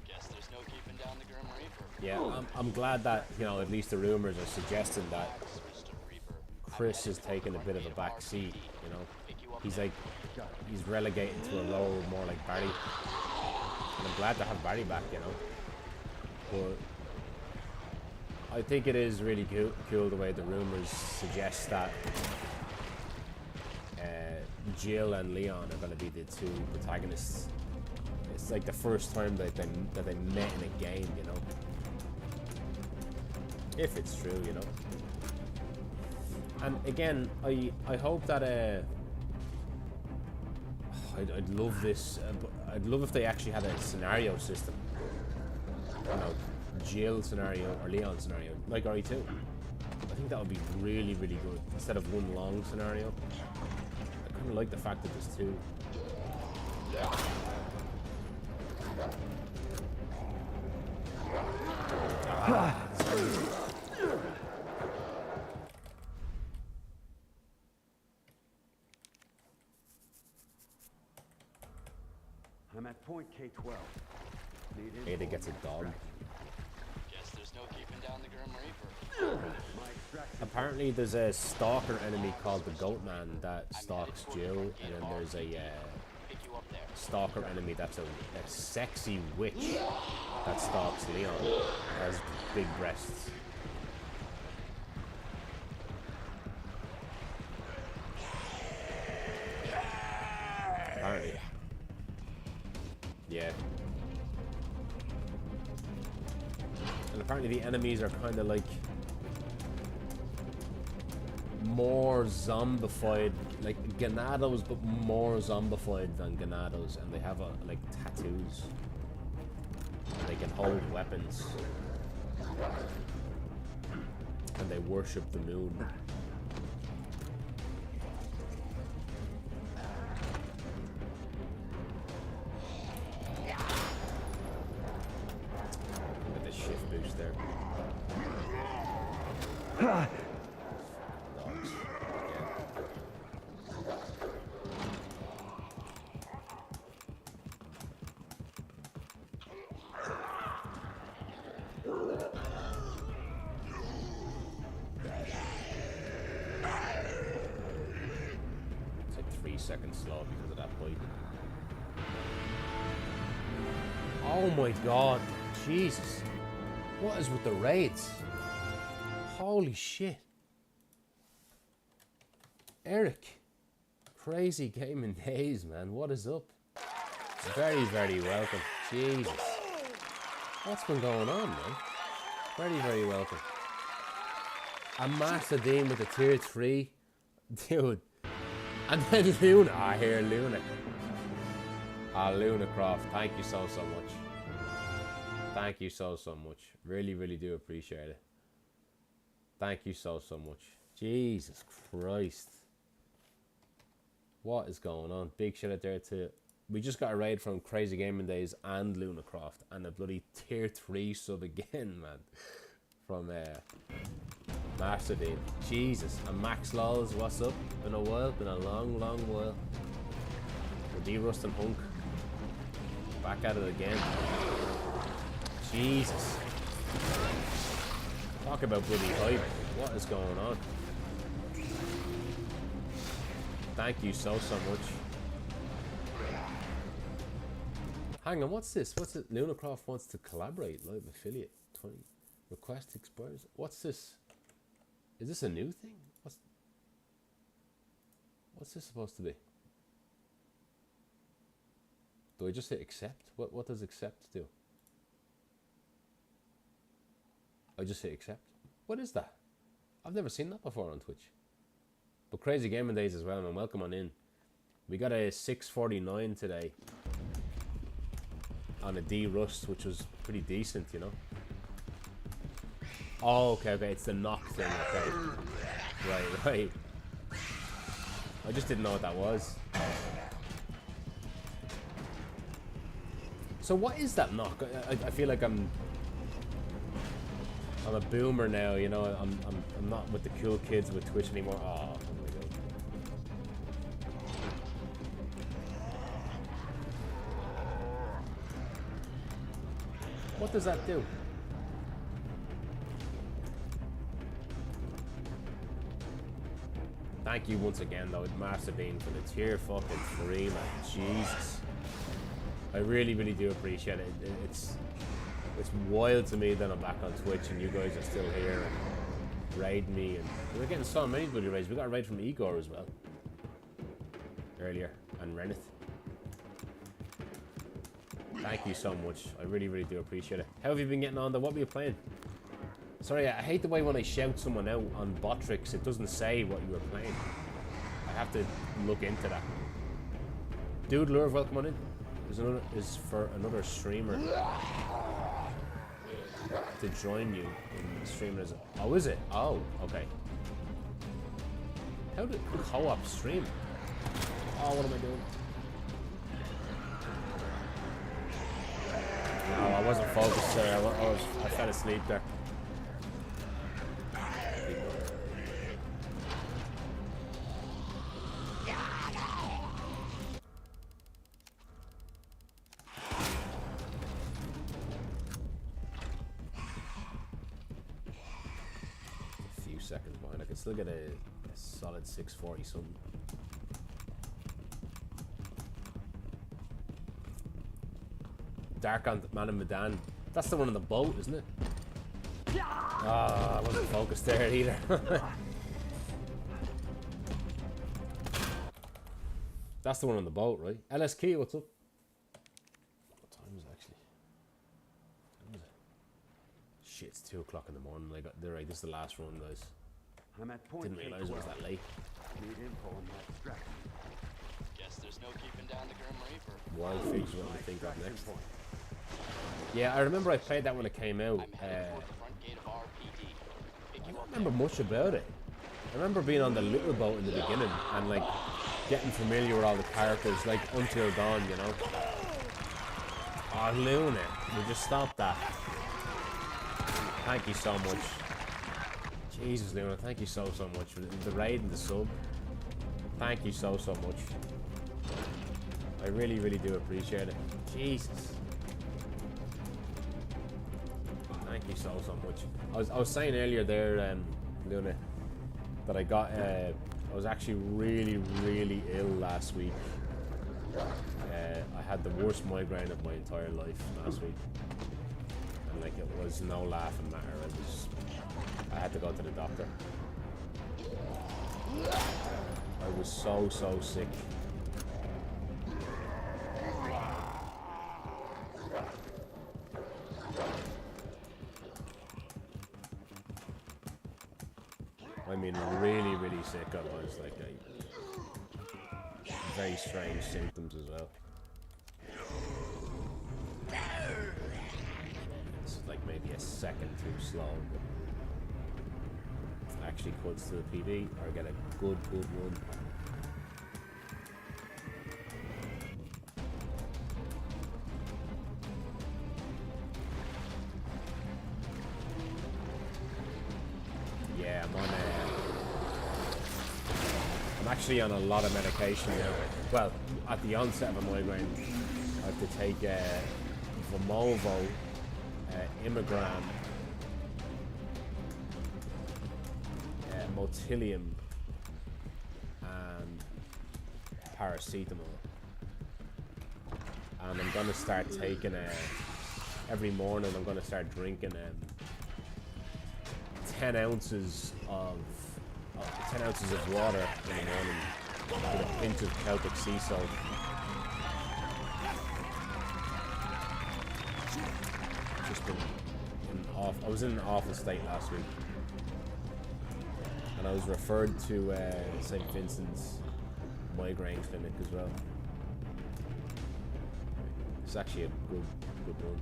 Guess there's no keeping down the Grim Reaper. Yeah, I'm glad that, you know, at least the rumors are suggesting that Mr. Reaper. Chris is taking a bit of a back seat, you know. He's like, he's relegating to a role more like Barry. And I'm glad to have Barry back, you know. But I think it is really cool the way the rumors suggest that Jill and Leon are going to be the two protagonists. It's like the first time that they met in a game, you know. If it's true, you know. And again, I hope that I'd love this. I'd love if they actually had a scenario system. You know, Jill scenario or Leon scenario, like RE2. I think that would be really, really good instead of one long scenario. I kind of like the fact that there's two. I'm at point K12. Ada gets a dog. Guess there's no keeping down the Grim Reaper. Apparently there's a stalker enemy called the Goatman that stalks Jill, and then there's a stalker enemy that's a sexy witch that stalks Leon. Has big breasts. Apparently. Yeah. And apparently the enemies are kind of like more zombified, like Ganados, but more zombified than Ganados, and they have like tattoos. And they can hold weapons. And they worship the moon. With the shift boost there. Dogs. It's like 3 seconds slow because of that bite. Oh my god, Jesus. What is with the raids? Holy shit. Eric. Crazy gaming days, man. What is up? Very, very welcome. Jesus. What's been going on, man? Very, very welcome. A Master Dean with a tier 3. Dude. And then Luna. I hear Luna. Ah, Luna Croft. Thank you so much. Thank you so much. Really, really do appreciate it. Thank you so much. Jesus Christ. What is going on? Big shout out there to... We just got a raid from Crazy Gaming Days and Luna Croft. And a bloody tier 3 sub again, man. From Master Dean. Jesus. And Max Lols, what's up? Been a while. Been a long, long while. With Derust and Hunk. Back at it again. Jesus. Talk about bloody hype. What is going on? Thank you so much. Hang on, what's this? What's it? Lunacroft wants to collaborate. Live affiliate. 20. Request expires. What's this? Is this a new thing? What's this supposed to be? Do I just hit accept? What does accept do? I just hit accept. What is that? I've never seen that before on Twitch. But Crazy Gaming Days as well, man. Welcome on in. We got a 649 today on a Derust, which was pretty decent, you know. Oh, okay. It's the knock thing, okay. Right. I just didn't know what that was. So what is that knock? I feel like I'm a boomer now, you know. I'm not with the cool kids with Twitch anymore. Oh my God. What does that do? Thank you once again, though, Master Bean, for the tier fucking 3, man. Jesus. I really, really do appreciate it. It's wild to me that I'm back on Twitch and you guys are still here and raiding me. And we're getting so many bloody raids. We got a raid from Igor as well earlier, and Reneth. Thank you so much. I really, really do appreciate it. How have you been getting on, though? What were you playing? Sorry, I hate the way when I shout someone out on Botrix, it doesn't say what you were playing. I have to look into that. Dude, Lure, welcome on in. Is for another streamer to join you in streaming as a... Oh, is it? Oh, okay. How did co-op stream? Oh, what am I doing? No, I wasn't focused there. I fell asleep there. Seconds behind. I can still get a solid 640 something. Dark on Man in Medan. That's the one on the boat, isn't it? Ah, I wasn't focused there either. That's the one on the boat, right? LSK, what's up? What time is it actually? What time is it? Shit, it's 2 o'clock in the morning. They're right, this is the last run, guys. I'm at point. Didn't realize it was that late. Need info on that extraction. Guess there's no keeping down the Grim Reaper. Wild Figs, what do you think of next? Yeah, I remember I played that when it came out. I'm headed toward the front gate of RPD. Pick I you don't up remember much about it. I remember being on the little boat in the beginning and like getting familiar with all the characters, like Until Dawn, you know. Oh, Luna, we just stopped that. Thank you so much. Jesus, Luna, thank you so much for the raid and the sub. Thank you so much. I really, really do appreciate it. Jesus. Thank you so much. I was saying earlier there, Luna, that I got I was actually really, really ill last week. I had the worst migraine of my entire life last week, and like it was no laughing matter. I had to go to the doctor. I was so sick. I mean, really, really sick. I was like, very strange symptoms as well. It's like maybe a second too slow, but actually cuts to the PB or get a good run. Yeah, I'm actually on a lot of medication now. Well, at the onset of a migraine, I have to take Vimovo, Immigram, Motilium, and paracetamol. And I'm gonna start taking every morning. I'm gonna start drinking 10 ounces of water in the morning with a pinch of Celtic sea salt. Just been I was in an awful state last week, and I was referred to St. Vincent's migraine clinic as well. It's actually a good one.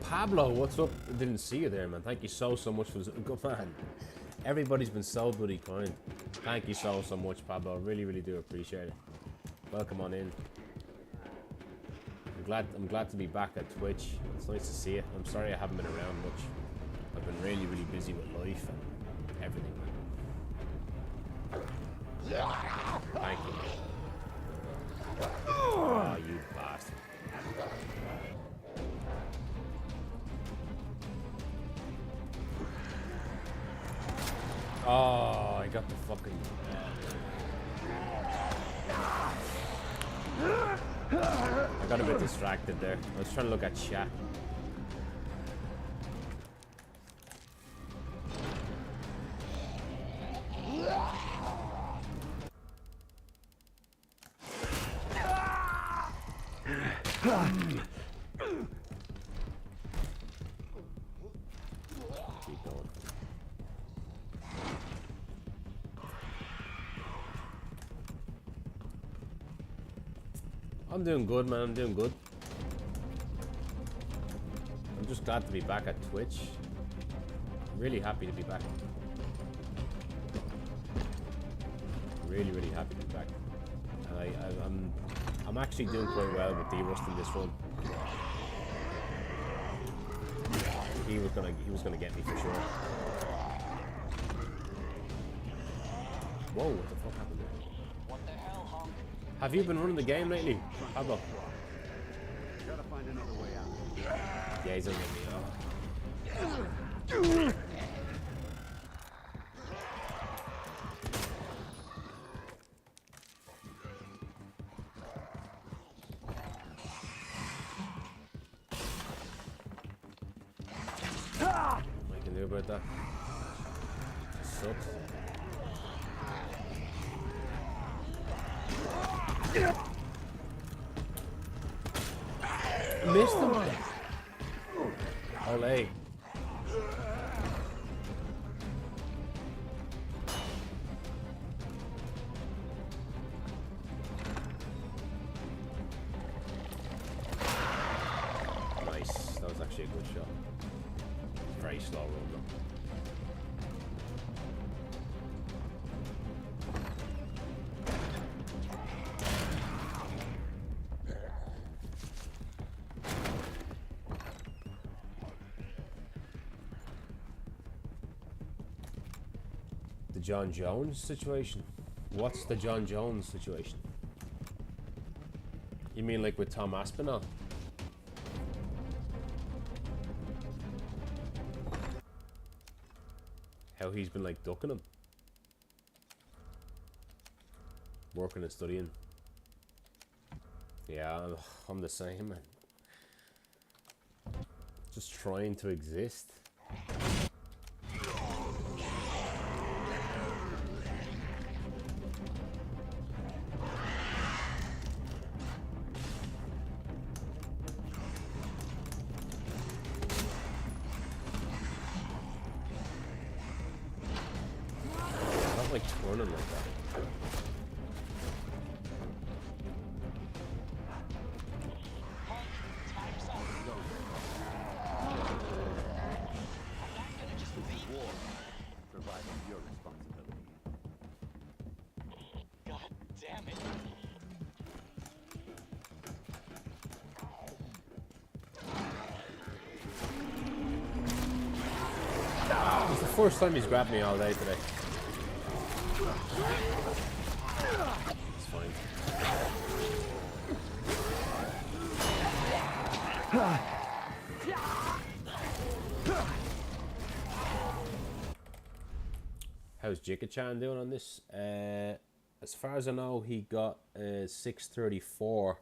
Pablo, what's up? I didn't see you there, man. Thank you so much for this. Good man. Everybody's been so bloody kind. Thank you so much, Pablo. I really do appreciate it. Welcome on in. I'm glad to be back at Twitch. It's nice to see you. I'm sorry I haven't been around much. I've been really busy with life and everything, man. Thank you. Oh, you bastard. Oh, I got the fucking... I got a bit distracted there. I was trying to look at chat. Keep going. I'm doing good, man. I'm doing good. I'm just glad to be back at Twitch. Really happy to be back. Really happy to be back. And I'm actually doing quite well with Derust in this run. He was gonna get me for sure. Whoa, what the fuck happened there? What the hell, Hunk? Have you been running the game lately, Pablo? Gotta find another way out. Yeah, he's gonna get me. What I can do about that? Sucks. Missed him. Olé. Nice. That was actually a good shot. Very slow roll though. The John Jones situation? What's the John Jones situation? You mean like with Tom Aspinall? How he's been like ducking him? Working and studying. Yeah, I'm the same, man. Just trying to exist. turning like that? Hunk, time's up. I'm not gonna just leave. War. Surviving your responsibility. God damn it. It's the first time he's grabbed me all day today. It's fine. How's Jika-chan doing on this? As far as I know, he got 634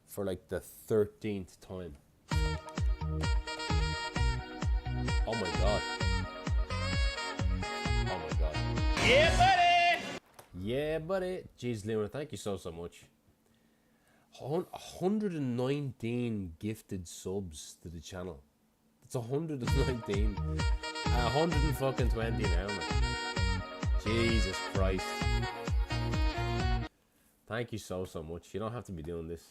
for like the 13th time. Oh my god. Oh my god. Yeah, buddy! Yeah, buddy. Jeez, Luna, thank you so much. 119 gifted subs to the channel. It's 119. 120 now, man. Jesus Christ. Thank you so much. You don't have to be doing this.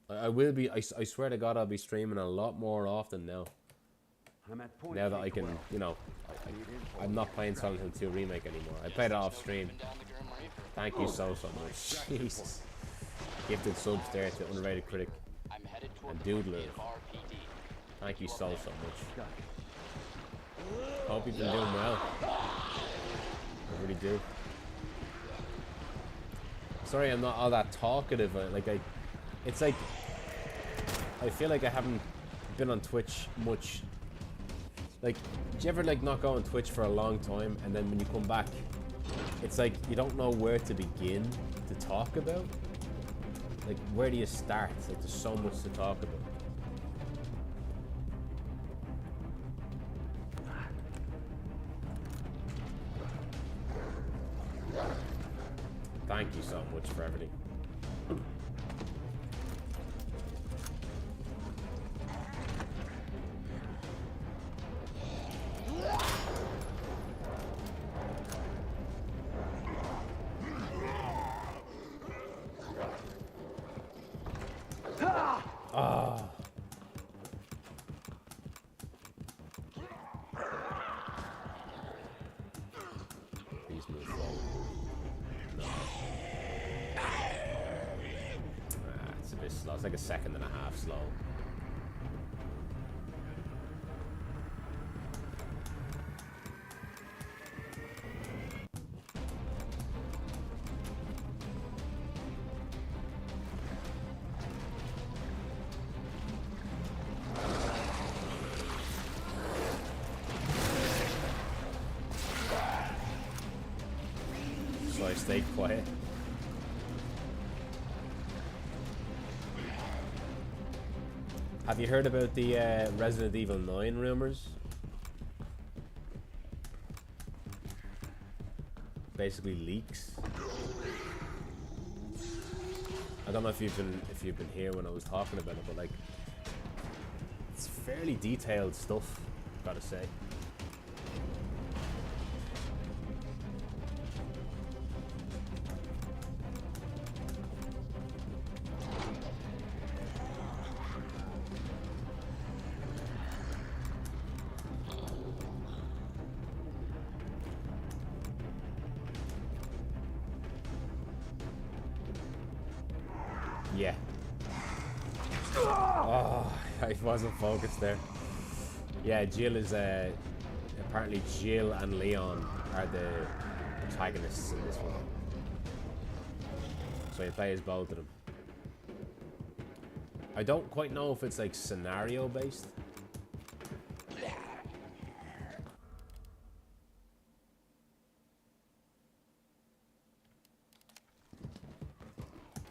I will be, I swear to God, I'll be streaming a lot more often now. I'm at point Now that I can, K12. you know, I'm not playing Silent Hill 2 Remake anymore. I played it off stream. Down the Grim Reaper. Thank you so much. Jesus. Gifted subs there to Underrated Critic I'm headed toward and the Dude Frontier Live. RPD. Thank you so much. Got it. Hope you've been doing well. I really do. Sorry I'm not all that talkative. It's like, I feel like I haven't been on Twitch much. Like, do you ever like not go on Twitch for a long time and then when you come back, it's like you don't know where to begin to talk about? Like, where do you start? Like, there's so much to talk about. Thank you so much for everything. Please move forward. No. It's a bit slow. It's like a second and a half slow. So I stayed quiet. Have you heard about the Resident Evil 9 rumors? Basically leaks. I don't know if you've been here when I was talking about it, but like, it's fairly detailed stuff, gotta say. Yeah. Oh, I wasn't focused there. Yeah, Jill is apparently Jill and Leon are the protagonists in this one. So you play as both of them. I don't quite know if it's like scenario based.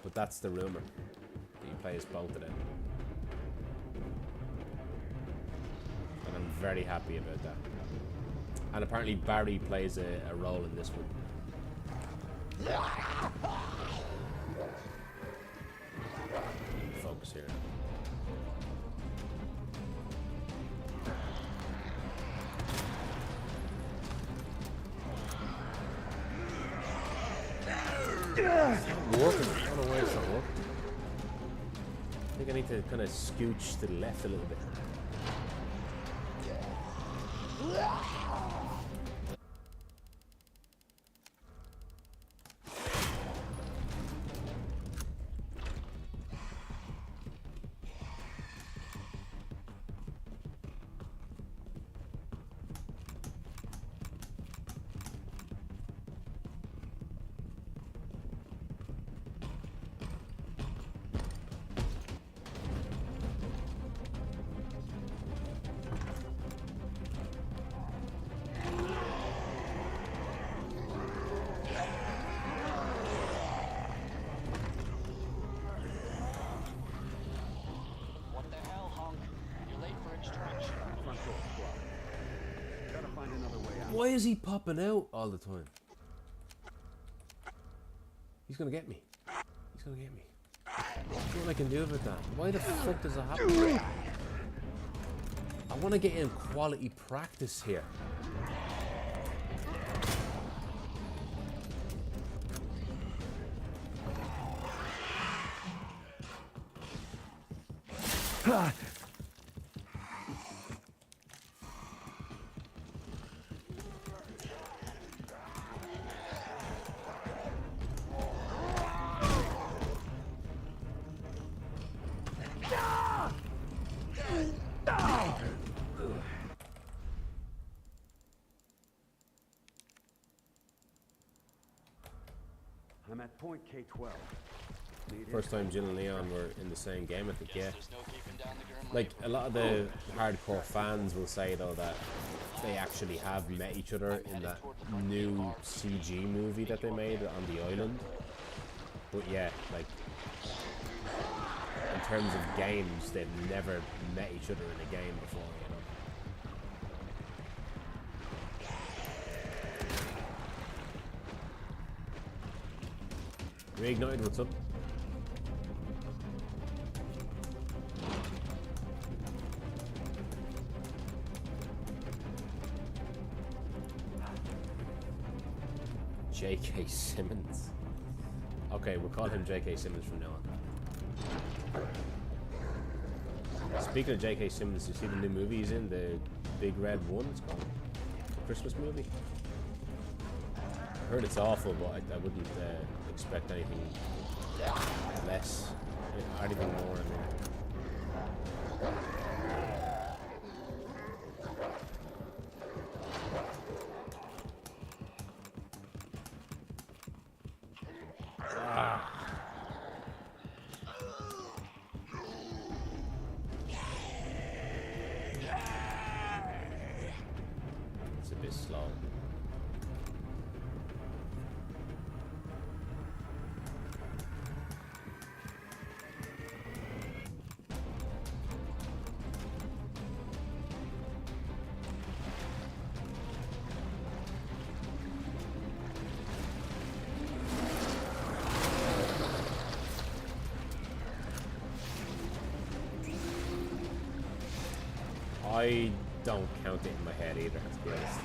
But that's the rumor, that you play as both of them. And I'm very happy about that. And apparently Barry plays a role in this one. Focus here. It's not working. I don't know why it's not working. I think I need to kind of scooch to the left a little bit. What the hell, Hunk? You're late for extraction. Front door, squad. Gotta find another way out. Why is he popping out all the time? He's gonna get me. He's gonna get me. What's what I can do about that? Why the fuck does that happen? I want to get in quality practice here. I'm at point K12. Need First time Jill and Leon were in the same game, I think, yeah. There's no keeping down the grim Like, reaper. a lot of the hardcore fans will say, though, that they actually have met each other in that new CG movie that they made on the island. But yeah, like, in terms of games, they've never met each other in a game before, you know? Reignited, what's up? J.K. Simmons. Okay, we'll call him J.K. Simmons from now on. Speaking of J.K. Simmons, you see the new movie he's in, the Big Red One, it's called? The Christmas movie? I heard it's awful, but I wouldn't expect anything less, or anything more. I mean. It's a bit slow. I don't count it in my head either, to be honest.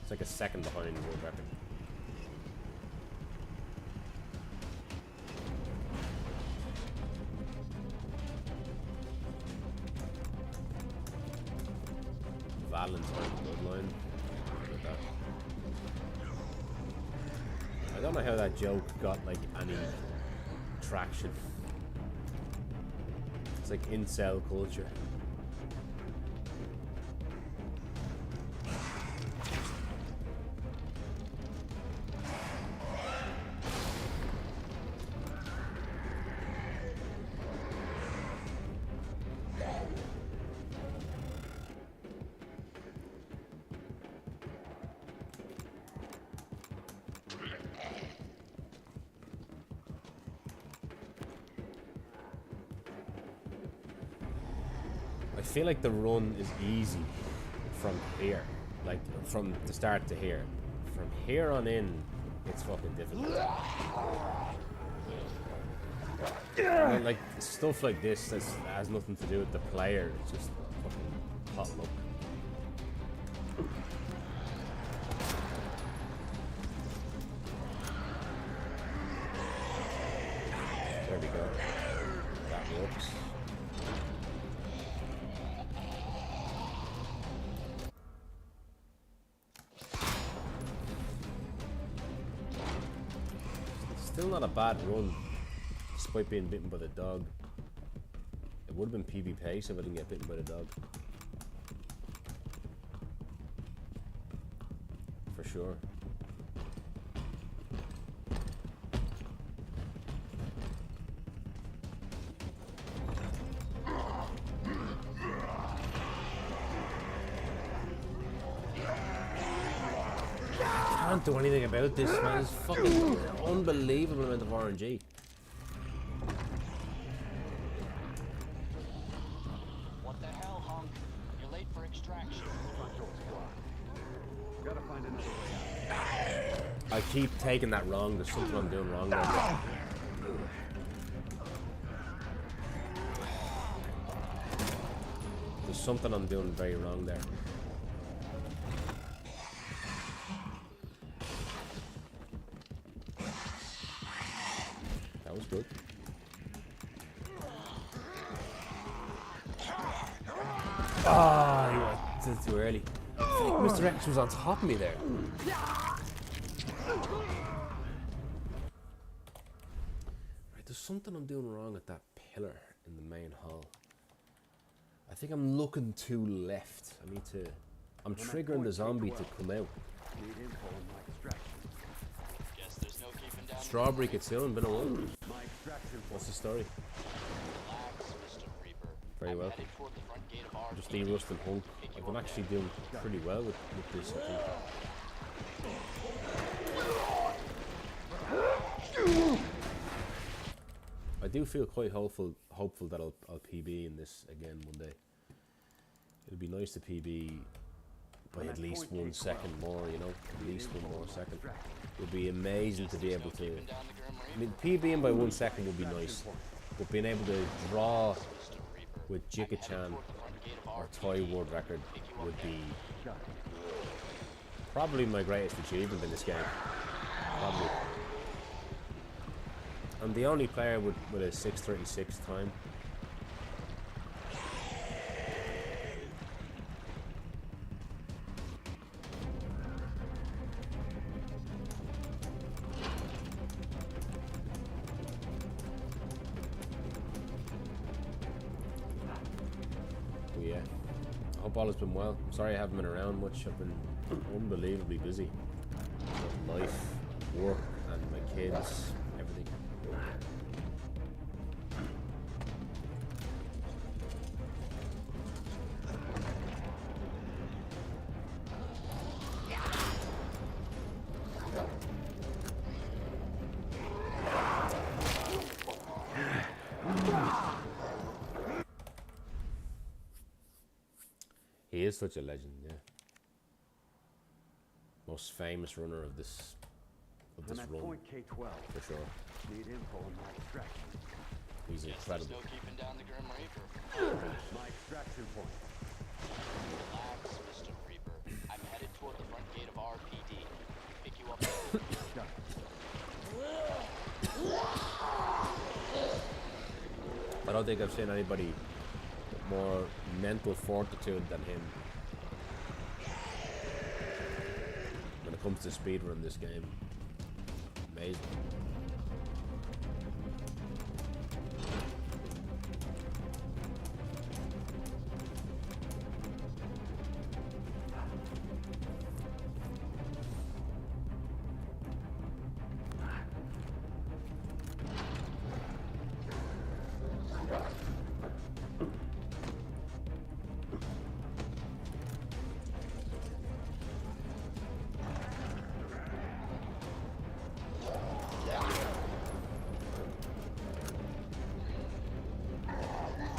It's like a second behind the world record. Valentine bloodline. I don't know how that joke got like any traction. It's like incel culture. I feel like the run is easy from here, like from the start to here. From here on in, it's fucking difficult. And then, like stuff like this that has nothing to do with the player. It's just fucking hot luck. There we go. That works. Still not a bad run, despite being bitten by the dog. It would have been PB pace if I didn't get bitten by the dog. For sure. I can't do anything about this, man. It's fucking unbelievable amount of RNG. What the hell, Hunk? You're late for extraction. Gotta find another way out. I keep taking that wrong. There's something I'm doing wrong there. There's something I'm doing very wrong there. That was good. Ah, oh, you went too early. Mr. X was on top of me there. Right, there's something I'm doing wrong at that pillar in the main hall. I think I'm looking to left. I need to... I'm triggering the zombie to come out. Need info on my extraction. Guess there's no keeping down Strawberry Kitsune, been a while. My extraction What's the story? Relax, Mr. Reaper. Very I'm well. headed toward the front gate of our Just Derust and Hunk. I've been actually doing pretty well with this, I think. I do feel quite hopeful that I'll PB in this again one day. It'd be nice to PB by at least 1 second more, you know, at least 1 more second. It would be amazing to be able to... I mean, PBing by 1 second would be nice, but being able to draw with Jika-chan or Toy World Record would be probably my greatest achievement in this game. Probably. I'm the only player with a 6:36 time. But yeah, I hope all has been well. I'm sorry I haven't been around much. I've been unbelievably busy with life, work, and my kids, everything. He is such a legend, yeah. Most famous runner of this I'm at run, point K12. for sure. Need info on my extraction. He's Guess there's incredible. no keeping down the Grim Reaper. My extraction point. Relax, Mr. Reaper. I'm headed toward the front gate of RPD. Pick you up there. Got it. I don't think I've seen anybody with more mental fortitude than him when it comes to speedrun this game. Amazing.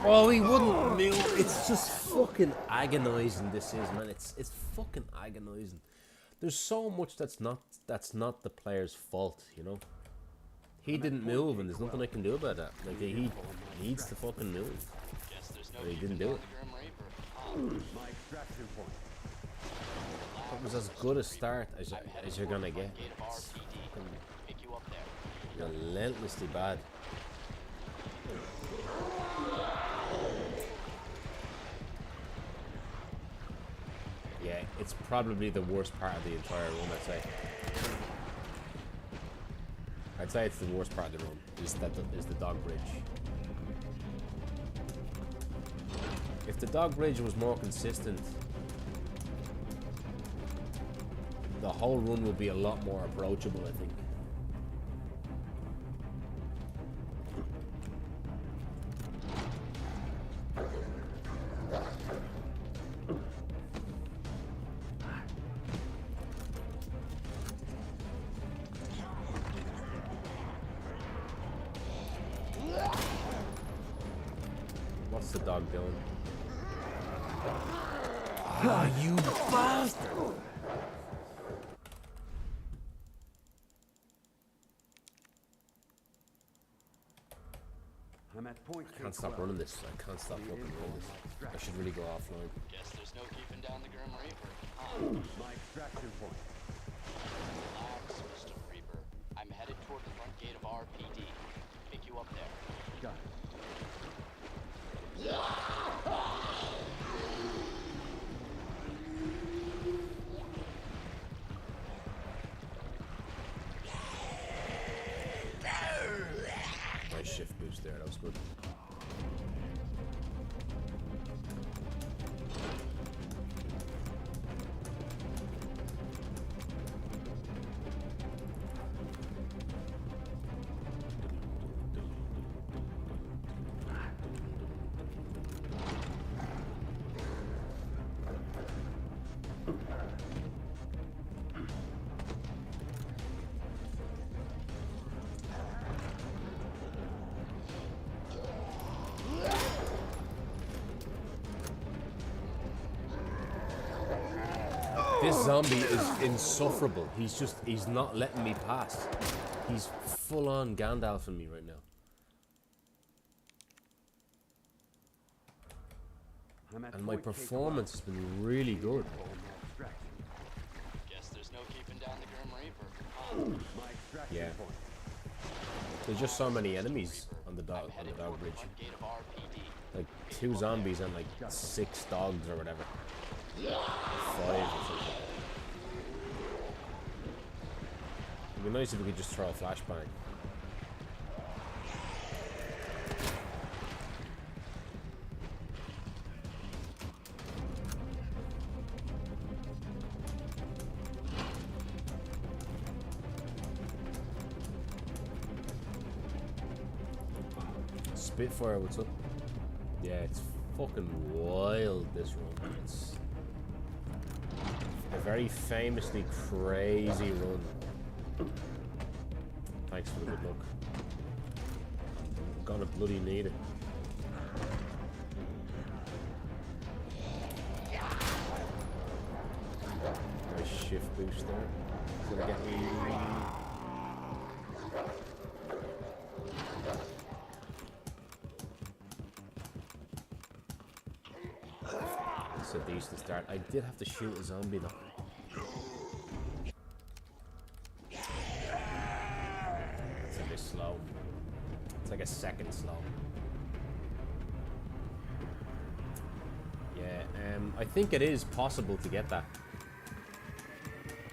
Oh, he wouldn't move. It's just fucking agonizing. This is, man. It's fucking agonizing. There's so much that's not the player's fault, you know. He didn't move, and there's nothing I can do about that. Like he needs to fucking move. Guess there's no But he keeping didn't do down it. the Grim Reaper. My extraction point. That was as good a start as you're gonna get. Gate of It's RPD. fucking Pick you up there. relentlessly bad. Yeah, it's probably the worst part of the entire run, I'd say. I'd say it's the worst part of the run, is the dog bridge. If the dog bridge was more consistent, the whole run would be a lot more approachable, I think. What's the dog doing? Ah, you bastard! I'm at point. I can't stop running this. I can't stop fucking running this. I should really go offline. Guess there's no keeping down the Grim Reaper. My extraction point. Relax, Mr. Reaper. I'm headed toward the front gate of RPD. Pick you up there. Got it. Nice shift boost there. That was good. This zombie is insufferable. He's not letting me pass. He's full on Gandalfing me right now. I'm at And my point. performance has been really good. Guess there's no keeping down the Grim Reaper. My extraction Yeah. point. There's just so many enemies on the dog Headed bridge. toward the front gate of RPD. Like 2 zombies and like 6 dogs or whatever. 5 or something. It'd be nice if we could just throw a flashbang. Spitfire, what's up? Yeah, it's fucking wild, this run. It's a very famously crazy run. Thanks for the good luck. I'm gonna bloody need it. Nice shift boost there. It's gonna get me. It's a decent start. I did have to shoot a zombie though. It's a bit slow. It's like a second slow. Yeah, I think it is possible to get that.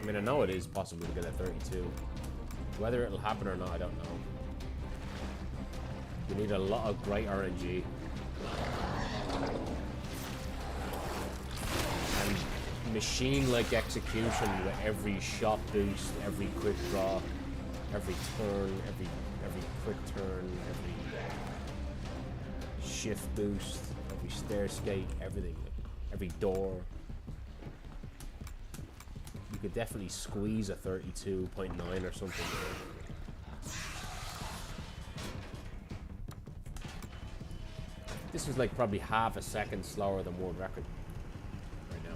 I mean, I know it is possible to get a 32. Whether it'll happen or not, I don't know. We need a lot of great RNG. And machine-like execution with every shot boost, every quick draw, every turn, every quick turn, every shift boost, every stair skate, everything, every door. You could definitely squeeze a 32.9 or something. This was like probably half a second slower than world record right now.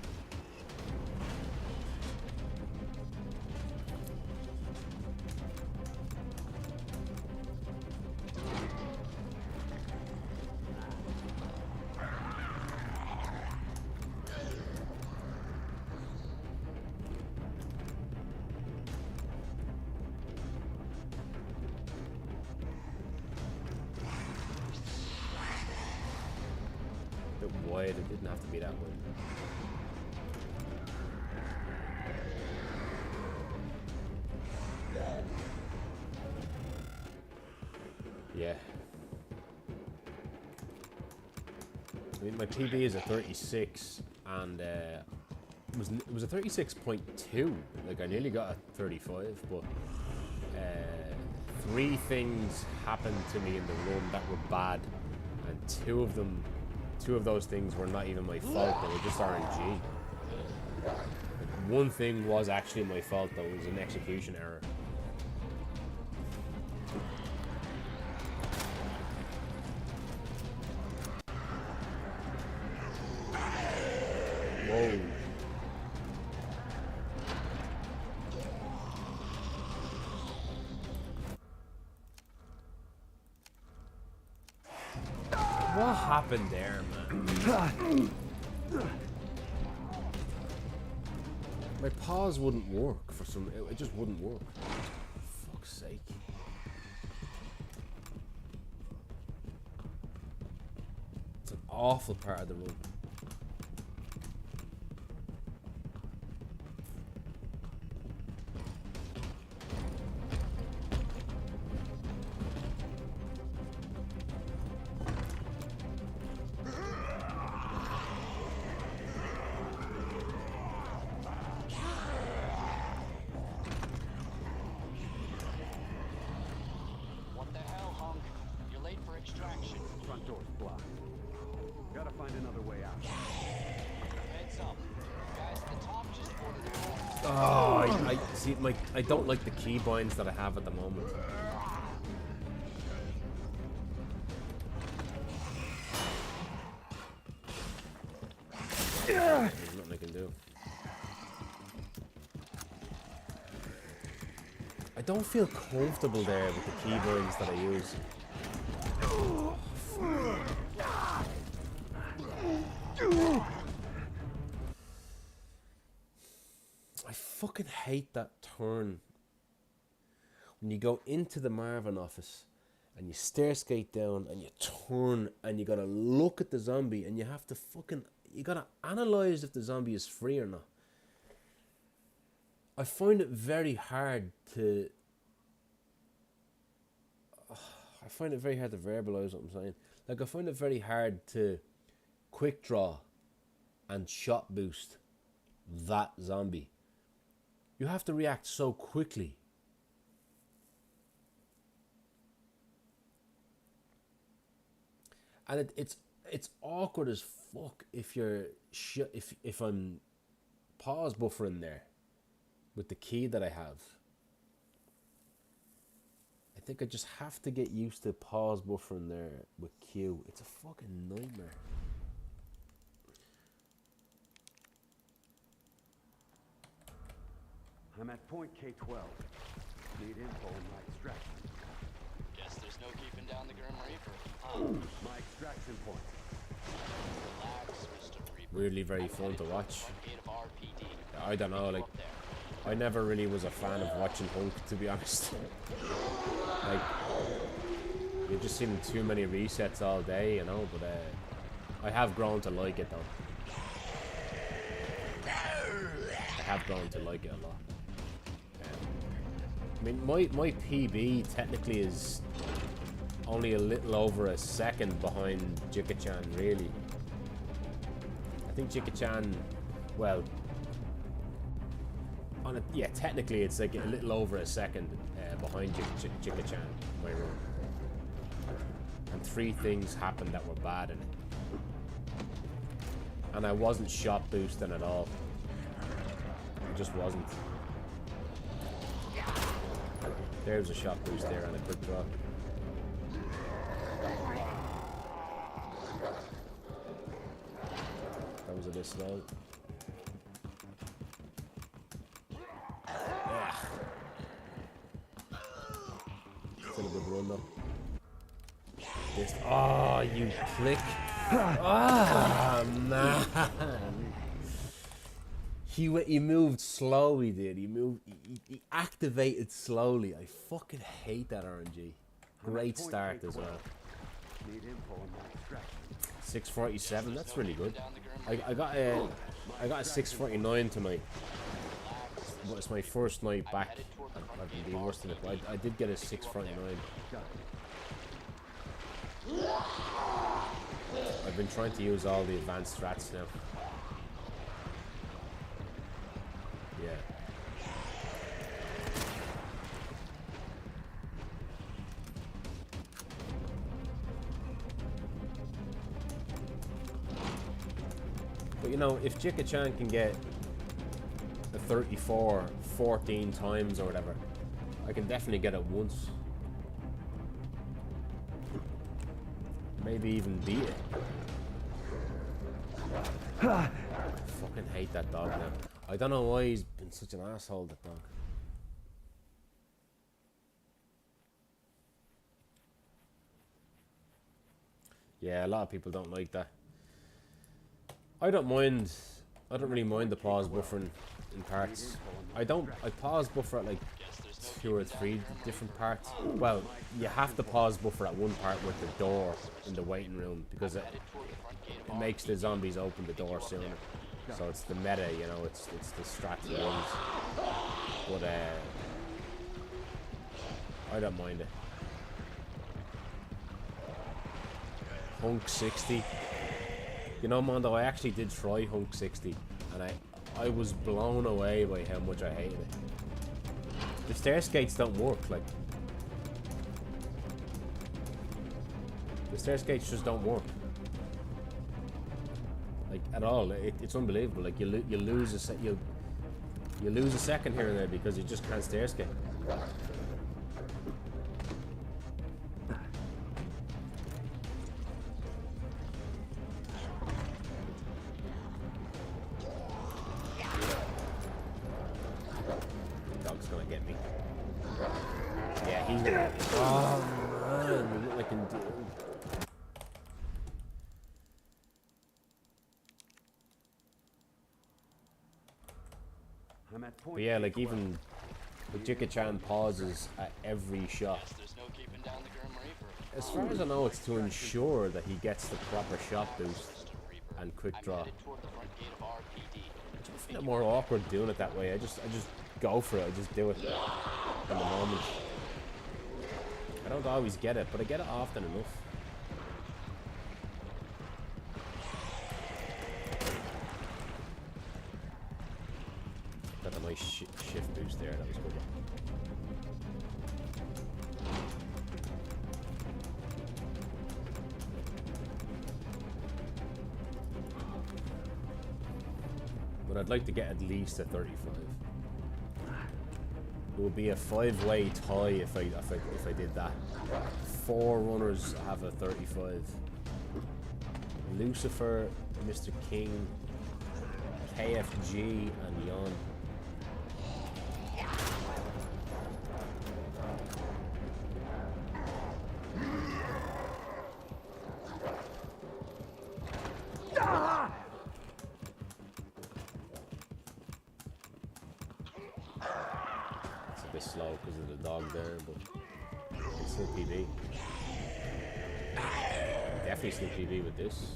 wide. It didn't have to be that wide. Yeah. I mean, my PB is a 36, and it was a 36.2. Like, I nearly got a 35, but 3 things happened to me in the run that were bad, and 2 of those things were not even my fault. They were just RNG. Like, one thing was actually my fault, though. It was an execution error. Whoa. What happened there, man? My pause wouldn't work for some... It just wouldn't work. For fuck's sake. It's an awful part of the run. What the hell, Hunk? You're late for extraction. Front door's blocked. Gotta find another way out. Heads up. Guys at the top just ordered a full. Oh, I see. I don't like the keybinds that I have at the moment. There's nothing I can do. I don't feel comfortable there with the keybinds that I use. I fucking hate that turn. When you go into the Marvin office and you stair skate down and you turn and you gotta look at the zombie and you have to you gotta analyze if the zombie is free or not. I find it very hard to verbalize what I'm saying. Like, I find it very hard to quick draw and shot boost that zombie. You have to react so quickly. And it's awkward as fuck if you're if I'm pause buffering there with the key that I have. I think I just have to get used to pause buffering there with Q. It's a fucking nightmare. I'm at point K12. Need info on my extraction. Guess there's no keeping down the Grim Reaper. My extraction point. Relax, Mr. Reaper. Weirdly very fun to watch. Front gate of RPD. I don't know, like, Up there. I never really was a fan of watching Hunk, to be honest. Like, you've just seen too many resets all day, you know, but I have grown to like it, though. I have grown to like it a lot. I mean, my PB technically is only a little over a second behind Jika-chan, really. I think Jika-chan, well, yeah, technically it's like a little over a second behind Jika-chan, my run. And 3 things happened that were bad in it. And I wasn't shot boosting at all. I just wasn't. There's a shot boost there and a quick draw. That was a bit slow. Yeah. Still a good run though. This, oh, you click. Ah, man. He moved slow, he did. He activated slowly. I fucking hate that RNG. Great start as well. Need info on my extraction. 647. That's really good. I got a 649 tonight, but it's my first night back. I've been doing worse than it, but I did get a 649. I've been trying to use all the advanced strats now. Yeah. But you know, if Jicka-chan can get a 34 14 times or whatever, I can definitely get it once. Maybe even beat it. I fucking hate that dog now. I don't know why he's been such an asshole, that dog. Yeah, a lot of people don't like that. I don't really mind the pause buffering in parts. I pause buffer at like 2 or 3 different parts. Well, you have to pause buffer at one part with the door in the waiting room, because it makes the zombies open the door sooner. So it's the meta, you know, it's the strat he runs. But I don't mind it. Hunk 60. You know, Mondo, I actually did try Hunk 60, and I was blown away by how much I hated it. The stair skates don't work, like. The stair skates just don't work. Like, at all. It's unbelievable. Like, you lose a second here and there because you just can't stair skate. Dog's gonna get me. Yeah, he's gonna. Oh man, what I can do. But yeah, like even the Jicka-chan pauses at every shot. As far as I know, it's to ensure that he gets the proper shot boost and quick draw. I find it more awkward doing it that way. I just go for it. I just do it in the moment. I don't always get it, but I get it often enough. Got a nice shift boost there. That was good. But I'd like to get at least a 35. It would be a 5-way tie if I did that. 4 runners have a 35. Lucifer, Mr. King, KFG, and Yon. Slow because of the dog there, but it's still PB. Definitely still PB with this.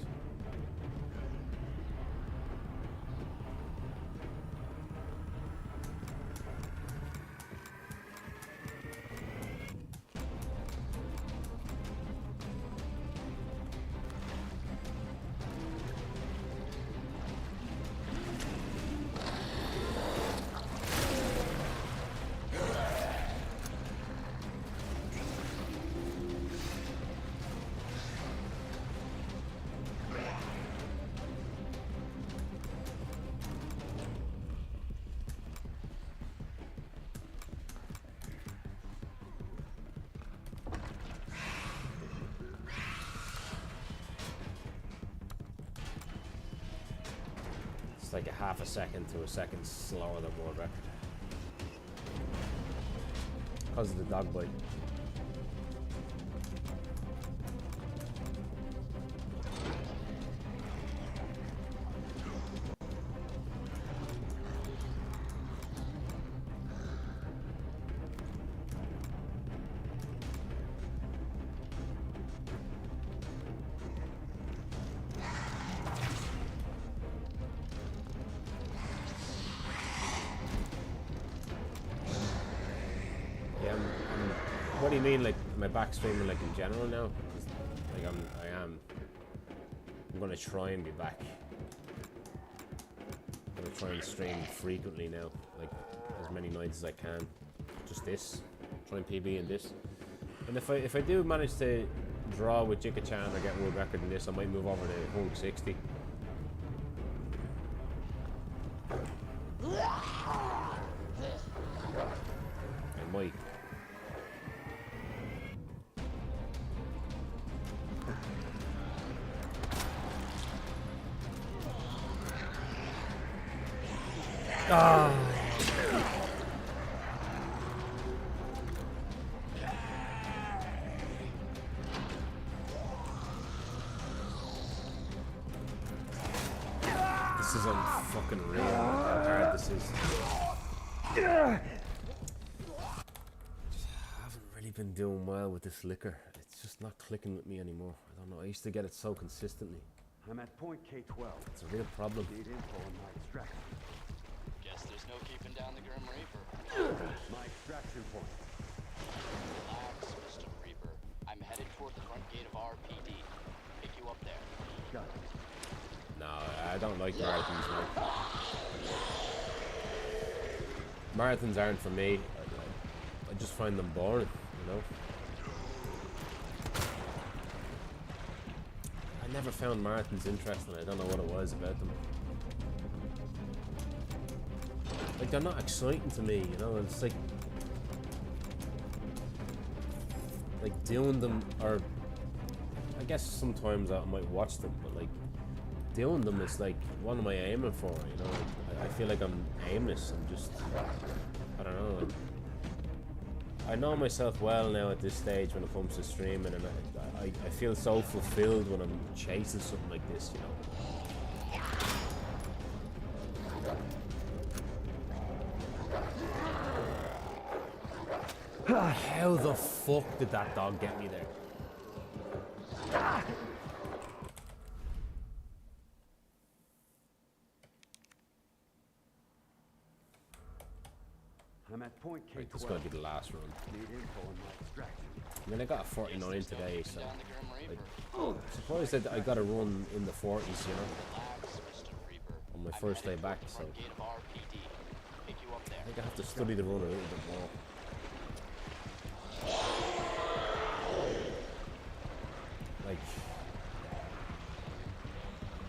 It's like a half a second to a second slower than world record. Because of the dog bite. What do you mean, like, my back streaming, like, in general now? 'Cause, like, I am. I'm gonna try and be back. I'm gonna try and stream frequently now, like, as many nights as I can. Just this. Try and PB in this. And if I do manage to draw with Jika-chan or get world record in this, I might move over to Hunk 60. I might. Ah. This is unfucking real, how hard this is. I haven't really been doing well with this liquor. It's just not clicking with me anymore. I don't know, I used to get it so consistently. I'm at point K12. It's a real problem. Need info on my extraction. Guess there's no keeping down the Grim Reaper. My extraction point. Relax, Mr. Reaper. I'm headed toward the front gate of RPD. Pick you up there. Got it. No, I don't like marathons, man. Marathons aren't for me. I just find them boring, you know? I never found marathons interesting. I don't know what it was about them. Like, they're not exciting to me, you know? It's like doing them, or I guess sometimes I might watch them, but like doing them is like, what am I aiming for, you know? I feel like I'm aimless. I'm just, I don't know. I know myself well now at this stage when it comes to streaming, and I feel so fulfilled when I'm chasing something like this, you know? How the fuck did that dog get me there? I'm at point K12. Right, this is gonna be the last run. Need info on my extraction. I mean, I got a 49 today, so Down the Grim Reaper. like, surprised that I got a run in the 40s, you know, Relax, Mr. Reaper. on my I'm first day headed back. toward the So front gate of RPD. Pick you up there. I think I have to study the run a little bit more. Like,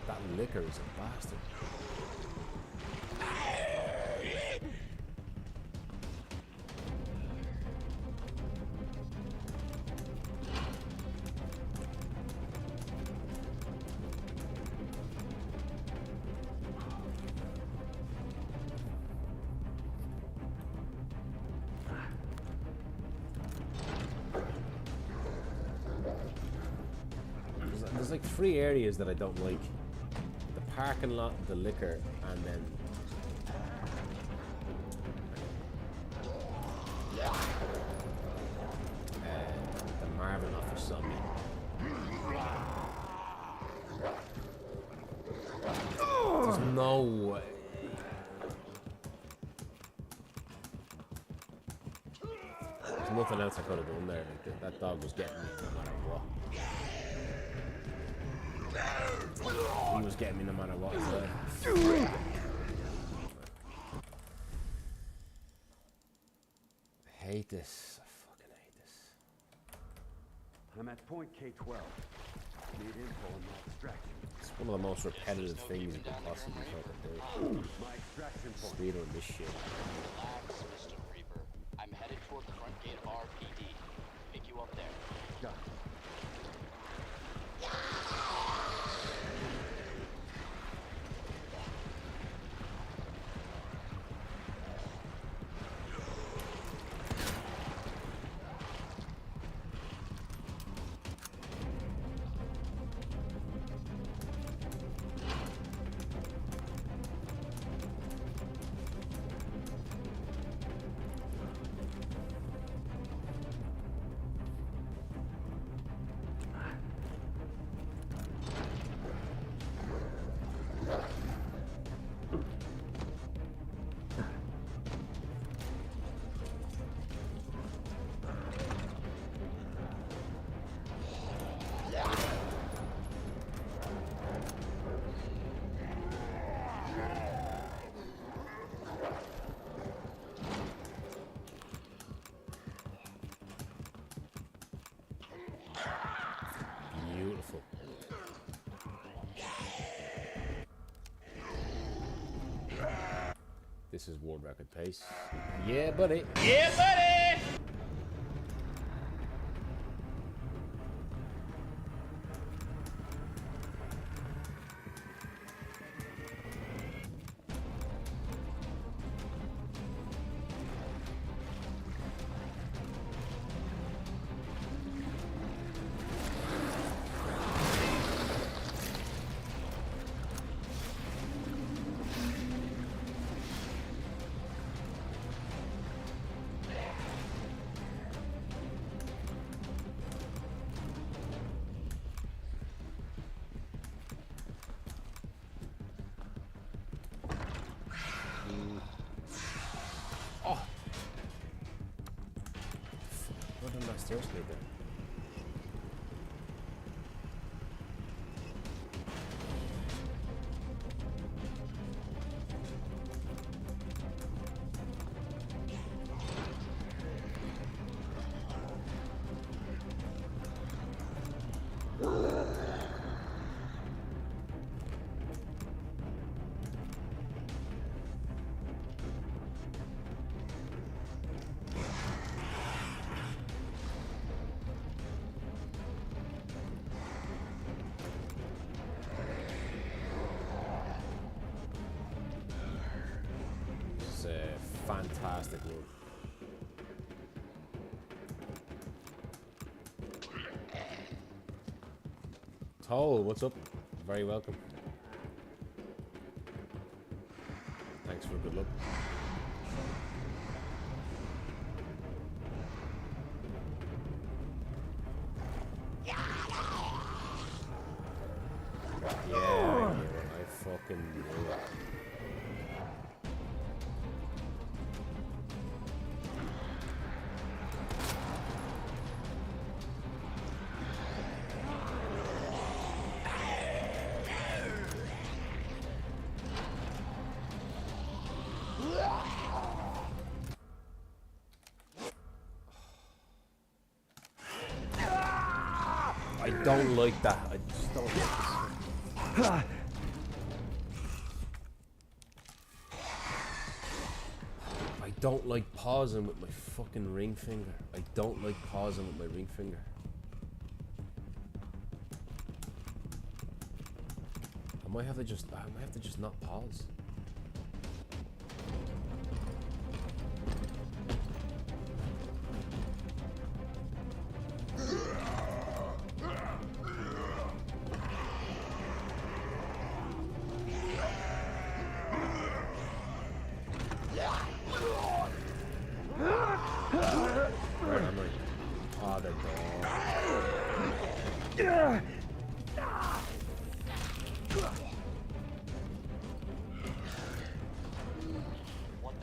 that liquor is a bastard. There's like 3 areas that I don't like: the parking lot, the liquor, and then the Marvin office zombie. There's no way. There's nothing else I could have done there. Like, that dog was getting me no matter what. He was getting me no matter what. I hate this. I fucking hate this. I'm at point K12. Need info on my extraction. It's one of the most repetitive things you could possibly fucking do. My extraction point. Speed on this shit. Relax, Mr. Reaper. I'm headed toward the front gate of RPD. Pick you up there. Got it. This is world record pace. Yeah, buddy. Yeah, buddy! What did my stairs go there? It's a fantastic move. Toll, what's up? Very welcome. Thanks for good luck. Yeah, I knew it. I fucking knew it. I don't like that. I just don't like this. I don't like pausing with my fucking ring finger. I don't like pausing with my ring finger. I might have to just not pause. Right, I'm like, oh, they're gone.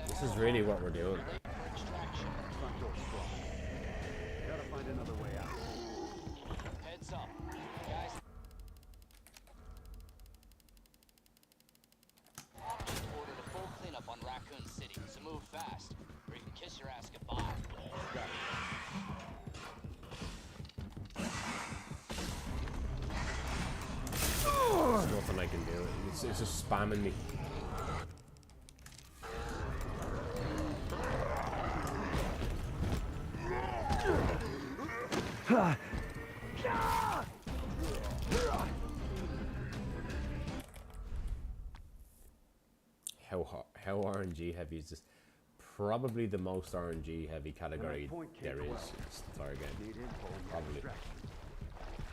This is really what we're doing. Front door strong. Gotta find another way out. Heads up. Guys. Just ordered a full cleanup on Raccoon City, so move fast, or you can kiss your ass goodbye. There's nothing I can do. It's just spamming me. How RNG heavy is this? Probably the most RNG heavy category there is. It's the entire game. Need info on Probably. extraction.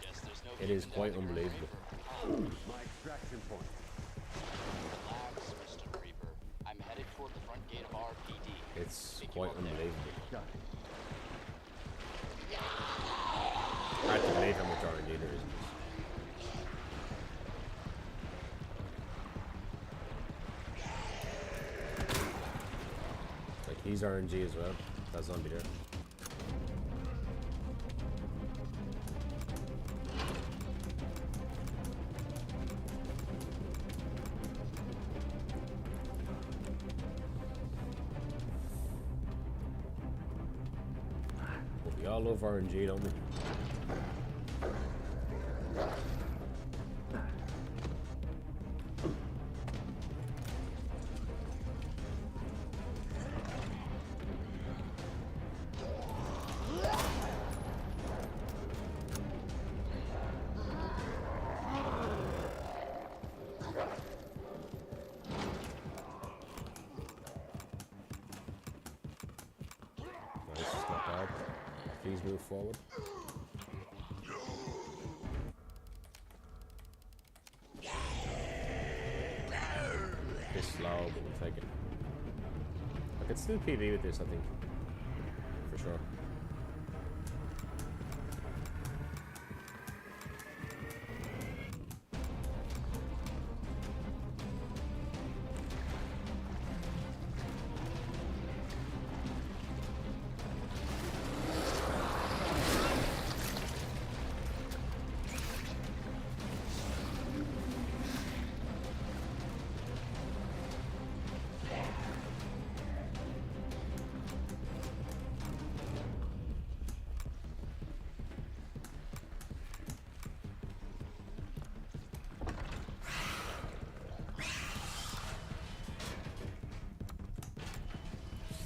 Guess there's no It is keeping quite down the unbelievable. My extraction point. Relax, Mr. Reaper. I'm headed toward the front gate of RPD. It's Pick you quite up there. unbelievable. Got it. Hard to believe how much RNG there is. Like he's RNG as well. That zombie there. But we all love RNG, don't we? Nice, not bad. Please move forward. Bit slow, but we'll take it. I could still PV with this, I think. For sure.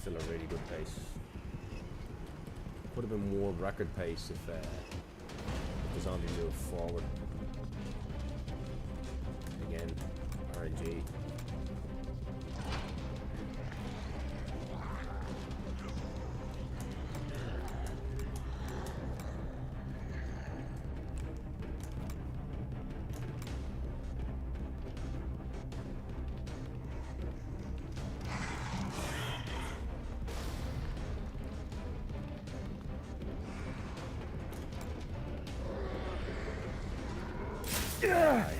Still a really good pace. Would have been world record pace if the zombie moved forward. Again, RNG. I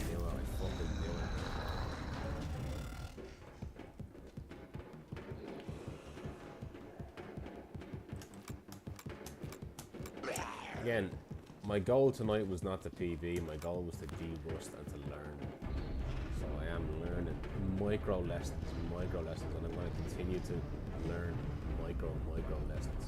knew it, I fucking knew it. Again, my goal tonight was not to PB, my goal was to de-rust and to learn. So I am learning micro lessons, and I'm going to continue to learn micro lessons.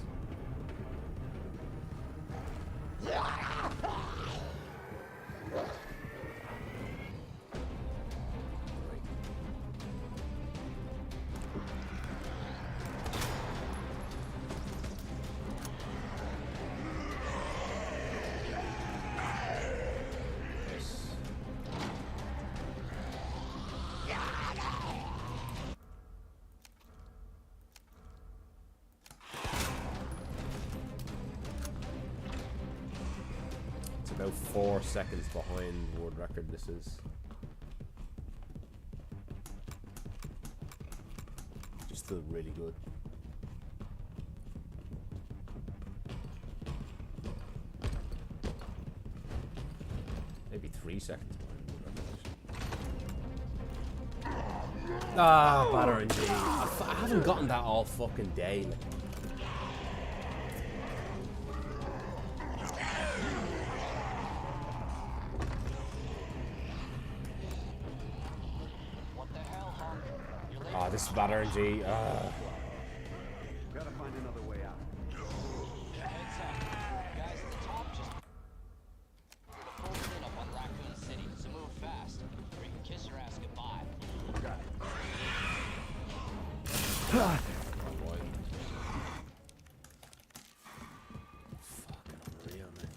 About 4 seconds behind world record this is. Just still really good. Maybe 3 seconds behind world record. Ah, bad RNG. I haven't gotten that all fucking day. Like. This is bad RNG. Gotta find another way out. Heads up. Guys at the top just the full cleanup on Raccoon City, so move fast, or you can kiss your ass goodbye. Got it. Oh boy. Fucking unreal, man.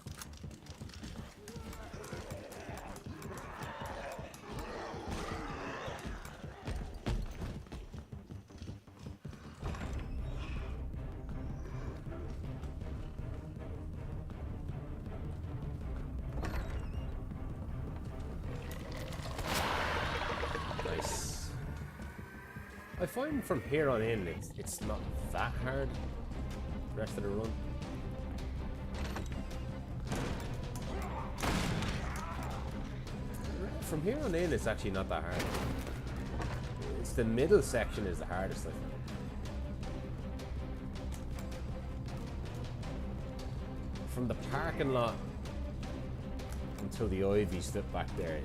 I find from here on in, it's not that hard. The rest of the run. From here on in, it's actually not that hard. It's the middle section is the hardest, I think. From the parking lot until the ivy strip back there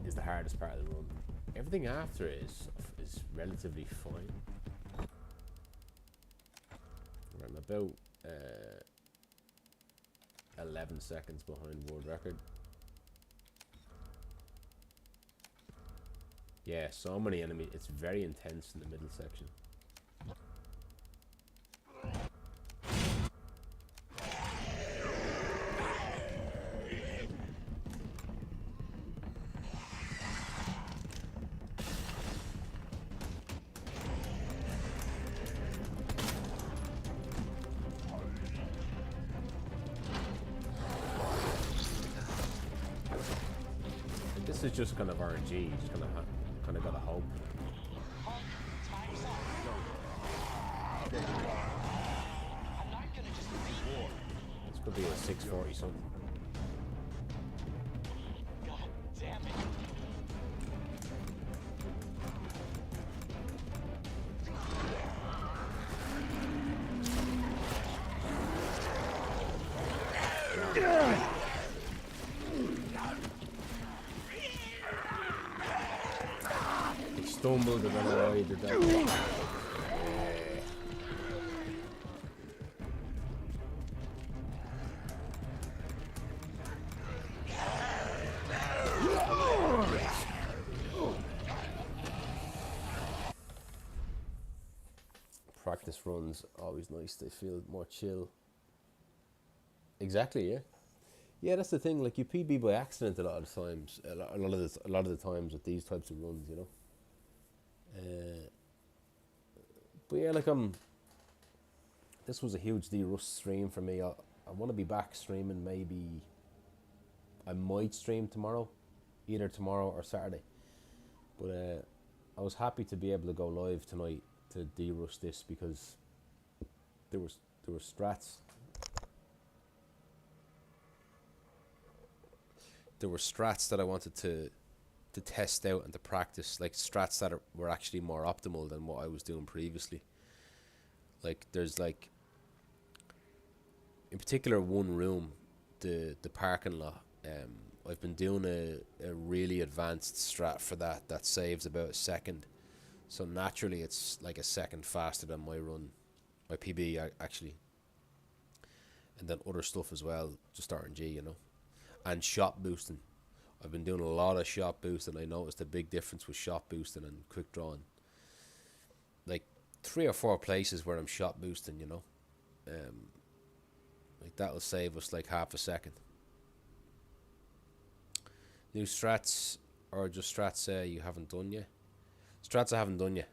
is the hardest part of the run. Everything after it is relatively fine. I'm about 11 seconds behind world record. Yeah, so many enemies. It's very intense in the middle section. this is just kind of RNG. You just kind of got to hope. Hunk, time's up. I'm not gonna just beat you. This could be a 640 something. God damn it. He stumbled, I don't know why he did that. Practice runs always nice. They feel more chill. Exactly, yeah. Yeah, that's the thing. Like you PB by accident a lot of the times. A lot of the times with these types of runs, you know. But yeah, like this was a huge Derust stream for me. I want to be back streaming. Maybe I might stream tomorrow, either tomorrow or Saturday. But I was happy to be able to go live tonight to Derust this because there were strats. There were strats that I wanted to test out and to practice, like strats that were actually more optimal than what I was doing previously. Like there's like, in particular, one room, the parking lot. I've been doing a really advanced strat for that saves about a second. So naturally it's like a second faster than my run, my PB actually. And then other stuff as well, just RNG, you know. And shot boosting. I've been doing a lot of shot boosting. I noticed a big difference with shot boosting and quick drawing. Like 3 or 4 places where I'm shot boosting, you know. Like that'll save us like half a second. New strats or just strats you haven't done yet? Strats I haven't done yet.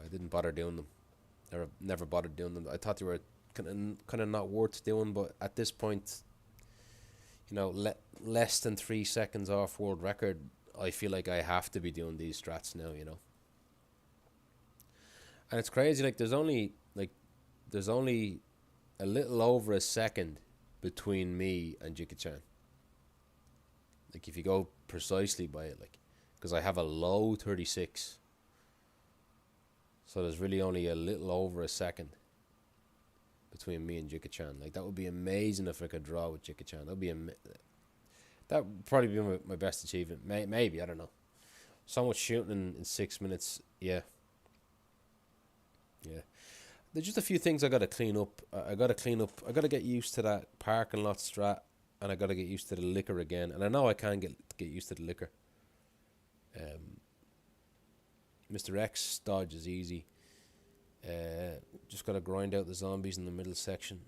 I didn't bother doing them. Never bothered doing them. I thought they were kind of not worth doing, but at this point, you know, less than 3 seconds off world record, I feel like I have to be doing these strats now, you know. And it's crazy, like there's only a little over a second between me and Jika-chan. Like if you go precisely by it, like, because I have a low 36, so there's really only a little over a second between me and Jika-chan. Like that would be amazing if I could draw with Jika-chan. That would probably be my best achievement. Maybe, I don't know. So much shooting in 6 minutes. Yeah. There's just a few things I got to clean up. I got to get used to that parking lot strat, and I got to get used to the liquor again. And I know I can get used to the liquor. Mr. X dodge is easy. Just got to grind out the zombies in the middle section.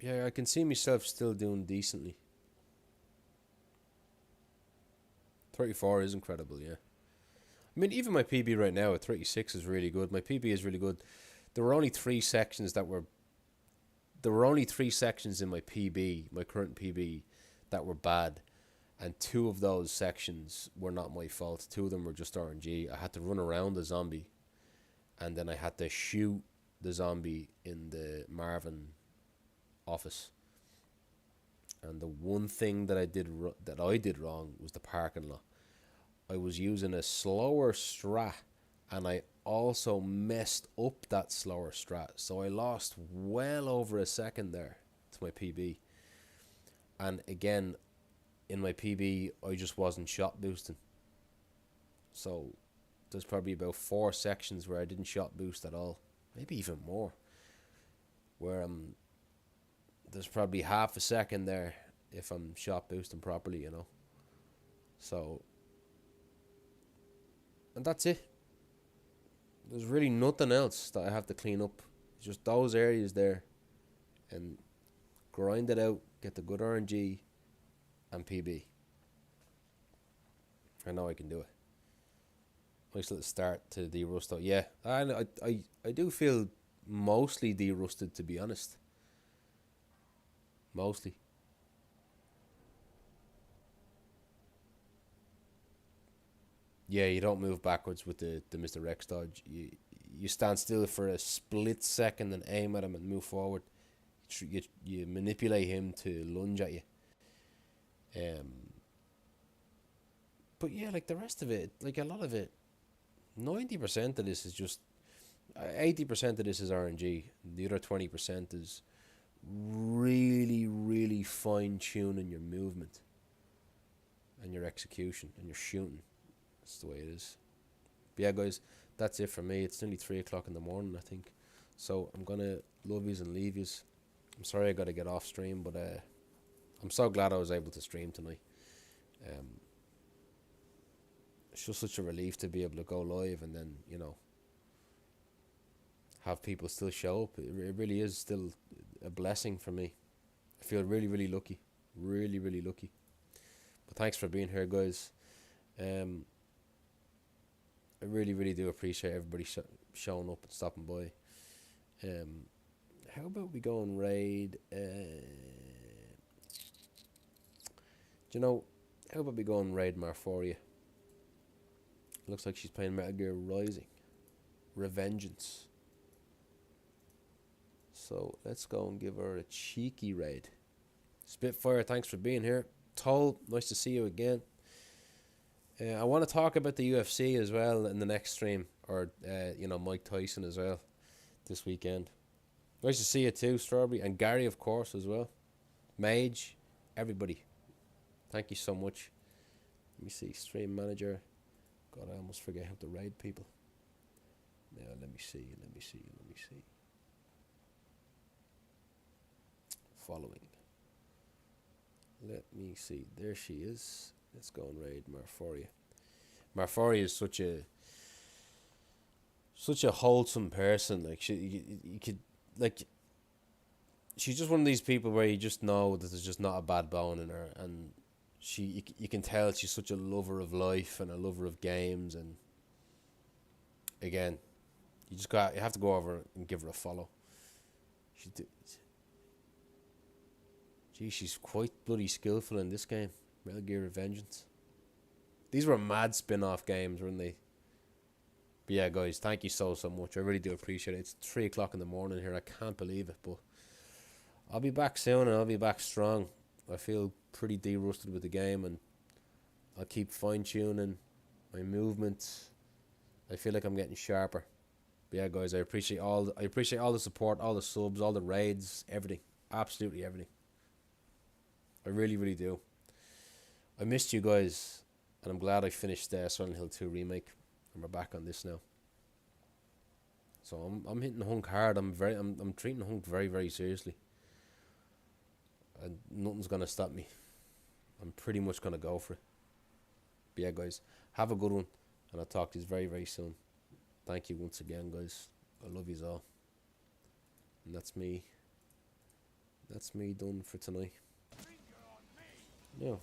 Yeah, I can see myself still doing decently. 34 is incredible, yeah. I mean, even my PB right now at 36 is really good. My PB is really good. There were only 3 sections in my PB, my current PB, that were bad. And 2 of those sections were not my fault. 2 of them were just RNG. I had to run around the zombie, and then I had to shoot the zombie in the Marvin office. And the one thing that I did wrong was the parking lot. I was using a slower strat, and I also messed up that slower strat. So I lost well over a second there to my PB. And again, in my PB, I just wasn't shot boosting. So there's probably about 4 sections where I didn't shot boost at all. Maybe even more. Where there's probably half a second there if I'm shot boosting properly, you know. So, and that's it. There's really nothing else that I have to clean up. It's just those areas there, and grind it out, get the good RNG and PB. I know I can do it. Nice little start to Derust though. Yeah, I do feel mostly derusted, to be honest. Mostly. Yeah, you don't move backwards with the Mr. Rex dodge. You stand still for a split second and aim at him and move forward. You manipulate him to lunge at you. But yeah, like the rest of it, like a lot of it, 90% of this is just 80% of this is RNG. The other 20% is really, really fine tuning your movement and your execution and your shooting. That's the way it is. But yeah, guys, that's it for me. It's nearly 3 o'clock in the morning, I think. So I'm gonna love yous and leave yous. I'm sorry I gotta get off stream, but I'm so glad I was able to stream tonight. It's just such a relief to be able to go live and then, you know, have people still show up. It really is still a blessing for me. I feel really, really lucky. Really, really lucky. But thanks for being here, guys. I really, really do appreciate everybody showing up and stopping by. How about we go and raid? Do you know? How about we go and raid Marforia? Looks like she's playing Metal Gear Rising, Revengeance. So let's go and give her a cheeky raid. Spitfire, thanks for being here. Toll, nice to see you again. I want to talk about the UFC as well in the next stream, or you know, Mike Tyson as well this weekend. Nice to see you too, Strawberry, and Gary of course as well. Mage, everybody, thank you so much. Let me see, stream manager. God, I almost forget how to raid people. Now let me see. Following. Let me see. There she is. Let's go and raid Marforia. Marforia is such a wholesome person. Like you could like. She's just one of these people where you just know that there's just not a bad bone in her, and you can tell she's such a lover of life and a lover of games. And again, you have to go over and give her a follow. She's quite bloody skillful in this game. Metal Gear Revengeance. These were mad spin-off games, weren't they? But yeah, guys, thank you so much. I really do appreciate it. It's 3 o'clock in the morning here. I can't believe it, but I'll be back soon and I'll be back strong. I feel pretty derusted with the game, and I'll keep fine-tuning my movements. I feel like I'm getting sharper. But yeah, guys, I appreciate all the support, all the subs, all the raids, everything. Absolutely everything. I really, really do. I missed you guys, and I'm glad I finished Silent Hill 2 Remake, and we're back on this now. So I'm hitting Hunk hard. I'm treating Hunk very, very seriously, and nothing's gonna stop me. I'm pretty much gonna go for it. But yeah, guys, have a good one, and I'll talk to you very, very soon. Thank you once again, guys. I love you all, and that's me. That's me done for tonight. Yeah.